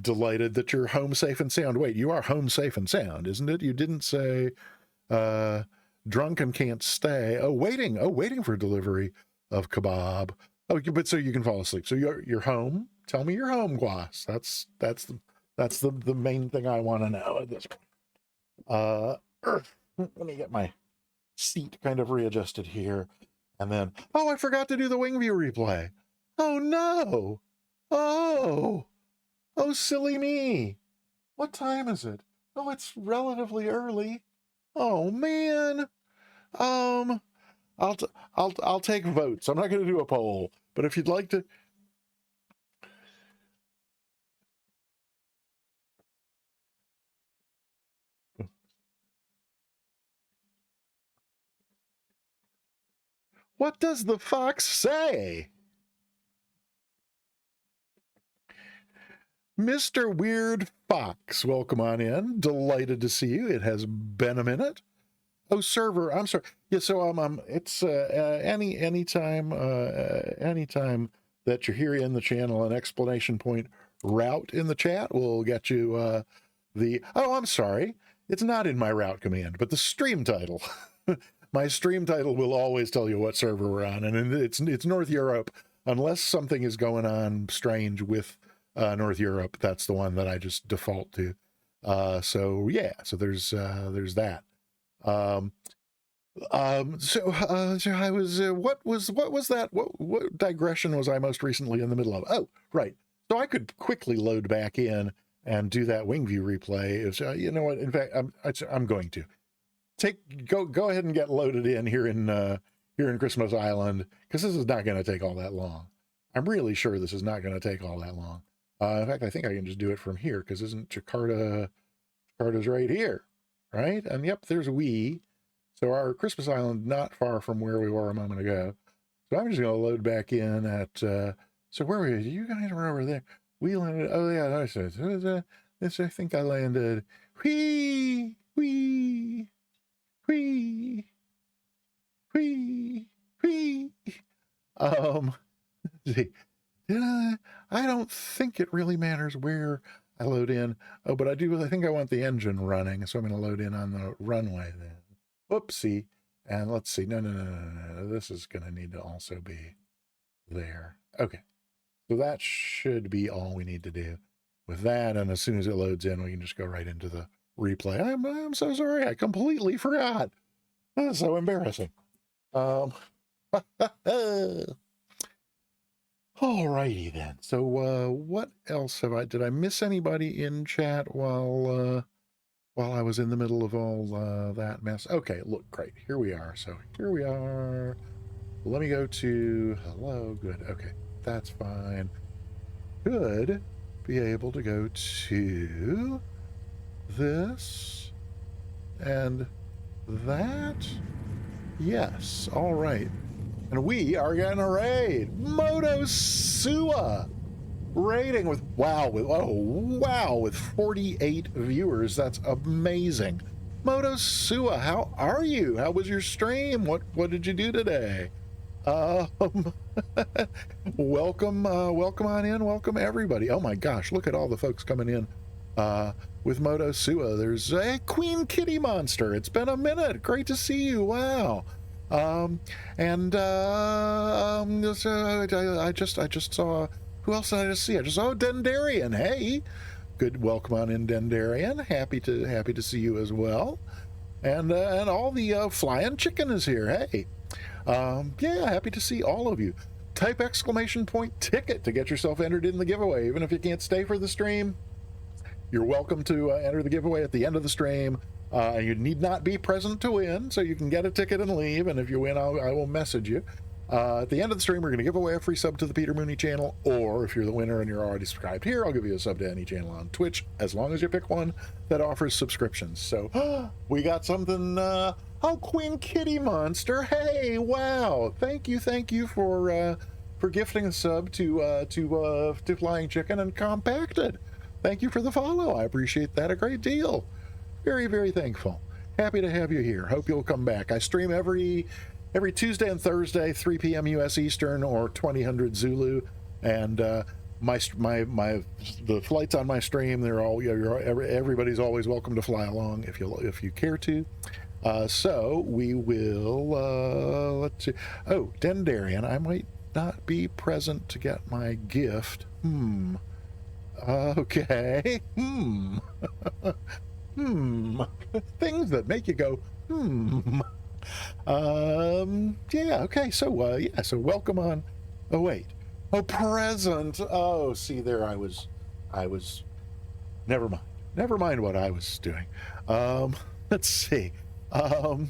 delighted that you're home safe and sound. Wait, you are home safe and sound, isn't it? You didn't say drunk and can't stay. Waiting for delivery of kebab. Oh, but so you can fall asleep. So you're home. Tell me you're home, Guas. That's the main thing I want to know at this point. Let me get my seat kind of readjusted here. And then, I forgot to do the wing view replay. Oh no. Oh, silly me. What time is it? Oh, it's relatively early. Oh man. I'll take votes. I'm not going to do a poll, but if you'd like to. What does the fox say? Mr. Weird Fox, welcome on in. Delighted to see you. It has been a minute. Oh, server, I'm sorry. Yeah, so it's anytime that you're here in the channel, an exclamation point route in the chat will get you I'm sorry. It's not in my route command, but the stream title. My stream title will always tell you what server we're on, and it's North Europe, unless something is going on strange with North Europe. That's the one that I just default to. So there's that. So I was what was that? What digression was I most recently in the middle of? Oh, right. So I could quickly load back in and do that wing view replay. You know what? In fact, I'm going to go ahead and get loaded in here in Christmas Island, because this is not going to take all that long. I'm really sure this is not going to take all that long. In fact, I think I can just do it from here, because isn't Jakarta's right here, right? And yep, there's we. So our Christmas Island not far from where we were a moment ago. So I'm just going to load back in at. So where were you? You guys were over there. We landed. Oh yeah, this I think I landed. Whee. See, I don't think it really matters where I load in. Oh, but I think I want the engine running, so I'm going to load in on the runway then. Whoopsie. And let's see. No. This is going to need to also be there. Okay. So that should be all we need to do with that. And as soon as it loads in, we can just go right into the replay. I'm so sorry. I completely forgot. That's so embarrassing. Alrighty then. So what else did I miss anybody in chat while I was in the middle of all that mess? Okay, look, great. Here we are. So here we are. Let me go to hello. Good. Okay, that's fine. Could be able to go to this and that. Yes. All right. And we are getting a raid. Moto Sua raiding with with 48 viewers. That's amazing. Moto Sua, how are you? How was your stream? What did you do today? Welcome on in. Welcome everybody. Oh my gosh, look at all the folks coming in with Moto Sua. There's a Queen Kitty Monster. It's been a minute. Great to see you. Wow. I just saw, who else did I just see? I just saw Dendarian. Hey, good. Welcome on in, Dendarian. Happy to see you as well. And all the flying chicken is here. Hey, yeah, happy to see all of you. Type exclamation point ticket to get yourself entered in the giveaway. Even if you can't stay for the stream, you're welcome to enter the giveaway at the end of the stream. You need not be present to win, so you can get a ticket and leave, and if you win, I will message you. At the end of the stream, we're going to give away a free sub to the Peter Mooney channel, or if you're the winner and you're already subscribed here, I'll give you a sub to any channel on Twitch, as long as you pick one that offers subscriptions. So, we got something, Queen Kitty Monster, hey, wow, thank you for for gifting a sub to Flying Chicken and Compacted. Thank you for the follow. I appreciate that a great deal. Very, very thankful. Happy to have you here. Hope you'll come back. I stream every Tuesday and Thursday, 3 p.m. U.S. Eastern or 2000 Zulu, and the flights on my stream, they're all everybody's always welcome to fly along if you care to. So we will let's see. Oh, Dendarian, I might not be present to get my gift. Okay. Things that make you go yeah, okay, so yeah, so welcome on. Oh wait, oh, present. Oh, see, there I was never mind what I was doing. Let's see. Okay,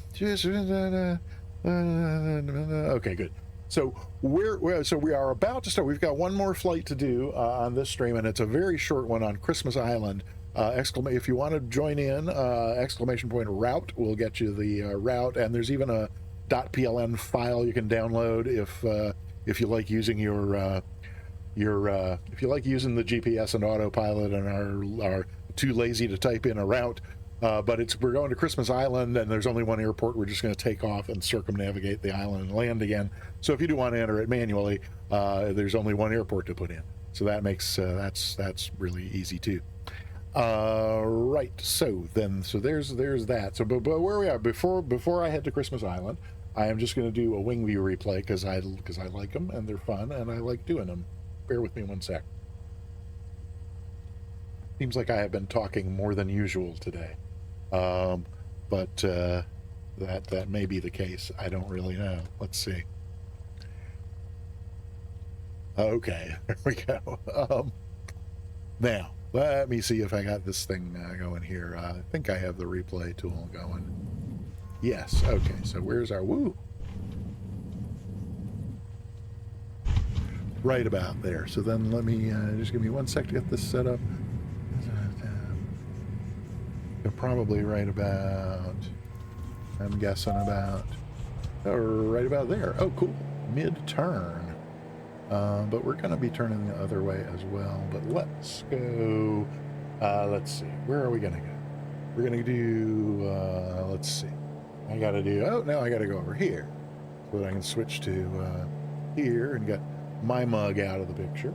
good. So we are about to start. We've got one more flight to do on this stream, and it's a very short one on Christmas Island. If you want to join in, exclamation point route will get you the route, and there's even a .pln file you can download if you like using if you like using the GPS and autopilot and are too lazy to type in a route. But we're going to Christmas Island, and there's only one airport. We're just going to take off and circumnavigate the island and land again. So if you do want to enter it manually, there's only one airport to put in. So that makes that's really easy too. Right. So there's that. So but where we are before I head to Christmas Island, I am just going to do a wing view replay because I like them and they're fun and I like doing them. Bear with me one sec. Seems like I have been talking more than usual today. But that may be the case. I don't really know. Let's see. Okay, there we go. Now, let me see if I got this thing going here. I think I have the replay tool going. Yes, okay, so where's our woo? Right about there. So then let me, just give me 1 sec to get this set up. You're probably right about, I'm guessing about, right about there. Oh, cool. Mid-turn. But we're going to be turning the other way as well. But let's go, let's see. Where are we going to go? We're going to do, let's see. I got to do, oh, now I got to go over here. So that I can switch to here and get my mug out of the picture.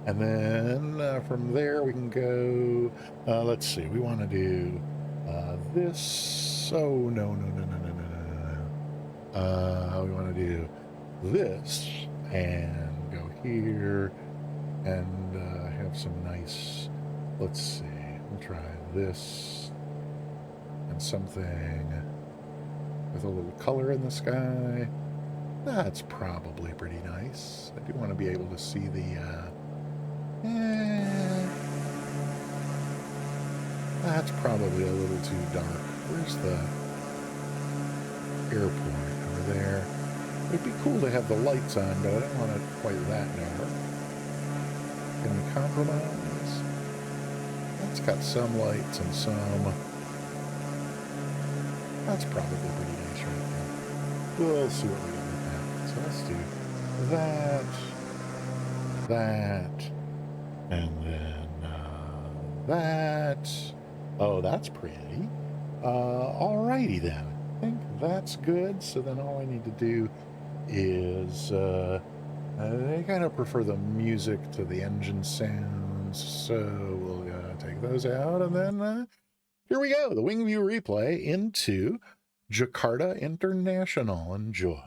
And then from there we can go, let's see. We want to do this. Oh, no. We want to do this and go here and have some nice, let's see, we'll try this and something with a little color in the sky. That's probably pretty nice. I do want to be able to see the that's probably a little too dark. Where's the airport? Over there. It'd be cool to have the lights on, but I don't want it quite that dark. Can we compromise? That's got some lights and some. That's probably pretty nice right there. We'll see what we do with that. So let's do that, and then that. Oh, that's pretty. Alrighty then. I think that's good. So then all I need to do is I kind of prefer the music to the engine sounds, so we'll take those out, and then here we go, the wing view replay into Jakarta International. Enjoy.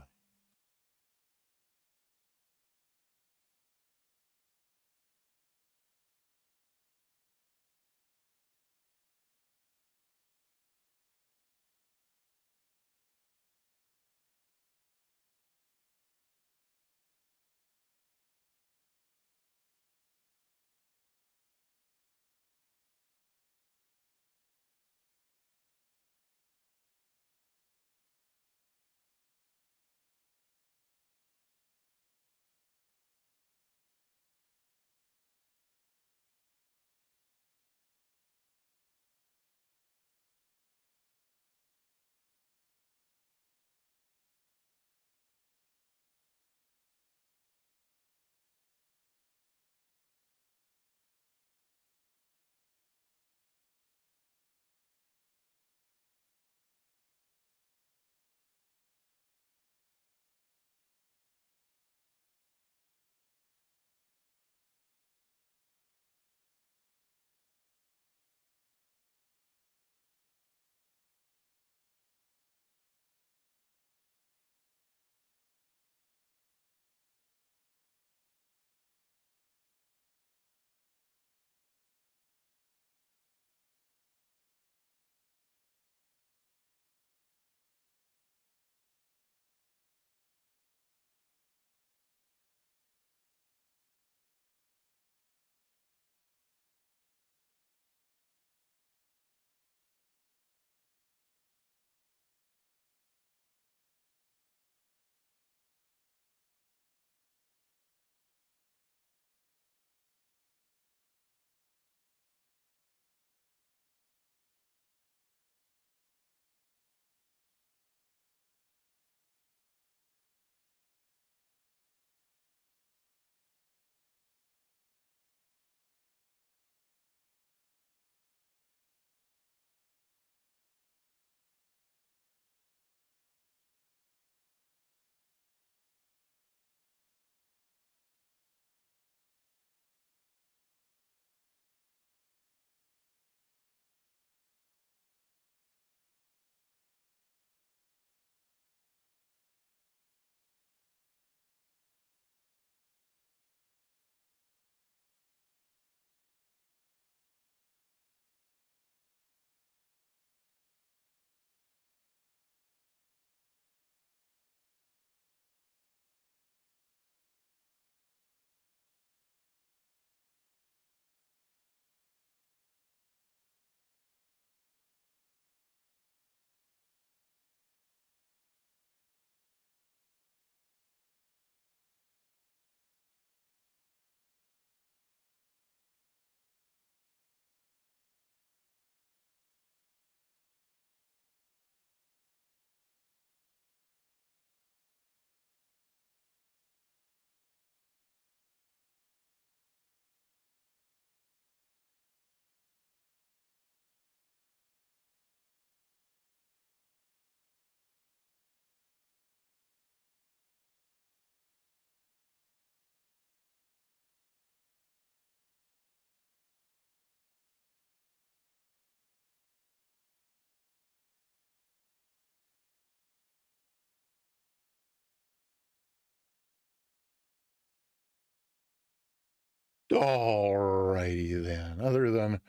Alrighty then. Other than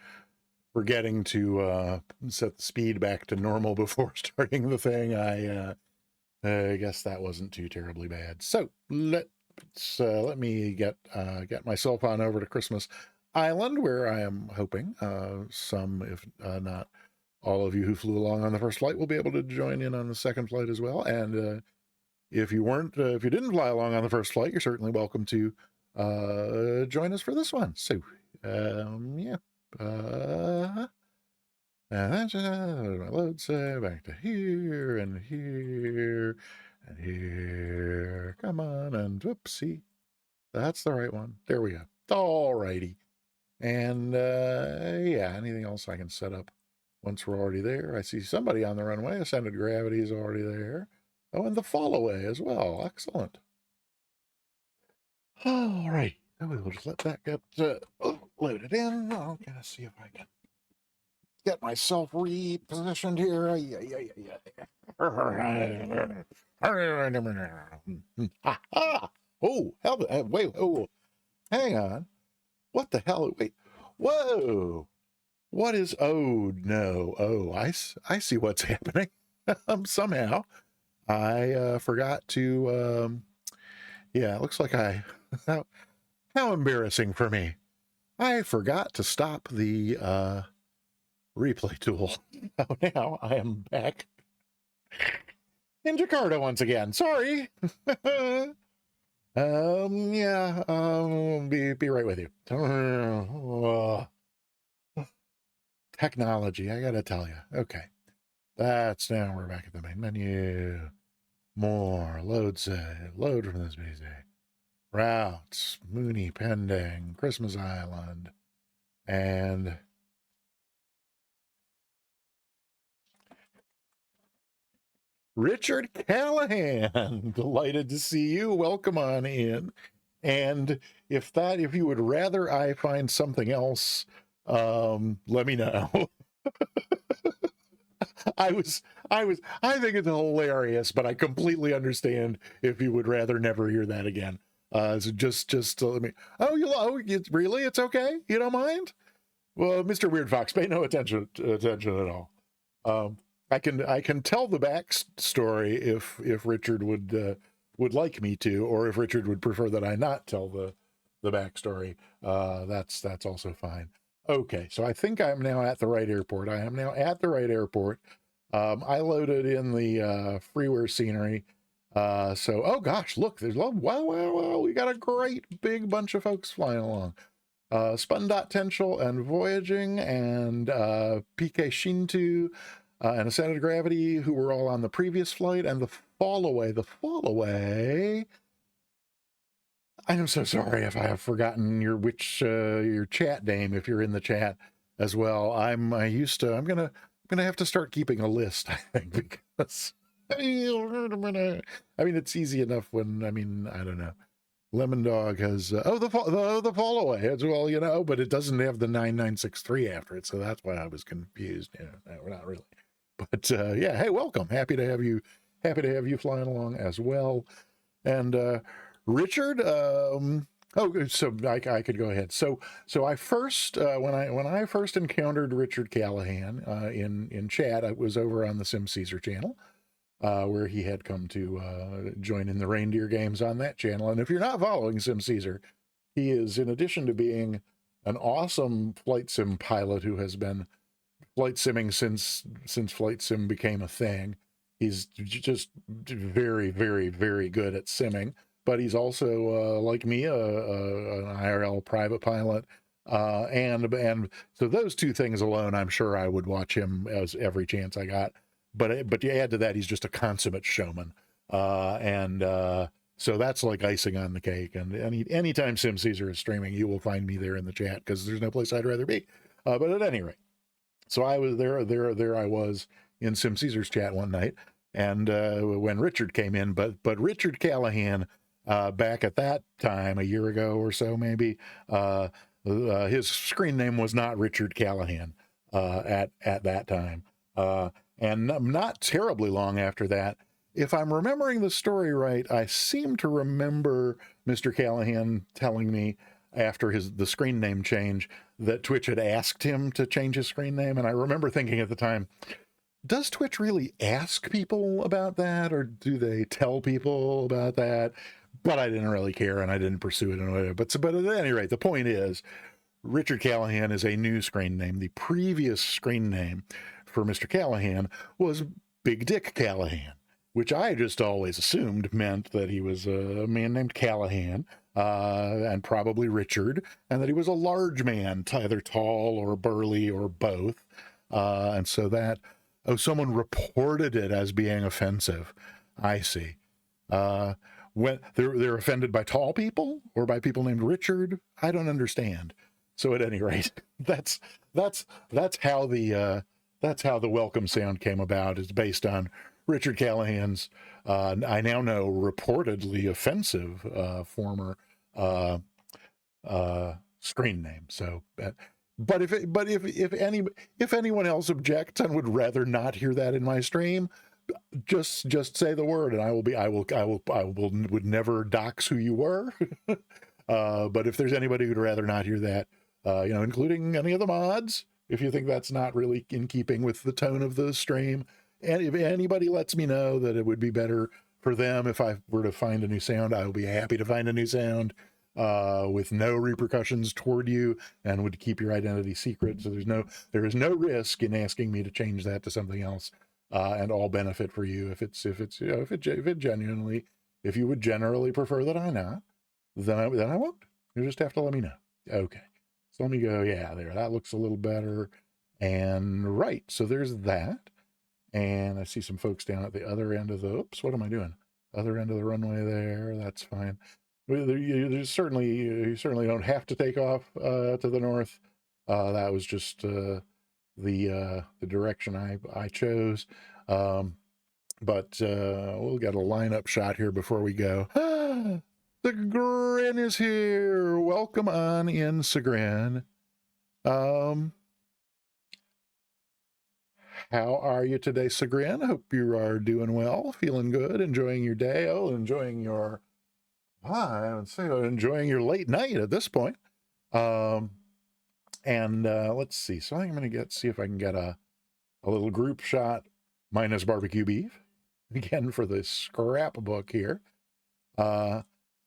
forgetting to set the speed back to normal before starting the thing, I guess that wasn't too terribly bad. So let me get myself on over to Christmas Island, where I am hoping some, if not all of you who flew along on the first flight, will be able to join in on the second flight as well. And if you didn't fly along on the first flight, you're certainly welcome to join us for this one. So yeah. And that's my load say back to here and here and here. Come on, and whoopsie. That's the right one. There we go. All righty. And yeah, anything else I can set up once we're already there? I see somebody on the runway. Ascended gravity is already there. Oh, and the fall away as well. Excellent. All right. So we'll just let that get loaded in. I'm going to see if I can get myself repositioned here. Oh, hell, wait, oh, hang on. What the hell? Wait, whoa. What is, oh, no. Oh, I see what's happening. Somehow I forgot to, yeah, it looks like how embarrassing for me. I forgot to stop the, replay tool. Oh, now I am back in Jakarta once again. Sorry. Yeah, be right with you. Technology, I gotta tell you. Okay, that's now we're back at the main menu. More load save, load from this busy routes, Mooney pending, Christmas Island, and Richard Callahan. Delighted to see you. Welcome on in. And if you would rather I find something else, let me know. I think it's hilarious, but I completely understand if you would rather never hear that again. So just let me. Really? It's okay. You don't mind? Well, Mr. Weird Fox, pay no attention at all. I can tell the backstory if Richard would like me to, or if Richard would prefer that I not tell the backstory. That's also fine. Okay, so I think I'm now at the right airport. I am now at the right airport. I loaded in the freeware scenery. So, oh gosh, look, there's wow, we got a great big bunch of folks flying along. Spun.Tential and Voyaging and PK Shintu and Ascended Gravity, who were all on the previous flight, and the fall away. I am so sorry if I have forgotten your chat name, if you're in the chat as well. I'm gonna have to start keeping a list, I think, because I mean it's easy enough when I don't know. Lemon Dog has the fall away as well, but it doesn't have the 9963 after it, so that's why I was confused. Yeah, we're not really, but yeah, hey, welcome. Happy to have you flying along as well. And Richard, so I could go ahead. So I first when I first encountered Richard Callahan in chat, I was over on the Sim Caesar channel. Where he had come to join in the reindeer games on that channel. And if you're not following Sim Caesar, he is, in addition to being an awesome flight sim pilot who has been flight simming since flight sim became a thing, he's just very, very, very good at simming. But he's also, like me, an IRL private pilot. And so those two things alone, I'm sure I would watch him as every chance I got. But you add to that, he's just a consummate showman. So that's like icing on the cake. And anytime Sim Caesar is streaming, you will find me there in the chat because there's no place I'd rather be. But at any rate, so I was there I was in Sim Caesar's chat one night, and when Richard came in, but Richard Callahan, back at that time, a year ago or so maybe, his screen name was not Richard Callahan at that time. And not terribly long after that, if I'm remembering the story right, I seem to remember Mr. Callahan telling me after the screen name change that Twitch had asked him to change his screen name. And I remember thinking at the time, does Twitch really ask people about that, or do they tell people about that? But I didn't really care, and I didn't pursue it anyway. But at any rate, the point is, Richard Callahan is a new screen name. The previous screen name for Mr. Callahan was Big Dick Callahan, which I just always assumed meant that he was a man named Callahan, and probably Richard, and that he was a large man, either tall or burly or both. And so that, someone reported it as being offensive. I see. When they're offended by tall people or by people named Richard, I don't understand. So at any rate, that's how the welcome sound came about. Is based on Richard Callahan's, I now know, reportedly offensive former screen name. So, but if anyone else objects and would rather not hear that in my stream, just say the word, and I would never dox who you were. But if there's anybody who'd rather not hear that, including any of the mods, if you think that's not really in keeping with the tone of the stream, and if anybody lets me know that it would be better for them if I were to find a new sound, I will be happy to find a new sound with no repercussions toward you, and would keep your identity secret. So there is no risk in asking me to change that to something else, and all benefit for you. If you would generally prefer that I not, then I won't. You just have to let me know. Okay. So let me go, yeah, there. That looks a little better. And right, so there's that. And I see some folks down at the other end of the, oops, what am I doing? Other end of the runway there. That's fine. You certainly don't have to take off to the north. That was just the direction I chose. But we'll get a lineup shot here before we go. The Grin is here. Welcome on in, Sagrin. How are you today, Sagrin? Hope you are doing well, feeling good, enjoying your day. Oh, enjoying your, I would say enjoying your late night at this point. And let's see. So I'm going to see if I can get a little group shot minus barbecue beef again for the scrapbook here.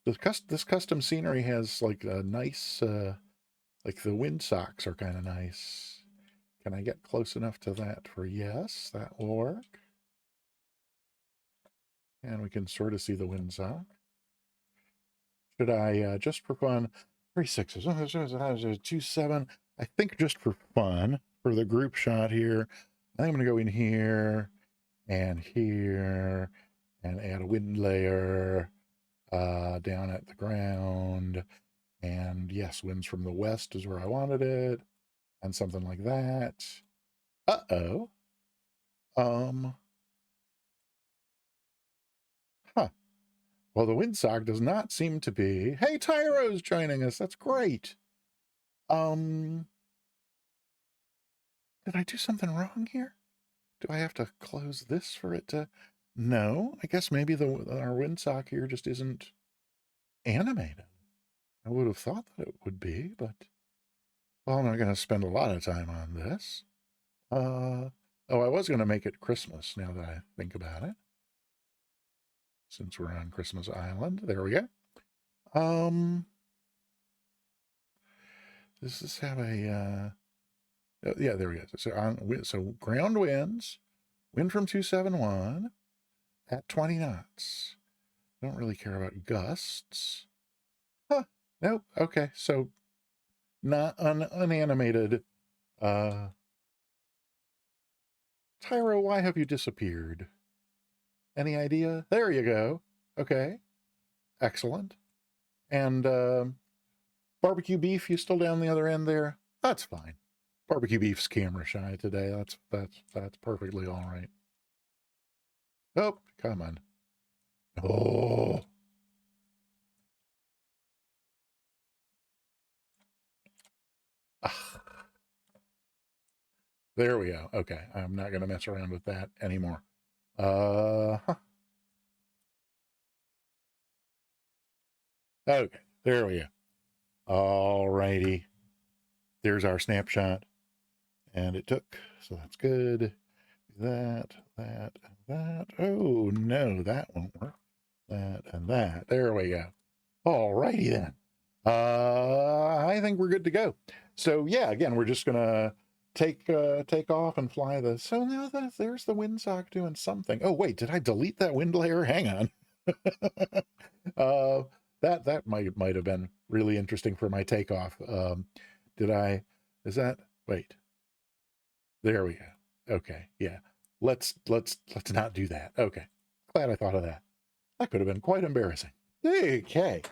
This custom scenery has like a nice, like the wind socks are kind of nice. Can I get close enough to that for yes? That will work. And we can sort of see the wind sock. Should I, just for fun, 3 6s, 2 7, I think just for fun, for the group shot here, I think I'm going to go in here and add a wind layer down at the ground. And yes, winds from the west is where I wanted it. And something like that. Uh-oh. Huh. Well, the windsock does not seem to be. Hey, Tyro's joining us. That's great. Did I do something wrong here? Do I have to close this for it to? No, I guess maybe our windsock here just isn't animated. I would have thought that it would be, but well, I'm not going to spend a lot of time on this. Oh, I was going to make it Christmas now that I think about it. Since we're on Christmas Island. There we go. Does this have a, oh, yeah, there we go. So ground winds, wind from 271 at 20 knots. Don't really care about gusts. Huh, nope, okay, so not unanimated. Tyro, why have you disappeared? Any idea? There you go. Okay. Excellent. And barbecue beef, you still down the other end there? That's fine. Barbecue beef's camera shy today. That's perfectly all right. Oh, come on. Oh. There we go. Okay. I'm not going to mess around with that anymore. Okay, there we go. All righty. There's our snapshot. And it took, so that's good. That, and that. Oh, no, that won't work. That and that. There we go. All righty then. I think we're good to go. So yeah, again, we're just gonna take off and fly the. So now there's the windsock doing something. Oh wait, did I delete that wind layer? Hang on. That might have been really interesting for my takeoff. Did I? Is that? Wait. There we go. Okay, yeah. Let's not do that. Okay. Glad I thought of that. That could have been quite embarrassing. Okay.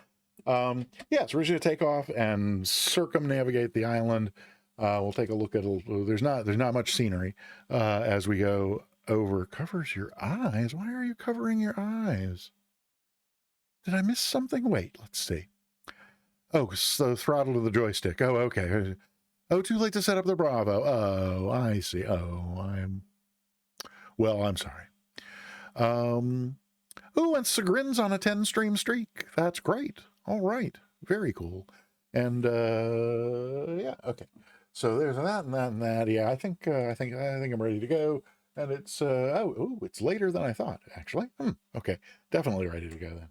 Yeah, so we're just gonna take off and circumnavigate the island. We'll take a look at there's not much scenery as we go over. Covers your eyes? Why are you covering your eyes? Did I miss something? Wait, let's see. Oh, so throttle to the joystick. Oh, okay. Oh, too late to set up the Bravo. Oh, I see. Oh, I'm sorry. Oh, and Sagrin's on a 10-stream streak. That's great. All right. Very cool. And yeah, okay. So there's that and that and that. Yeah, I think I'm ready to go. And it's it's later than I thought, actually. Okay. Definitely ready to go then.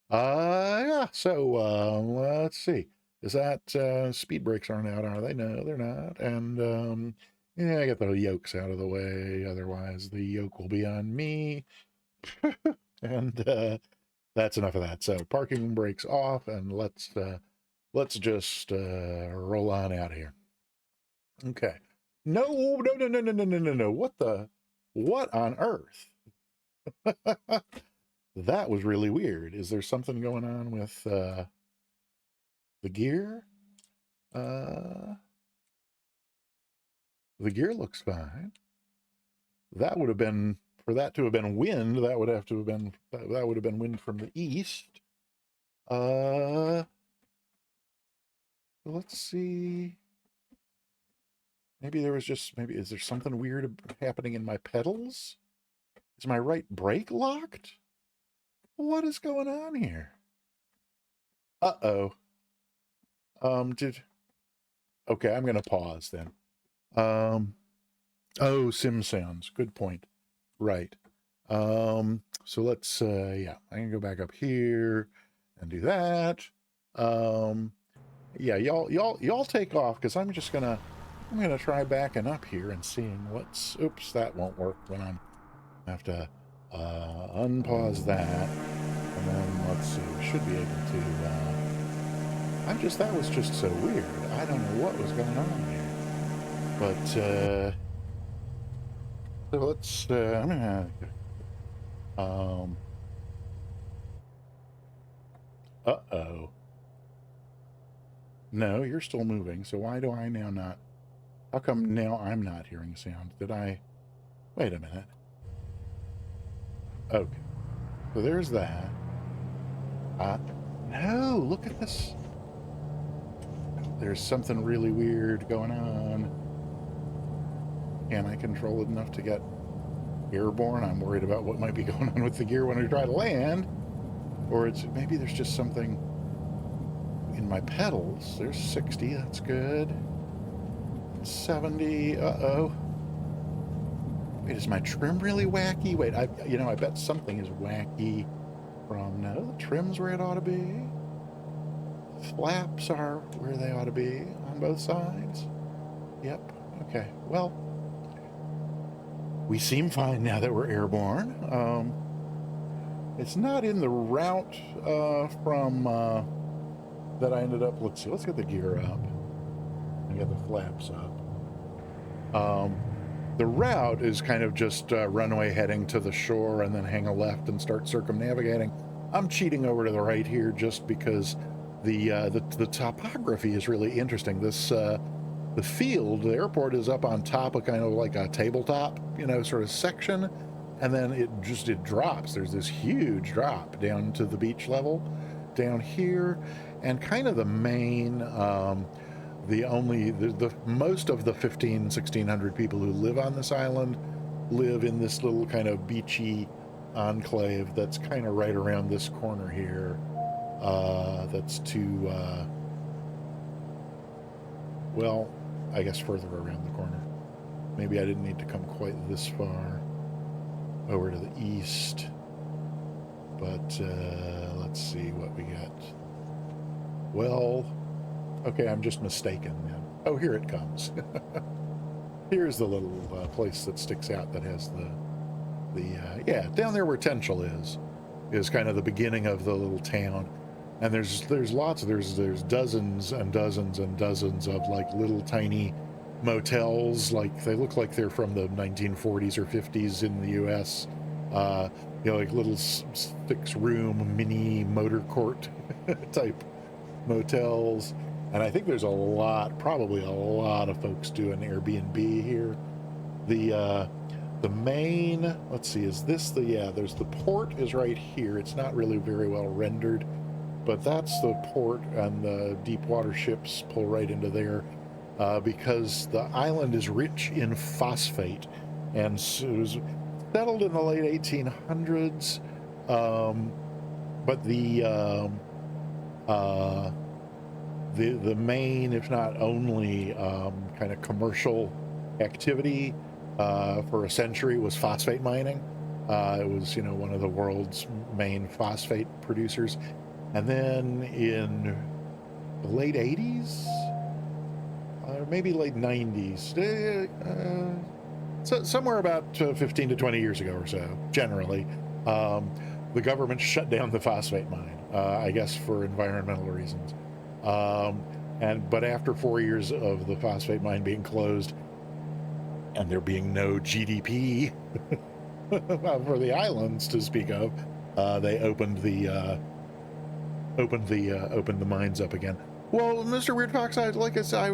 Yeah, so let's see. Is that speed brakes aren't out, are they? No, they're not. And yeah, I get the yokes out of the way. Otherwise, the yoke will be on me. And that's enough of that. So parking brakes off, and let's just roll on out here. Okay. No. What on earth? That was really weird. Is there something going on with the gear? The gear looks fine. That would have been, for that to have been wind, that would have been wind from the east. Let's see. Maybe is there something weird happening in my pedals? Is my right brake locked? What is going on here? Uh-oh. Okay, I'm gonna pause then. Oh, sim sounds. Good point. Right. So let's yeah, I can go back up here and do that. Yeah, y'all take off because I'm gonna try backing up here and seeing what's. Oops, that won't work when I have to unpause that, and then let's see. We should be able to. That was just so weird. I don't know what was going on here, but so let's. I'm gonna. Uh-oh. No, you're still moving. So why do I now not? How come now I'm not hearing sound? Did I? Wait a minute. Okay. So there's that. No, look at this. There's something really weird going on. Can I control it enough to get airborne? I'm worried about what might be going on with the gear when I try to land. Or maybe there's just something in my pedals. There's 60, that's good. 70, uh-oh. Wait, is my trim really wacky? Wait, I bet something is wacky from, no, the trim's where it ought to be. The flaps are where they ought to be on both sides. Yep, okay, well, we seem fine now that we're airborne. It's not in the route from that I ended up. Let's see. Let's get the gear up and get the flaps up. The route is kind of just runway heading to the shore and then hang a left and start circumnavigating. I'm cheating over to the right here just because the topography is really interesting. This the field, the airport is up on top of kind of like a tabletop, sort of section, and then it drops. There's this huge drop down to the beach level down here, and kind of the main the most of the 1600 people who live on this island live in this little kind of beachy enclave that's kind of right around this corner here. That's to well, I guess further around the corner. Maybe I didn't need to come quite this far over to the east. But let's see what we got. Well, okay, I'm just mistaken then. Oh, here it comes. Here's the little place that sticks out that has yeah, down there where Tenchel is kind of the beginning of the little town. And there's dozens and dozens and dozens of like little tiny motels. Like they look like they're from the 1940s or 50s in the US. You know, like little 6-room mini motor court type motels. And I think there's probably a lot of folks doing Airbnb here. The main, let's see, is this there's the port is right here. It's not really very well rendered, but that's the port, and the deep water ships pull right into there because the island is rich in phosphate, and so it was settled in the late 1800s, but the main, if not only, kind of commercial activity for a century was phosphate mining. It was, you know, one of the world's main phosphate producers. And then in the late 80s, maybe late 90s, so somewhere about 15 to 20 years ago or so, generally, the government shut down the phosphate mine, I guess for environmental reasons. But after 4 years of the phosphate mine being closed, and there being no GDP for the islands to speak of, they opened the mines up again. Well, Mr. Weird Fox, like I said, I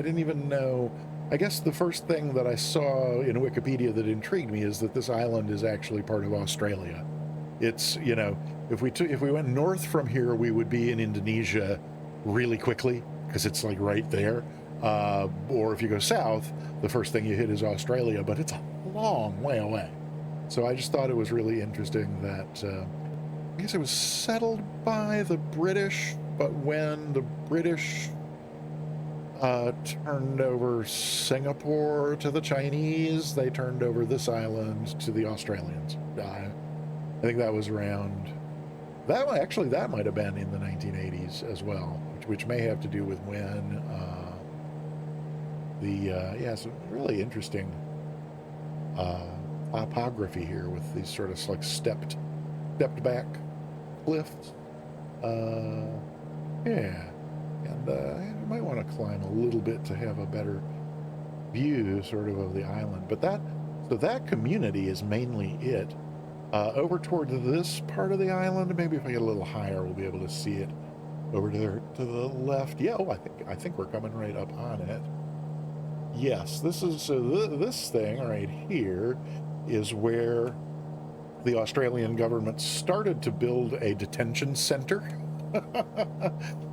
didn't even know. I guess the first thing that I saw in Wikipedia that intrigued me is that this island is actually part of Australia. It's, you know, if we went north from here, we would be in Indonesia really quickly because it's like right there. Or if you go south, the first thing you hit is Australia, but it's a long way away. So I just thought it was really interesting that I guess it was settled by the British, but when the British turned over Singapore to the Chinese, they turned over this island to the Australians. I think that was around that. Actually, that might have been in the 1980s as well, which may have to do with when some really interesting topography here with these sort of like stepped back cliffs. Yeah, and you might want to climb a little bit to have a better view sort of the island. But that community is mainly it. Over toward this part of the island, maybe if I get a little higher, we'll be able to see it over there to the left. Yeah, I think we're coming right up on it. Yes, this is this thing right here is where the Australian government started to build a detention center.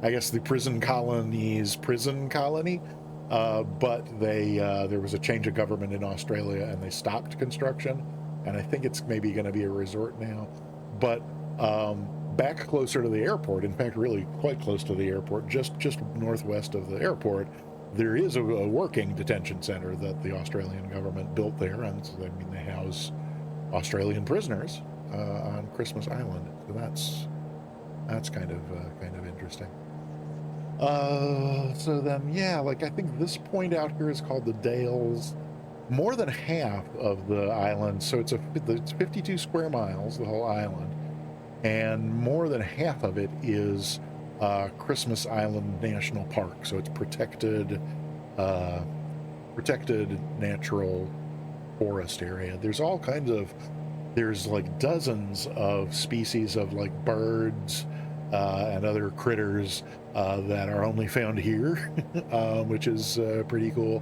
I guess the prison colony, but there was a change of government in Australia and they stopped construction, and I think it's maybe going to be a resort now. But back closer to the airport, in fact really quite close to the airport, just northwest of the airport, there is a working detention center that the Australian government built there, and so, I mean, they house Australian prisoners on Christmas Island. So that's kind of interesting. So then, yeah, like I think this point out here is called the Dales. More than half of the island, so it's 52 square miles, the whole island, and more than half of it is Christmas Island National Park. So it's protected natural forest area. There's all kinds of, there's like dozens of species of like birds and other critters that are only found here, which is pretty cool.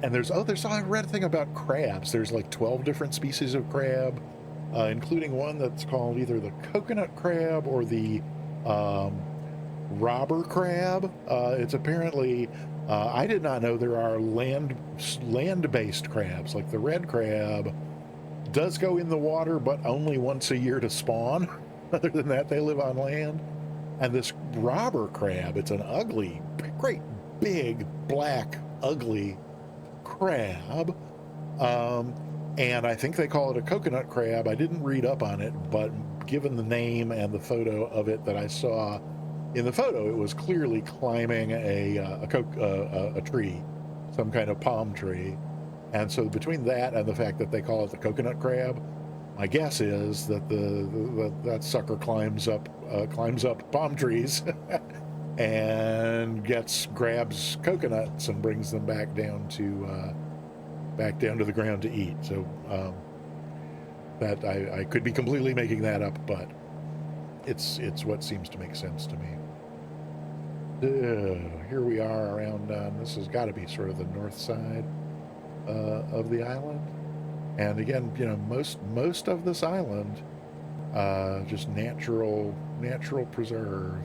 And I read a thing about crabs. There's like 12 different species of crab, including one that's called either the coconut crab or the robber crab. It's apparently, I did not know there are land-based crabs. Like the red crab does go in the water, but only once a year to spawn. Other than that, they live on land. And this robber crab, it's an ugly, great big, black, ugly crab. And I think they call it a coconut crab. I didn't read up on it, but given the name and the photo of it that I saw in the photo, it was clearly climbing a tree, some kind of palm tree. And so between that and the fact that they call it the coconut crab, my guess is that that sucker climbs up palm trees and grabs coconuts and brings them back down to the ground to eat. So that I could be completely making that up, but it's what seems to make sense to me. Here we are around, this has got to be sort of the north side of the island. And again, you know, most of this island, just natural preserve,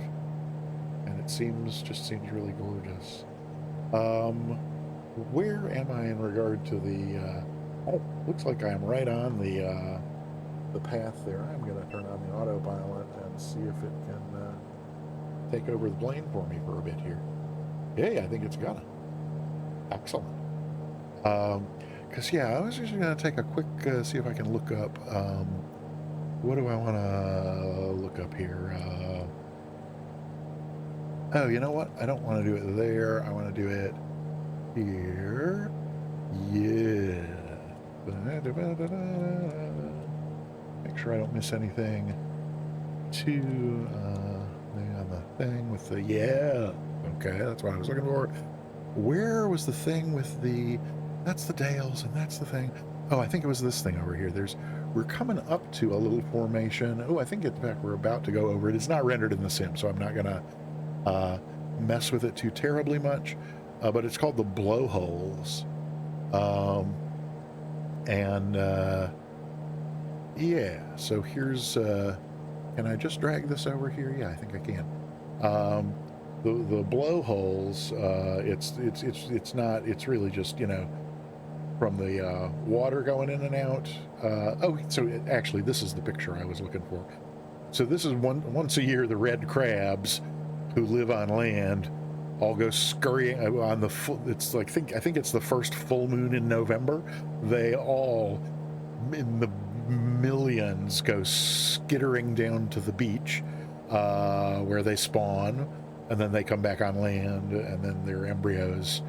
and it seems really gorgeous. Where am I in regard to the? Oh, looks like I'm right on the path there. I'm going to turn on the autopilot and see if it can take over the plane for me for a bit here. Hey, I think it's gonna. Excellent. Because yeah, I was just going to take a quick see if I can look up. What do I want to look up here? Oh, you know what? I don't want to do it there. I want to do it here. Yeah. Make sure I don't miss anything. On the thing with the, yeah. Okay, that's what I was looking for. Where was the thing with the, that's the Dales and that's the thing. Oh, I think it was this thing over here. We're coming up to a little formation. Oh, I think in fact we're about to go over it. It's not rendered in the sim, so I'm not gonna mess with it too terribly much. But it's called the blowholes. Yeah, so here's, can I just drag this over here? Yeah, I think I can. The blowholes, it's really just, you know, from the water going in and out. Actually, this is the picture I was looking for. So this is once a year, the red crabs who live on land all go scurrying on the full, it's like, I think it's the first full moon in November. They all, in the millions, go skittering down to the beach where they spawn, and then they come back on land, and then their embryos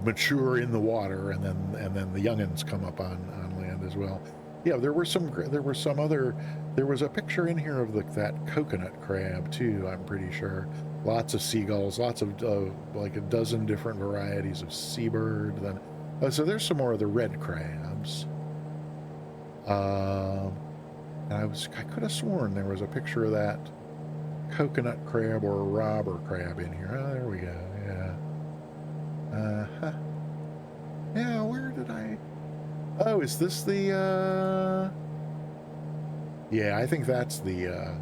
mature in the water, and then the youngins come up on land as well. Yeah, there was a picture in here of that coconut crab too, I'm pretty sure. Lots of seagulls, lots of like a dozen different varieties of seabird. Then, so there's some more of the red crabs. And I could have sworn there was a picture of that coconut crab or robber crab in here. Oh, there we go. Yeah. Yeah. Where did I? Oh, is this the? Yeah, I think that's the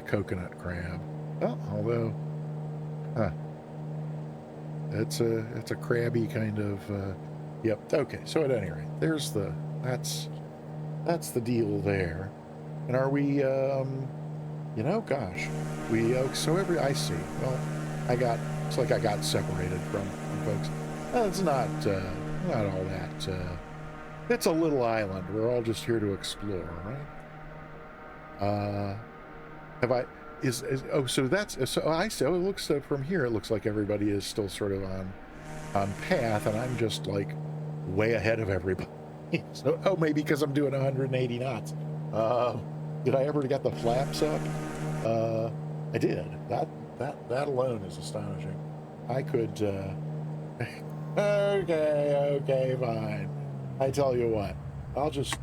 coconut crab. Oh, although, it's a crabby kind of. Yep. Okay. So at any rate, there's that's the deal there. And are we? You know, gosh, I see. Well, it's like I got separated from folks. It's not all that. It's a little island. We're all just here to explore, right? I see. Oh, it looks from here. It looks like everybody is still sort of on path, and I'm just like way ahead of everybody. So, maybe because I'm doing 180 knots. Did I ever get the flaps up? I did. That alone is astonishing. I could. Okay, fine. I tell you what, I'll just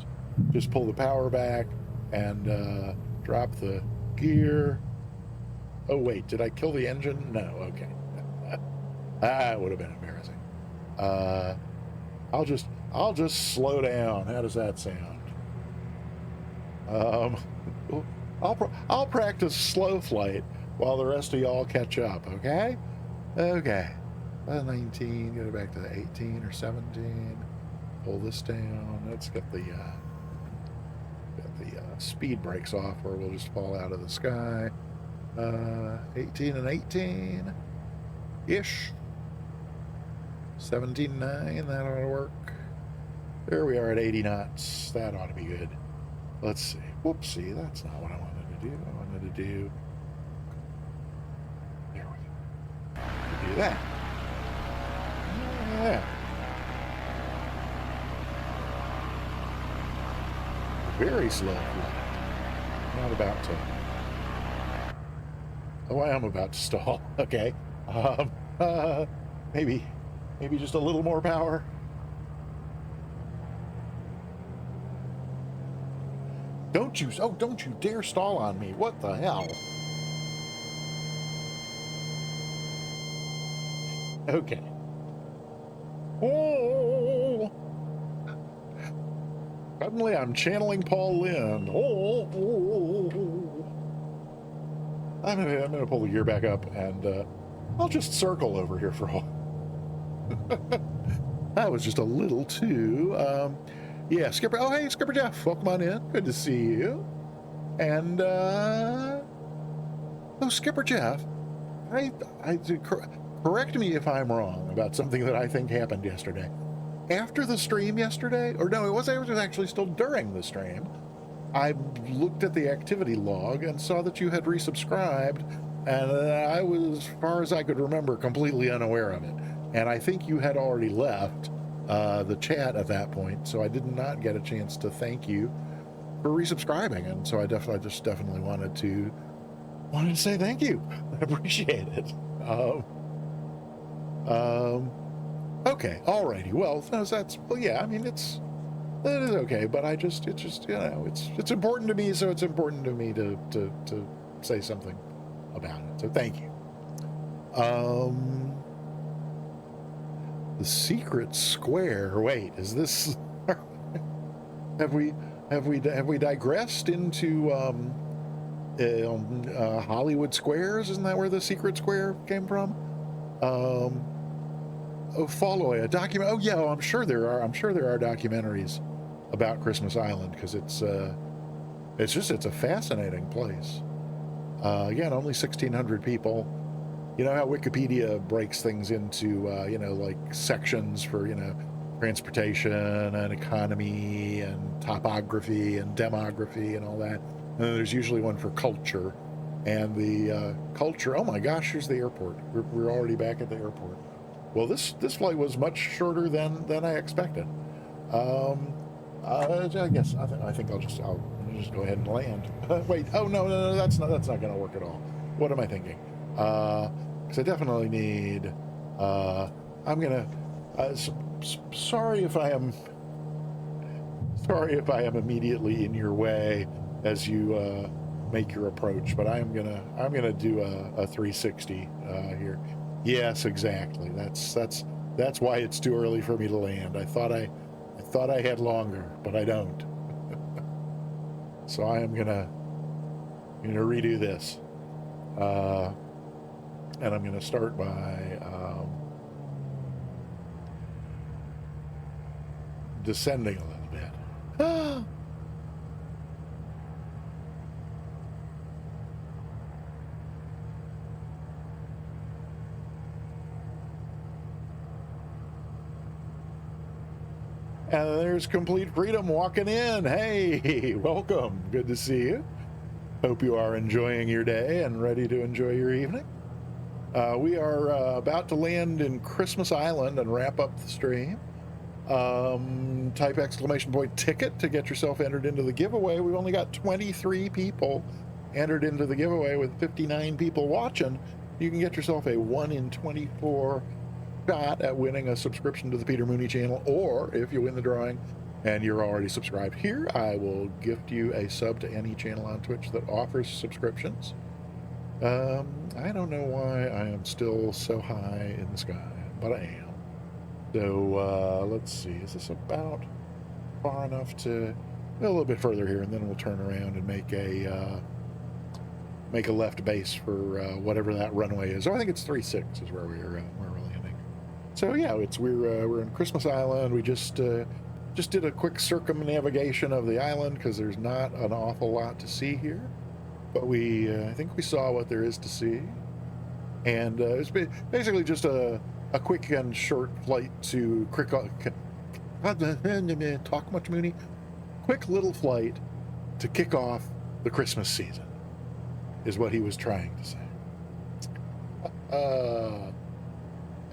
pull the power back and drop the gear. Oh wait, did I kill the engine? No. Okay. That would have been embarrassing. I'll just slow down. How does that sound? I'll practice slow flight while the rest of y'all catch up. Okay. 19. Go back to 18 or 17. Pull this down. Let's get the speed brakes off, or we'll just fall out of the sky. 18 and 18 ish. 17.9, that ought to work. There we are at 80 knots. That ought to be good. Let's see. Whoopsie, that's not what I wanted to do. I wanted to do... There we go. Do that. Yeah. Very slow flight. Not about to... Oh, I am about to stall. Okay. Maybe just a little more power. Don't you dare stall on me. What the hell? Okay. Oh! Suddenly I'm channeling Paul Lynde. I'm gonna pull the gear back up and I'll just circle over here for a while. That was just a little too yeah, Skipper. Oh, hey, Skipper Jeff, welcome on in. Good to see you. And oh, Skipper Jeff, correct me if I'm wrong about something that I think happened yesterday. After the stream yesterday, or no, it was actually still during the stream, I looked at the activity log and saw that you had resubscribed, and I was, as far as I could remember, completely unaware of it. And I think you had already left the chat at that point, so I did not get a chance to thank you for resubscribing, and so I definitely wanted to say thank you. I appreciate it. Okay, alrighty. Well, yeah. I mean, that is okay, but it's just, you know, it's important to me, so it's important to me to say something about it. So thank you. The secret square. Wait, is this? have we digressed into Hollywood Squares? Isn't that where the secret square came from? Oh, follow a document. Oh yeah, I'm sure there are documentaries about Christmas Island, because it's a fascinating place. Again, only 1,600 people. You know how Wikipedia breaks things into you know, like sections for, you know, transportation and economy and topography and demography and all that. And then there's usually one for culture, and the culture. Oh my gosh, here's the airport. We're already back at the airport. Well, this flight was much shorter than I expected. I guess I think I'll just go ahead and land. Wait, oh no, that's not going to work at all. What am I thinking? Because I definitely need. I'm gonna. Sorry if I am immediately in your way as you make your approach, but I'm gonna do a 360 here. Yes, exactly. That's why it's too early for me to land. I thought I had longer, but I don't. So I am gonna redo this, and I'm gonna start by descending a little bit. And there's Complete Freedom walking in. Hey, welcome. Good to see you. Hope you are enjoying your day and ready to enjoy your evening. We are about to land in Christmas Island and wrap up the stream. Type ! ticket to get yourself entered into the giveaway. We've only got 23 people entered into the giveaway with 59 people watching. You can get yourself a 1 in 24 shot at winning a subscription to the Peter Mooney channel, or if you win the drawing and you're already subscribed here, I will gift you a sub to any channel on Twitch that offers subscriptions. I don't know why I am still so high in the sky, but I am. So let's see, is this about far enough to a little bit further here, and then we'll turn around and make a left base for whatever that runway is. Oh, I think it's 36 is where we're landing. So yeah, we're in Christmas Island. We just did a quick circumnavigation of the island because there's not an awful lot to see here, but I think we saw what there is to see, and it's basically just a a quick and short flight to talk much, Mooney. Quick little flight to kick off the Christmas season is what he was trying to say.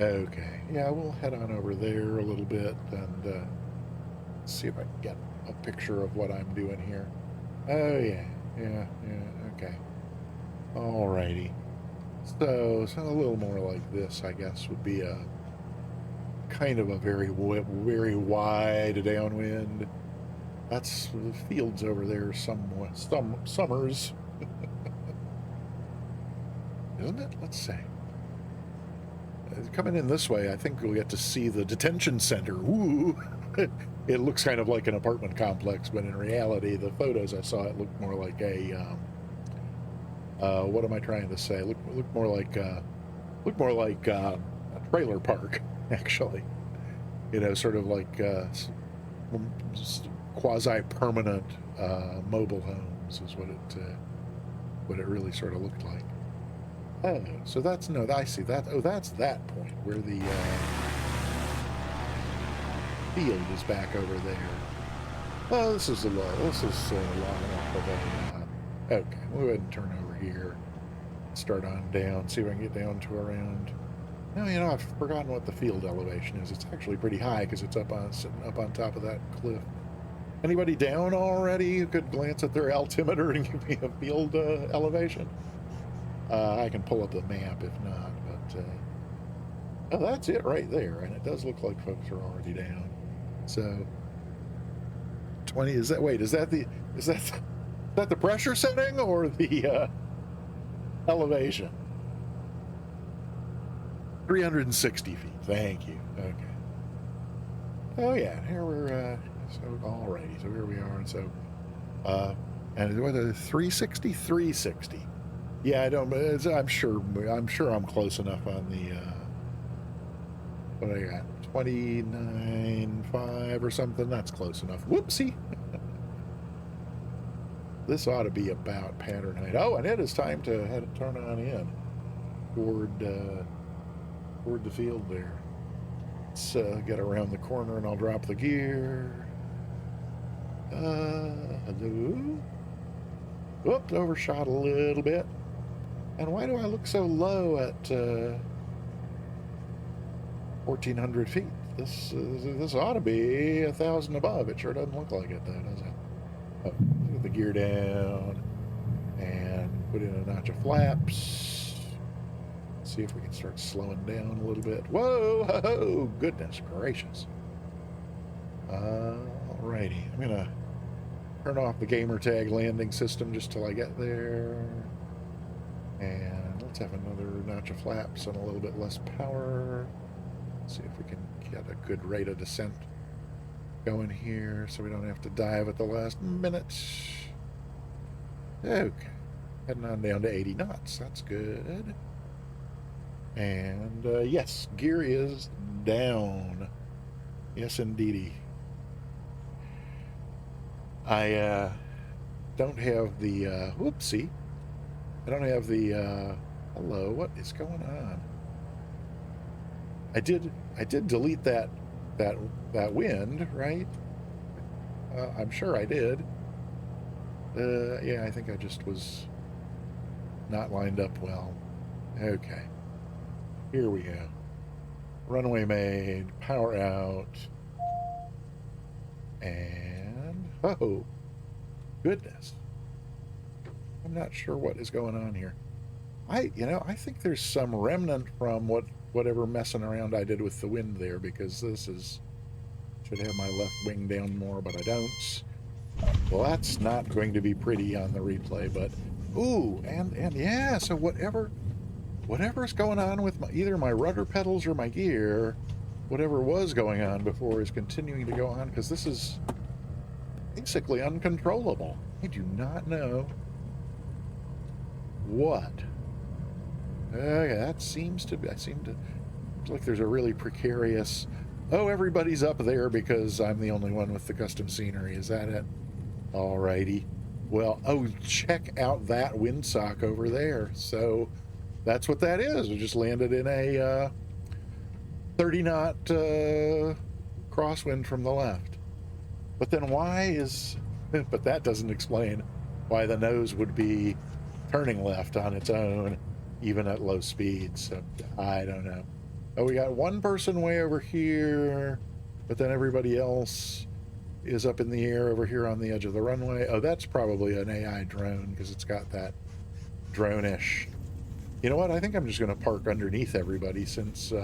Okay, yeah, we'll head on over there a little bit and see if I can get a picture of what I'm doing here. Oh yeah, okay. Alrighty. So a little more like this, I guess, would be a kind of a very wide downwind. That's the fields over there, some summers, isn't it? Let's see. Coming in this way, I think we'll get to see the detention center. Ooh, it looks kind of like an apartment complex, but in reality, the photos I saw, it looked more like a what am I trying to say? Look more like a trailer park, actually. You know, sort of like quasi-permanent mobile homes is what it really sort of looked like. Oh, so that's no. I see that. Oh, that's that point where the field is back over there. Oh, this is long enough of a. Okay, we'll go ahead and turn over here. Start on down. See if I can get down to around. No, you know, I've forgotten what the field elevation is. It's actually pretty high because it's sitting up on top of that cliff. Anybody down already who could glance at their altimeter and give me a field elevation? I can pull up the map if not, but oh, that's it right there, and it does look like folks are already down. So 20 is that? Wait, is that the pressure setting or the elevation? 360 feet. Thank you. Okay. Oh yeah, here we're so alrighty. So here we are, and so and what a 360, 360. Yeah, I don't. I'm sure I'm close enough on the. What I got? 29.5 or something. That's close enough. Whoopsie. This ought to be about pattern height. Oh, and it is time to turn on in toward the field there. Let's get around the corner and I'll drop the gear. Hello. Whoops, overshot a little bit. And why do I look so low at 1,400 feet? This ought to be 1,000 above. It sure doesn't look like it, though, does it? Oh, put the gear down and put in a notch of flaps. See if we can start slowing down a little bit. Whoa, ho, goodness gracious. Alrighty, I'm gonna turn off the gamer tag landing system just till I get there. And let's have another notch of flaps and a little bit less power. See if we can get a good rate of descent going here so we don't have to dive at the last minute. Okay, heading on down to 80 knots. That's good. And yes, gear is down. Yes, indeedy. I don't have the whoopsie. I don't have the hello, what is going on? I did delete that wind, right? I'm sure I did. Yeah, I think I just was not lined up well. Okay. Here we go. Runway made, power out. And oh goodness. I'm not sure what is going on here. I think there's some remnant from whatever messing around I did with the wind there, because this is should have my left wing down more, but I don't. Well, that's not going to be pretty on the replay, but ooh, and yeah, so whatever's going on with either my rudder pedals or my gear, whatever was going on before is continuing to go on, because this is basically uncontrollable. I do not know what. That seems to be. Seems like there's a really precarious. Oh, everybody's up there because I'm the only one with the custom scenery. Is that it? Alrighty. Well, oh, check out that windsock over there. So that's what that is. We just landed in a 30 knot crosswind from the left. But then why is, but that doesn't explain why the nose would be turning left on its own, even at low speeds. So I don't know. Oh, we got one person way over here, but then everybody else is up in the air over here on the edge of the runway. Oh, that's probably an AI drone because it's got that drone-ish. You know what? I think I'm just going to park underneath everybody since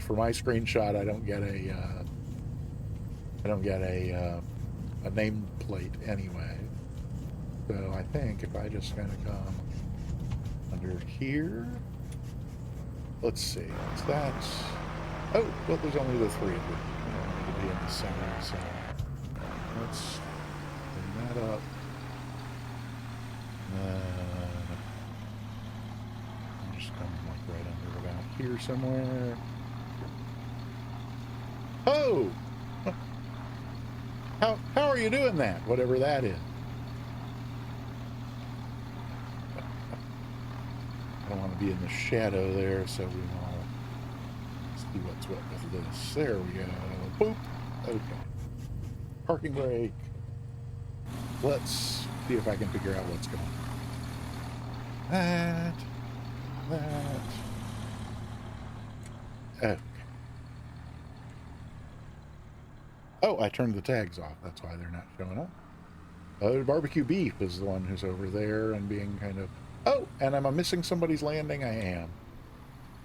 for my screenshot I don't get a nameplate anyway. So I think if I just kind of come under here, let's see. So that's, oh, well, there's only the three of them. I don't need to be in the center, so let's bring that up. I'm just coming like right under about here somewhere. Oh! How are you doing that? Whatever that is. I don't want to be in the shadow there, so we want to see what's what with this. There we go. Boop. Okay. Parking brake. Let's see if I can figure out what's going on. That. Okay. Oh, I turned the tags off. That's why they're not showing up. Barbecue beef is the one who's over there and being kind of... Oh, and am I missing somebody's landing? I am.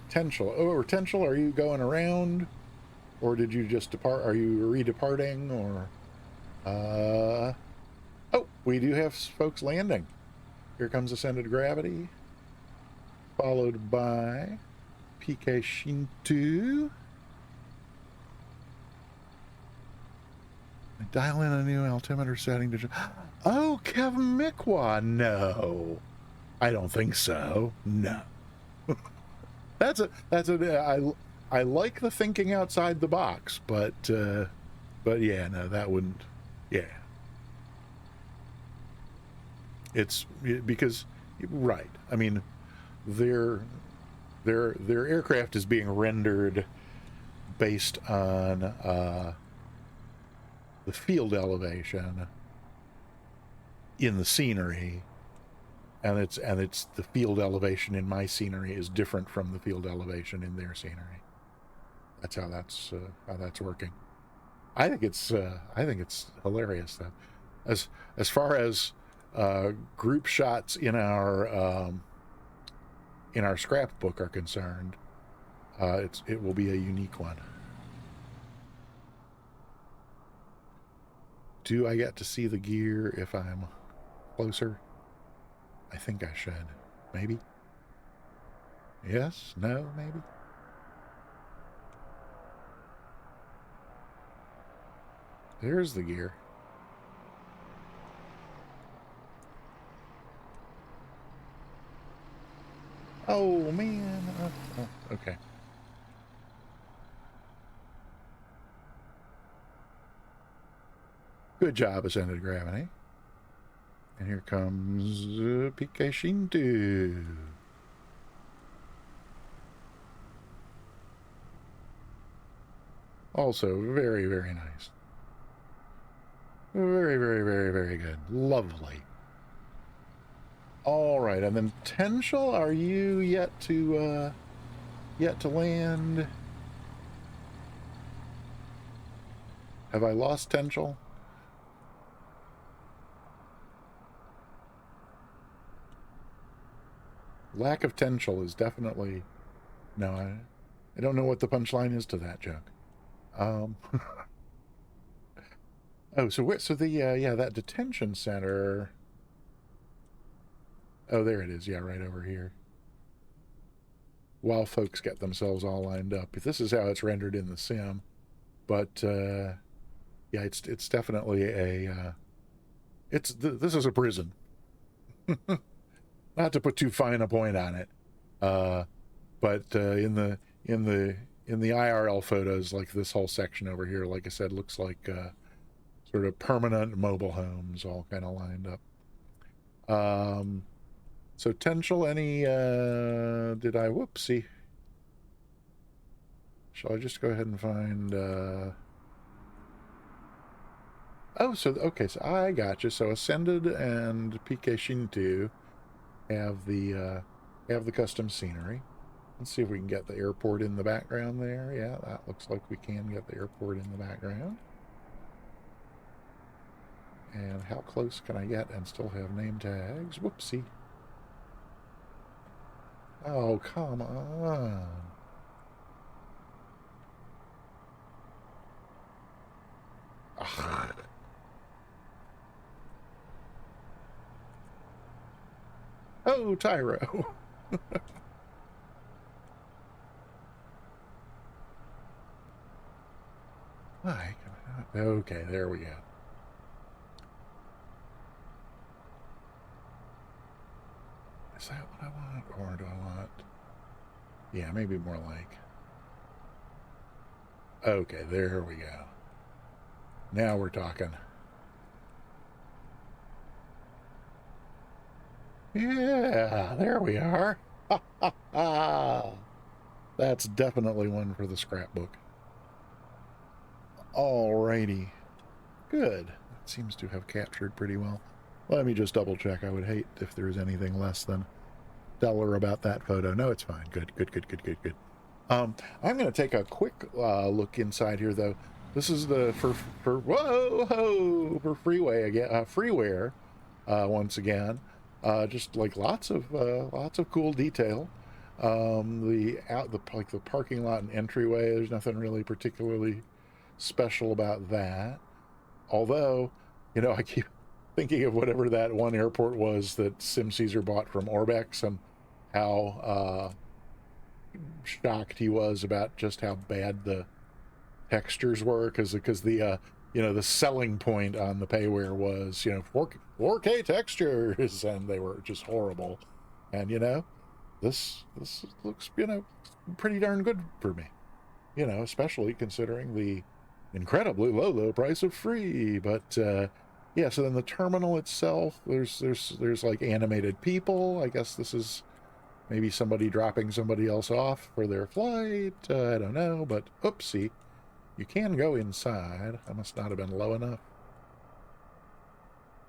Tenshel. Oh, or Tenshel, are you going around? Or did you just depart? Are you redeparting? Or... Oh, we do have folks landing. Here comes Ascended Gravity. Followed by PK Shintu. Dial in a new altimeter setting to... Oh, Kevin Mikwa. No. I don't think so. No. I like the thinking outside the box, but yeah, no, that wouldn't, yeah. It's because, right. I mean, their aircraft is being rendered based on the field elevation in the scenery, and it's the field elevation in my scenery is different from the field elevation in their scenery. That's how that's working. I think it's hilarious though. As far as group shots in our scrapbook are concerned, it will be a unique one. Do I get to see the gear if I'm closer? I think I should. Maybe? Yes? No? Maybe? There's the gear. Oh, man. Oh, okay. Good job, Ascended Gravity. And here comes PK Shintu. Also very, very nice. Very, very, very, very good. Lovely. All right, and then Tenshel, are you yet to land? Have I lost Tenshel? Lack of Tenshel is definitely... No, I don't know what the punchline is to that joke. Oh, so where? So the yeah, that detention center. Oh, there it is. Yeah, right over here. While folks get themselves all lined up, this is how it's rendered in the sim. But yeah, it's definitely a. This is a prison. Not to put too fine a point on it, but in the IRL photos, like this whole section over here, like I said, looks like sort of permanent mobile homes all kind of lined up. So Tenshel, any, did I, whoopsie. Shall I just go ahead and find... Oh, so, okay, so I gotcha. So Ascended and PK Shinto have the custom scenery. Let's see if we can get the airport in the background there. Yeah, that looks like we can get the airport in the background. And how close can I get and still have name tags? Whoopsie. Oh, come on. Ugh. Oh, Tyro. Why? Okay, there we go. Is that what I want? Or do I want... Yeah, maybe more like... Okay, there we go. Now we're talking. Yeah, there we are. Ha, ha, ha. That's definitely one for the scrapbook. Alrighty. Good. That seems to have captured pretty well. Let me just double check. I would hate if there's anything less than stellar about that photo. No, it's fine. Good, good, good, good, good, good. I'm going to take a quick look inside here, though. This is the for freeway again, freeware once again. Just like lots of cool detail. The parking lot and entryway. There's nothing really particularly special about that. Although, you know, I keep thinking of whatever that one airport was that Sim Caesar bought from Orbex and how shocked he was about just how bad the textures were, because the you know, the selling point on the payware was, you know, 4K textures, and they were just horrible. And you know, this looks, you know, pretty darn good for me, you know, especially considering the incredibly low price of free. But yeah, so then the terminal itself, there's like animated people. I guess this is maybe somebody dropping somebody else off for their flight. I don't know, but oopsie. You can go inside. I must not have been low enough.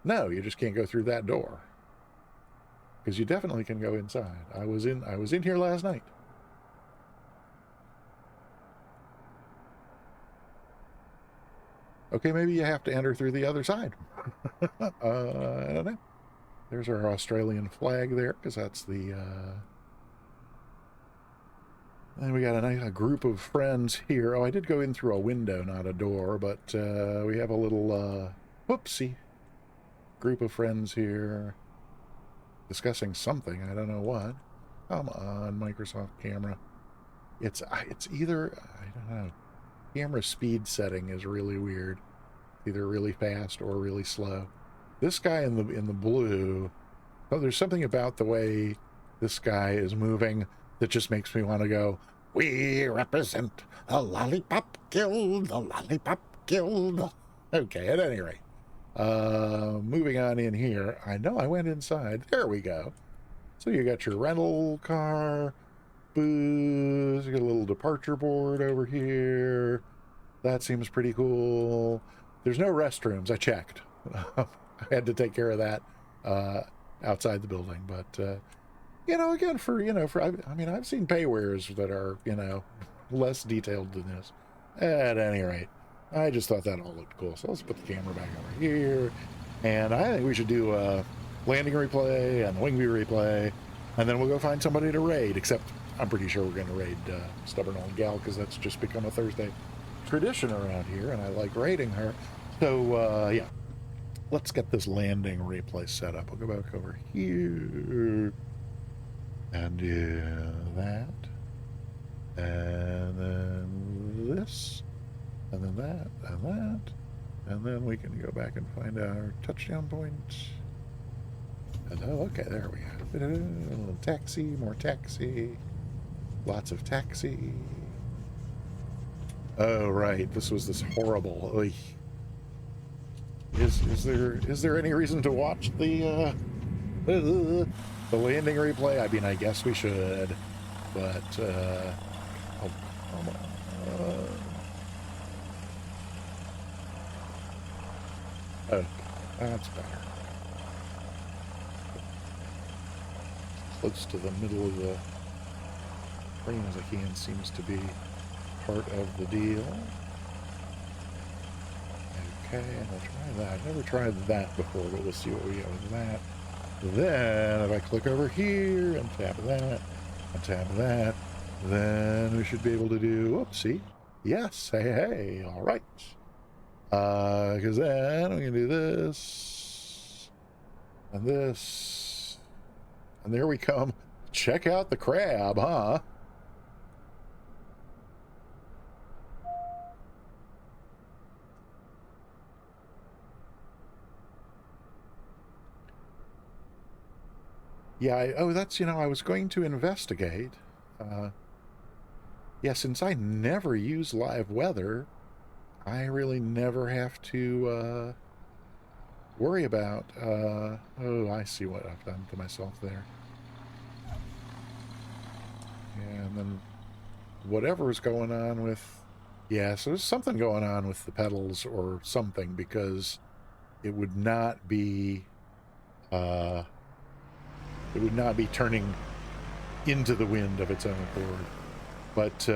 No, you just can't go through that door. Because you definitely can go inside. I was in here last night. Okay, maybe you have to enter through the other side. I don't know. There's our Australian flag there, because that's the... And we got a group of friends here. Oh, I did go in through a window, not a door, but we have a little, whoopsie, group of friends here discussing something. I don't know what. Come on, Microsoft camera. It's either, I don't know, camera speed setting is really weird. Either really fast or really slow. This guy in the blue, oh, there's something about the way this guy is moving that just makes me want to go, we represent the Lollipop Guild, the Lollipop Guild. Okay, at any rate. Moving on in here. I know I went inside. There we go. So you got your rental car, booze, you got a little departure board over here. That seems pretty cool. There's no restrooms. I checked. I had to take care of that outside the building, but you know, again, I mean, I've seen paywares that are, you know, less detailed than this. At any rate, I just thought that all looked cool. So let's put the camera back over here. And I think we should do a landing replay and the wing view replay. And then we'll go find somebody to raid. Except I'm pretty sure we're going to raid Stubborn Old Gal, because that's just become a Thursday tradition around here. And I like raiding her. So, yeah. Let's get this landing replay set up. We'll go back over here. And do that, and then this, and then that, and that, and then we can go back and find our touchdown point. And oh, okay, there we go. A little taxi, more taxi, lots of taxi. Oh, right, this was this horrible. Oy. Is there any reason to watch the landing replay? I mean, I guess we should, but oh, come on. Okay, that's better. Close to the middle of the frame as I can seems to be part of the deal. Okay, and we'll try that. I've never tried that before, but we'll see what we get with that. Then, if I click over here and tap that, and tap that, then we should be able to do, whoopsie, yes, hey, hey, all right. Because then we can do this, and there we come. Check out the crab, huh? Yeah, oh, that's, I was going to investigate. Yeah, since I never use live weather, I really never have to worry about, oh, I see what I've done to myself there. Yeah, and then whatever's going on with, yeah, so there's something going on with the pedals or something, because it would not be, turning into the wind of its own accord. But,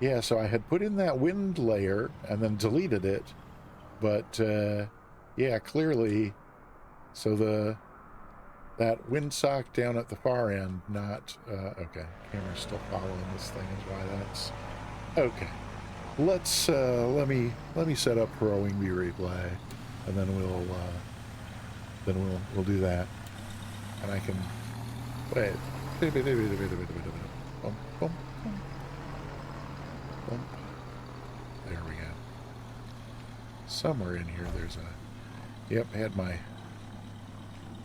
yeah, so I had put in that wind layer and then deleted it, but, yeah, clearly, so that windsock down at the far end, not, okay, camera's still following this thing is why that's, okay. Let's, let me set up for a wing view replay, and then we'll do that. And I can, wait, bump, bump, bump, bump. There we go. Somewhere in here there's a, yep, had my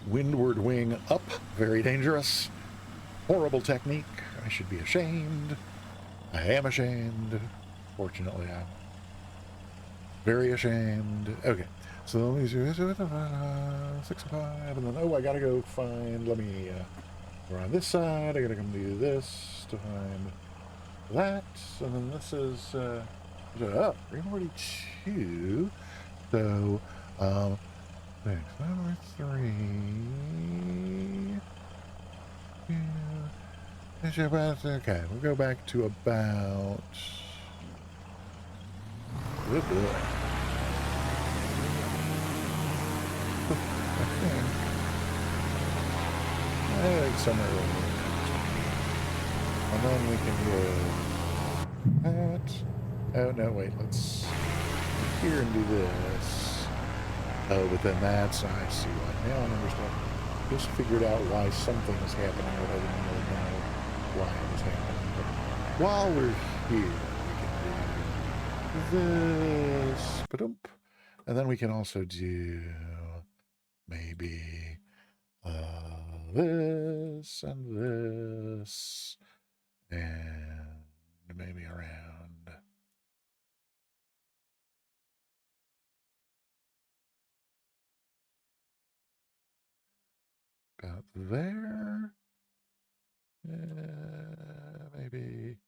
windward wing up, very dangerous. Horrible technique. I should be ashamed. I am ashamed. Fortunately, I'm very ashamed. Okay, so let me do 605, and then, oh, I gotta go find, let me, we're on this side, I gotta come do this to find that, and then this is, 342, so, number 3, yeah, okay, we'll go back to about, oh boy. I think somewhere over there. And then we can do that. Oh, no, wait, let's go here and do this. Oh, but then that's, I see why. Now I understand. Just figured out why something is happening, but I didn't really know why it was happening. But while we're here, we can do this. Ba-dump. And then we can also do maybe this and this, and maybe around about there. Maybe,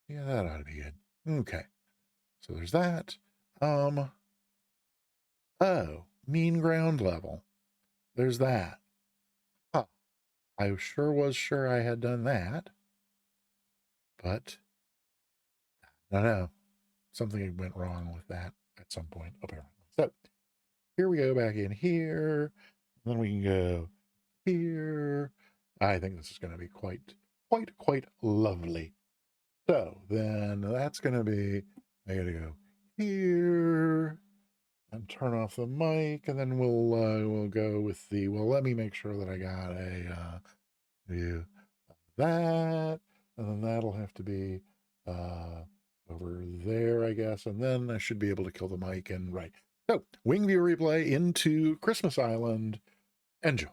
yeah, that ought to be good. Okay, so there's that. Oh, mean ground level. There's that. Huh. I sure was sure I had done that, but I don't know. Something went wrong with that at some point, apparently. So here we go back in here. And then we can go here. I think this is going to be quite lovely. So then that's going to be, I got to go here and turn off the mic, and then we'll go with the, well, let me make sure that I got a view that, and then that'll have to be over there, I guess, and then I should be able to kill the mic and right. So wing view replay into Christmas Island. Enjoy.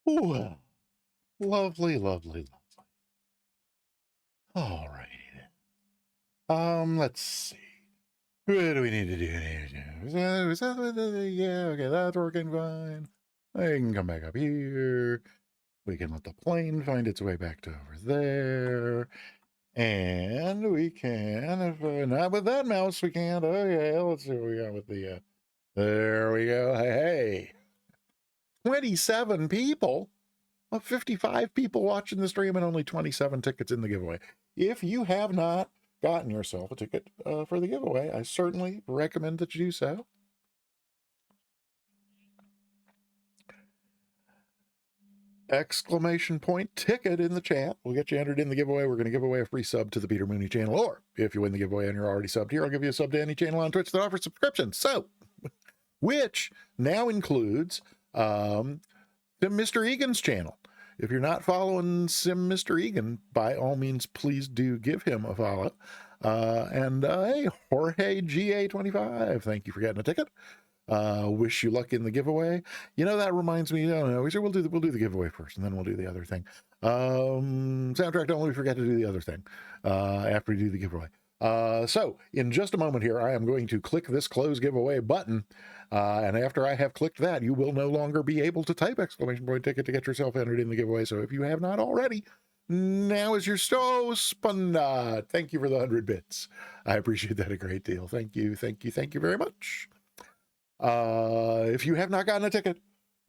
Ooh, lovely, lovely, lovely. All righty then. Let's see. What do we need to do? Yeah, okay, that's working fine. I can come back up here. We can let the plane find its way back to over there. And we can, if not with that mouse, we can't. Okay, let's see what we got with the, there we go. Hey, 27 people. 55 people watching the stream and only 27 tickets in the giveaway. If you have not gotten yourself a ticket for the giveaway, I certainly recommend that you do so. Exclamation point ticket in the chat. We'll get you entered in the giveaway. We're going to give away a free sub to the Peter Mooney channel. Or if you win the giveaway and you're already subbed here, I'll give you a sub to any channel on Twitch that offers subscriptions. So, which now includes Mr. Egan's channel. If you're not following Sim Mr. Egan, by all means, please do give him a follow. Hey, Jorge GA25, thank you for getting a ticket. Wish you luck in the giveaway. You know, that reminds me, we'll do the giveaway first, and then we'll do the other thing. Soundtrack, don't forget to do the other thing after we do the giveaway. So in just a moment here, I am going to click this close giveaway button. And after I have clicked that, you will no longer be able to type exclamation point ticket to get yourself entered in the giveaway. So if you have not already, now is your spun. Thank you for the 100 bits. I appreciate that a great deal. Thank you very much. If you have not gotten a ticket,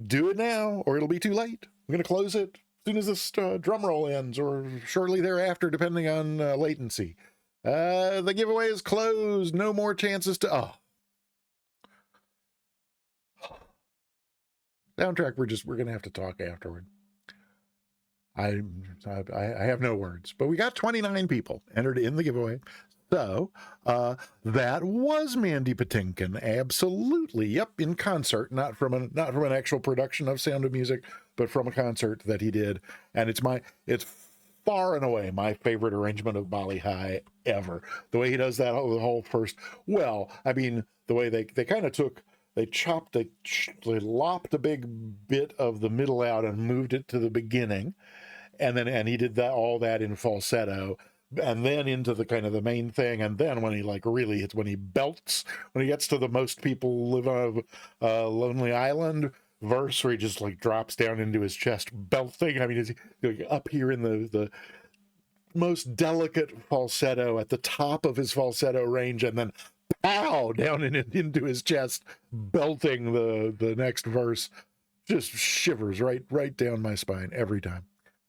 do it now or it'll be too late. I'm going to close it as soon as this drum roll ends or shortly thereafter, depending on latency. The giveaway is closed. No more chances to... Soundtrack, we're going to have to talk afterward. I have no words, but we got 29 people entered in the giveaway. So that was Mandy Patinkin, absolutely. Yep, in concert, not from an actual production of Sound of Music, but from a concert that he did, and it's far and away my favorite arrangement of Bali High ever. The way he does that whole first, well, I mean, the way they kind of took. They lopped a big bit of the middle out and moved it to the beginning, and he did all that in falsetto, and then into the kind of the main thing, and then when he really hits, when he belts, when he gets to the most people live on a lonely island verse where he just drops down into his chest belting. I mean, he's up here in the most delicate falsetto at the top of his falsetto range, and then pow down into his chest, belting the next verse. Just shivers right down my spine every time.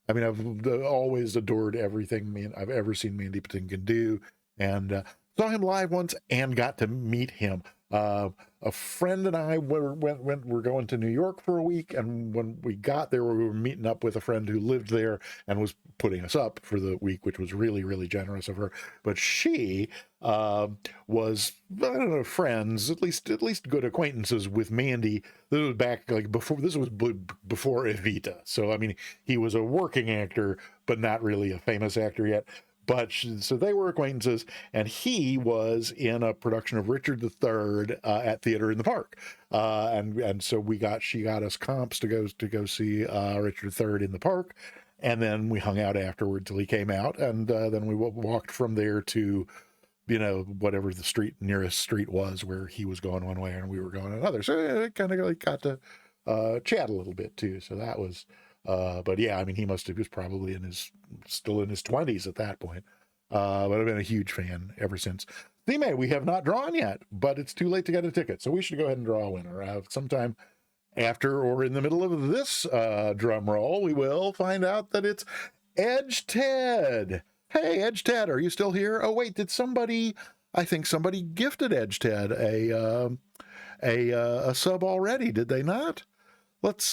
I mean, I've always adored everything I've ever seen Mandy Patinkin do, and saw him live once and got to meet him. A friend and I were going to New York for a week, and when we got there, we were meeting up with a friend who lived there and was putting us up for the week, which was really, really generous of her. But she was, I don't know, friends, at least good acquaintances with Mandy. This was back before Evita. So I mean, he was a working actor, but not really a famous actor yet. But so they were acquaintances, and he was in a production of Richard III at Theater in the Park, and so she got us comps to go see Richard III in the Park, and then we hung out afterward till he came out, and then we walked from there to, whatever the nearest street was where he was going one way and we were going another. So it kind of got to chat a little bit too. So that was. But yeah, I mean, he was probably still in his 20s at that point. But I've been a huge fan ever since. Theme, we have not drawn yet, but it's too late to get a ticket. So we should go ahead and draw a winner. Sometime after or in the middle of this drum roll, we will find out that it's Edge Ted. Hey, Edge Ted, are you still here? Oh, wait, I think somebody gifted Edge Ted a sub already, did they not? Let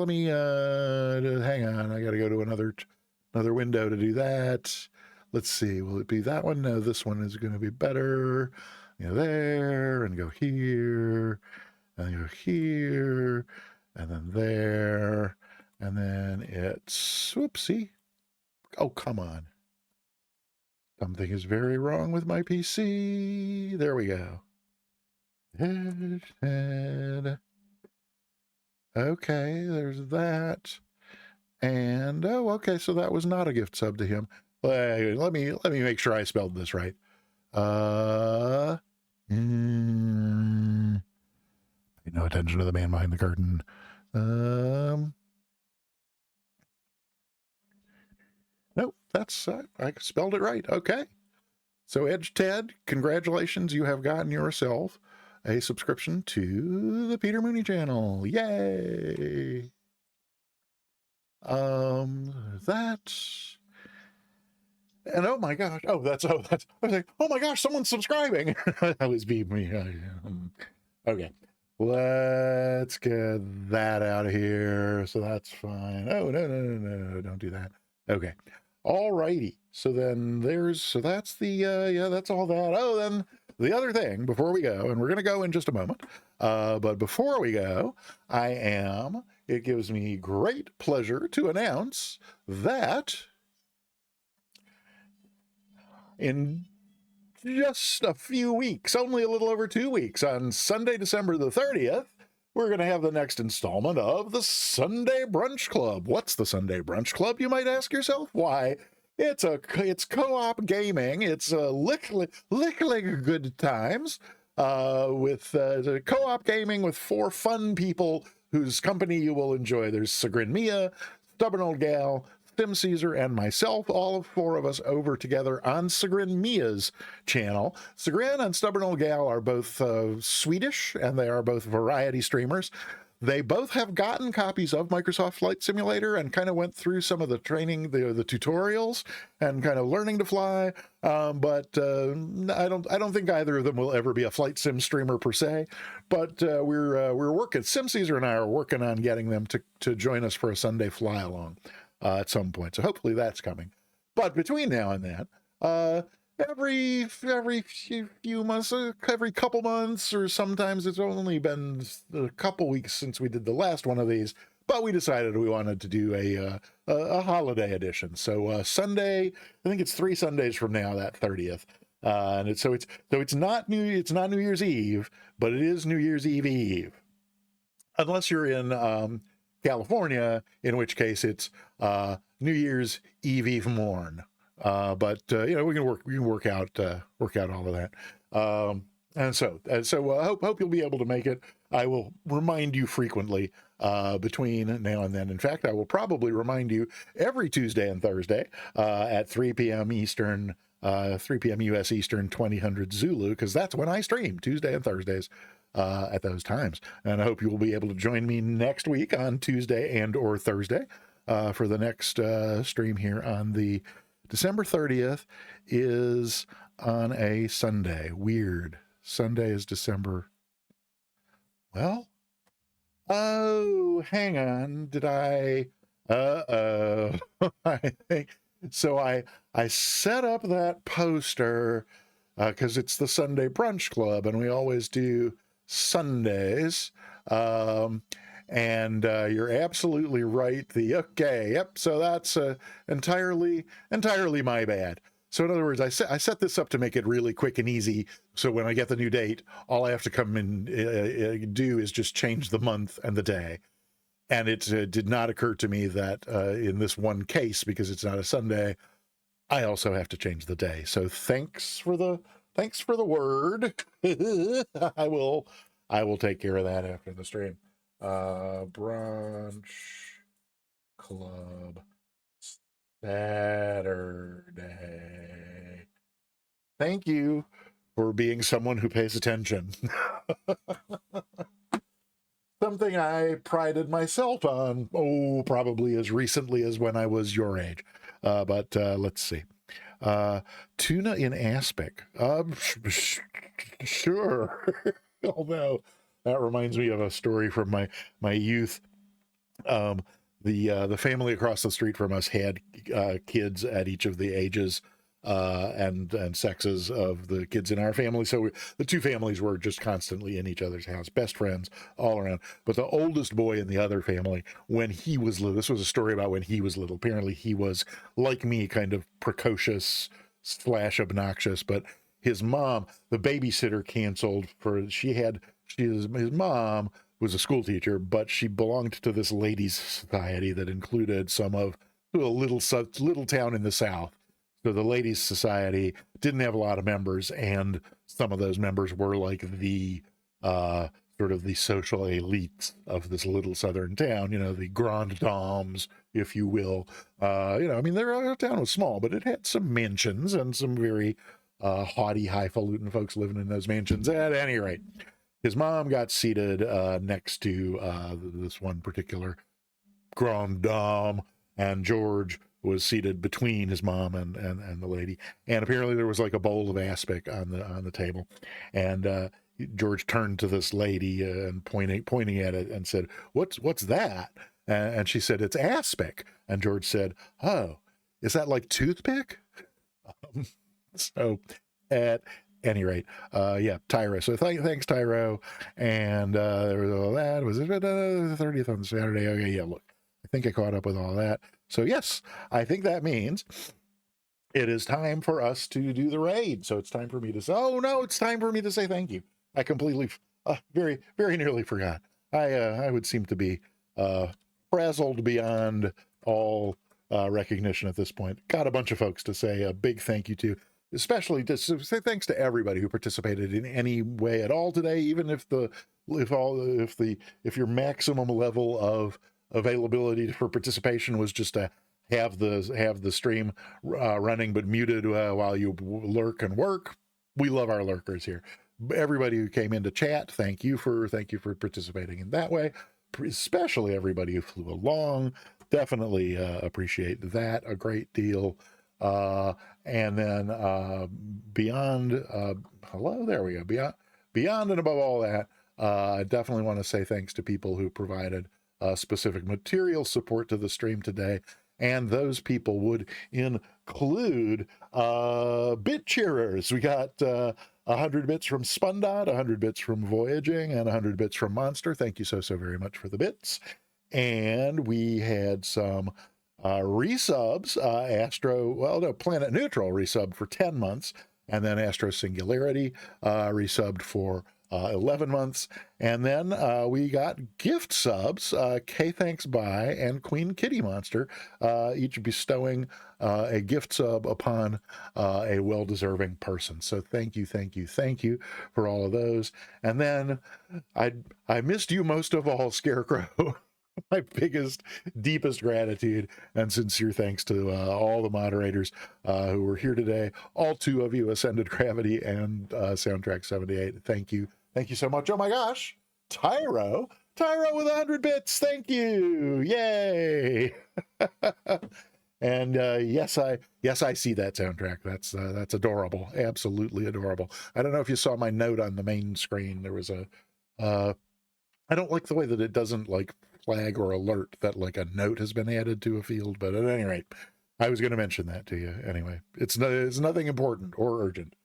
me hang on. I got to go to another window to do that. Let's see. Will it be that one? No, this one is going to be better. There and go here and go here and then there and then it's whoopsie. Oh, come on. Something is very wrong with my PC. There we go. Okay, there's that. And oh, okay, so that was not a gift sub to him. Let me make sure I spelled this right. Pay no attention to the man behind the curtain. Nope, that's I spelled it right. Okay. So Edge Ted, congratulations, you have gotten yourself a subscription to the Peter Mooney channel. Yay! That, and oh my gosh, I was like, oh my gosh, someone's subscribing. That was me. Okay, let's get that out of here. So that's fine. Oh no, don't do that. Okay, all righty. So then so that's the yeah, that's all that. Oh, then the other thing before we go, and we're gonna go in just a moment. But before we go, it gives me great pleasure to announce that in just a few weeks, only a little over 2 weeks, on Sunday, December the 30th, we're going to have the next installment of the Sunday Brunch Club. What's the Sunday Brunch Club, you might ask yourself? Why, it's co-op gaming. It's lickling good times with co-op gaming with 4 fun people whose company you will enjoy. There's Sagrin Mia, Stubborn Old Gal, Tim Caesar, and myself, all 4 of us over together on Sagrin Mia's channel. Sagrin and Stubborn Old Gal are both Swedish, and they are both variety streamers. They both have gotten copies of Microsoft Flight Simulator and kind of went through some of the training, the tutorials, and kind of learning to fly. But I don't think either of them will ever be a flight sim streamer per se. But we're working. Sim Caesar and I are working on getting them to join us for a Sunday fly along at some point. So hopefully that's coming. But between now and then, every few months, every couple months, or sometimes it's only been a couple weeks since we did the last one of these, but we decided we wanted to do a holiday edition. So Sunday, I think it's 3 Sundays from now, that 30th, and it's not New Year's Eve, but it is New Year's Eve, unless you're in California, in which case it's New Year's Eve morn. But we can work out all of that. And so hope you'll be able to make it. I will remind you frequently between now and then. In fact, I will probably remind you every Tuesday and Thursday at 3 p.m. Eastern, 3 p.m. U.S. Eastern, 2000 Zulu, because that's when I stream, Tuesday and Thursdays at those times. And I hope you will be able to join me next week on Tuesday and or Thursday for the next stream here on the December 30th is on a Sunday. Weird. Sunday is December. Well, oh, hang on. Did I? I think so. I set up that poster because it's the Sunday Brunch Club, and we always do Sundays. And you're absolutely right. Yep. So that's entirely my bad. So in other words, I set this up to make it really quick and easy. So when I get the new date, all I have to come and do is just change the month and the day. And it did not occur to me that in this one case, because it's not a Sunday, I also have to change the day. So thanks for the word. I will take care of that after the stream. Brunch Club Saturday. Thank you for being someone who pays attention. Something I prided myself on, probably as recently as when I was your age. But let's see. Tuna in aspic. Sure. Although that reminds me of a story from my youth. The family across the street from us had kids at each of the ages and sexes of the kids in our family. So the 2 families were just constantly in each other's house, best friends all around. But the oldest boy in the other family, when he was little, this was a story about when he was little. Apparently he was, like me, kind of precocious / obnoxious, but his mom, the babysitter, canceled his mom was a school teacher, but she belonged to this ladies' society that included some of a little town in the South. So the ladies' society didn't have a lot of members, and some of those members were like the sort of the social elites of this little southern town, the grand dames, if you will. I mean, their town was small, but it had some mansions and some very haughty, highfalutin folks living in those mansions. At any rate, his mom got seated next to this one particular grand dame, and George was seated between his mom and the lady. And apparently there was like a bowl of aspic on the table, and George turned to this lady and pointing at it and said, "What's that?" And she said, "It's aspic." And George said, "Oh, is that like toothpick?" So at any rate, Tyro. So thanks, Tyro. And there was all that. Was it the 30th on Saturday? Okay, yeah, look, I think I caught up with all that. So yes, I think that means it is time for us to do the raid. So it's time for me to say, oh no, it's time for me to say thank you. I completely, very, very nearly forgot. I would seem to be frazzled beyond all recognition at this point. Got a bunch of folks to say a big thank you to, especially to say thanks to everybody who participated in any way at all today, even if your maximum level of availability for participation was just to have the stream running but muted while you lurk and work. We love our lurkers here. Everybody who came in to chat, thank you for participating in that way, especially everybody who flew along. Definitely appreciate that a great deal. And then beyond, hello, there we go. Beyond and above all that, I definitely want to say thanks to people who provided specific material support to the stream today. And those people would include bit cheerers. We got 100 bits from Spundot, 100 bits from Voyaging, and 100 bits from Monster. Thank you so very much for the bits. And we had some resubs, Planet Neutral resub for 10 months, and then Astro Singularity resubbed for 11 months. And then we got gift subs, K Thanks Bye and Queen Kitty Monster, each bestowing a gift sub upon a well-deserving person. So thank you for all of those. And then I missed you most of all, Scarecrow. My biggest, deepest gratitude and sincere thanks to all the moderators who were here today. All two of you, Ascended Gravity and Soundtrack 78. Thank you so much. Oh my gosh, Tyro with 100 bits. Thank you. Yay. And yes, I see that soundtrack. That's adorable. Absolutely adorable. I don't know if you saw my note on the main screen. There was I don't like the way that it doesn't like flag or alert that like a note has been added to a field, but at any rate, I was going to mention that to you anyway. It's nothing important or urgent.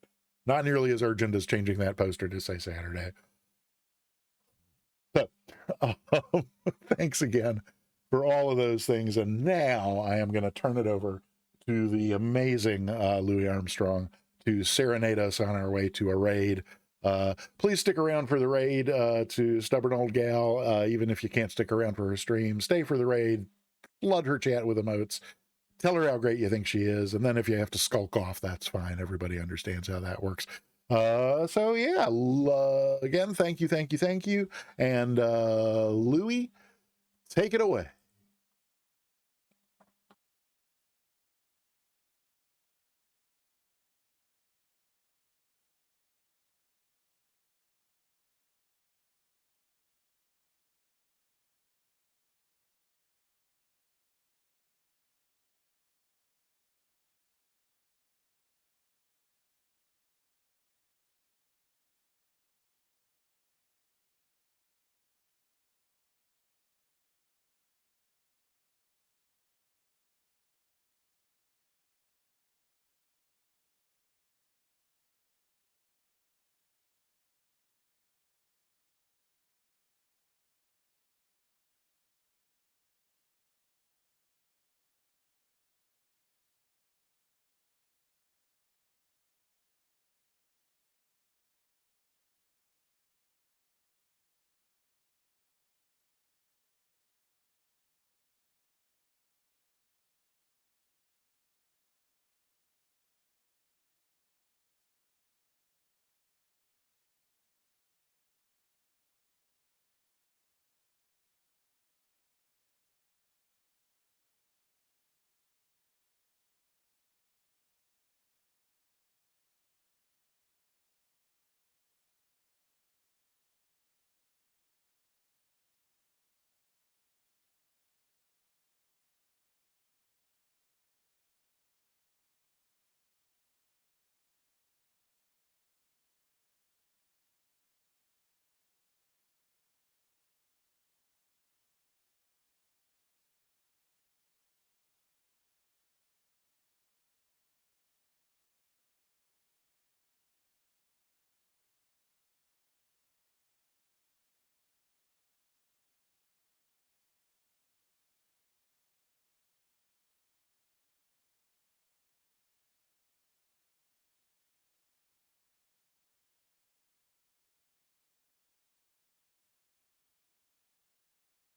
Not nearly as urgent as changing that poster to say Saturday. So, thanks again for all of those things. And now I am going to turn it over to the amazing Louis Armstrong to serenade us on our way to a raid. Please stick around for the raid to Stubborn Old Gal, even if you can't stick around for her stream. Stay for the raid, flood her chat with emotes, tell her how great you think she is, and then if you have to skulk off, that's fine. Everybody understands how that works. So yeah, again, thank you, and Louis, take it away.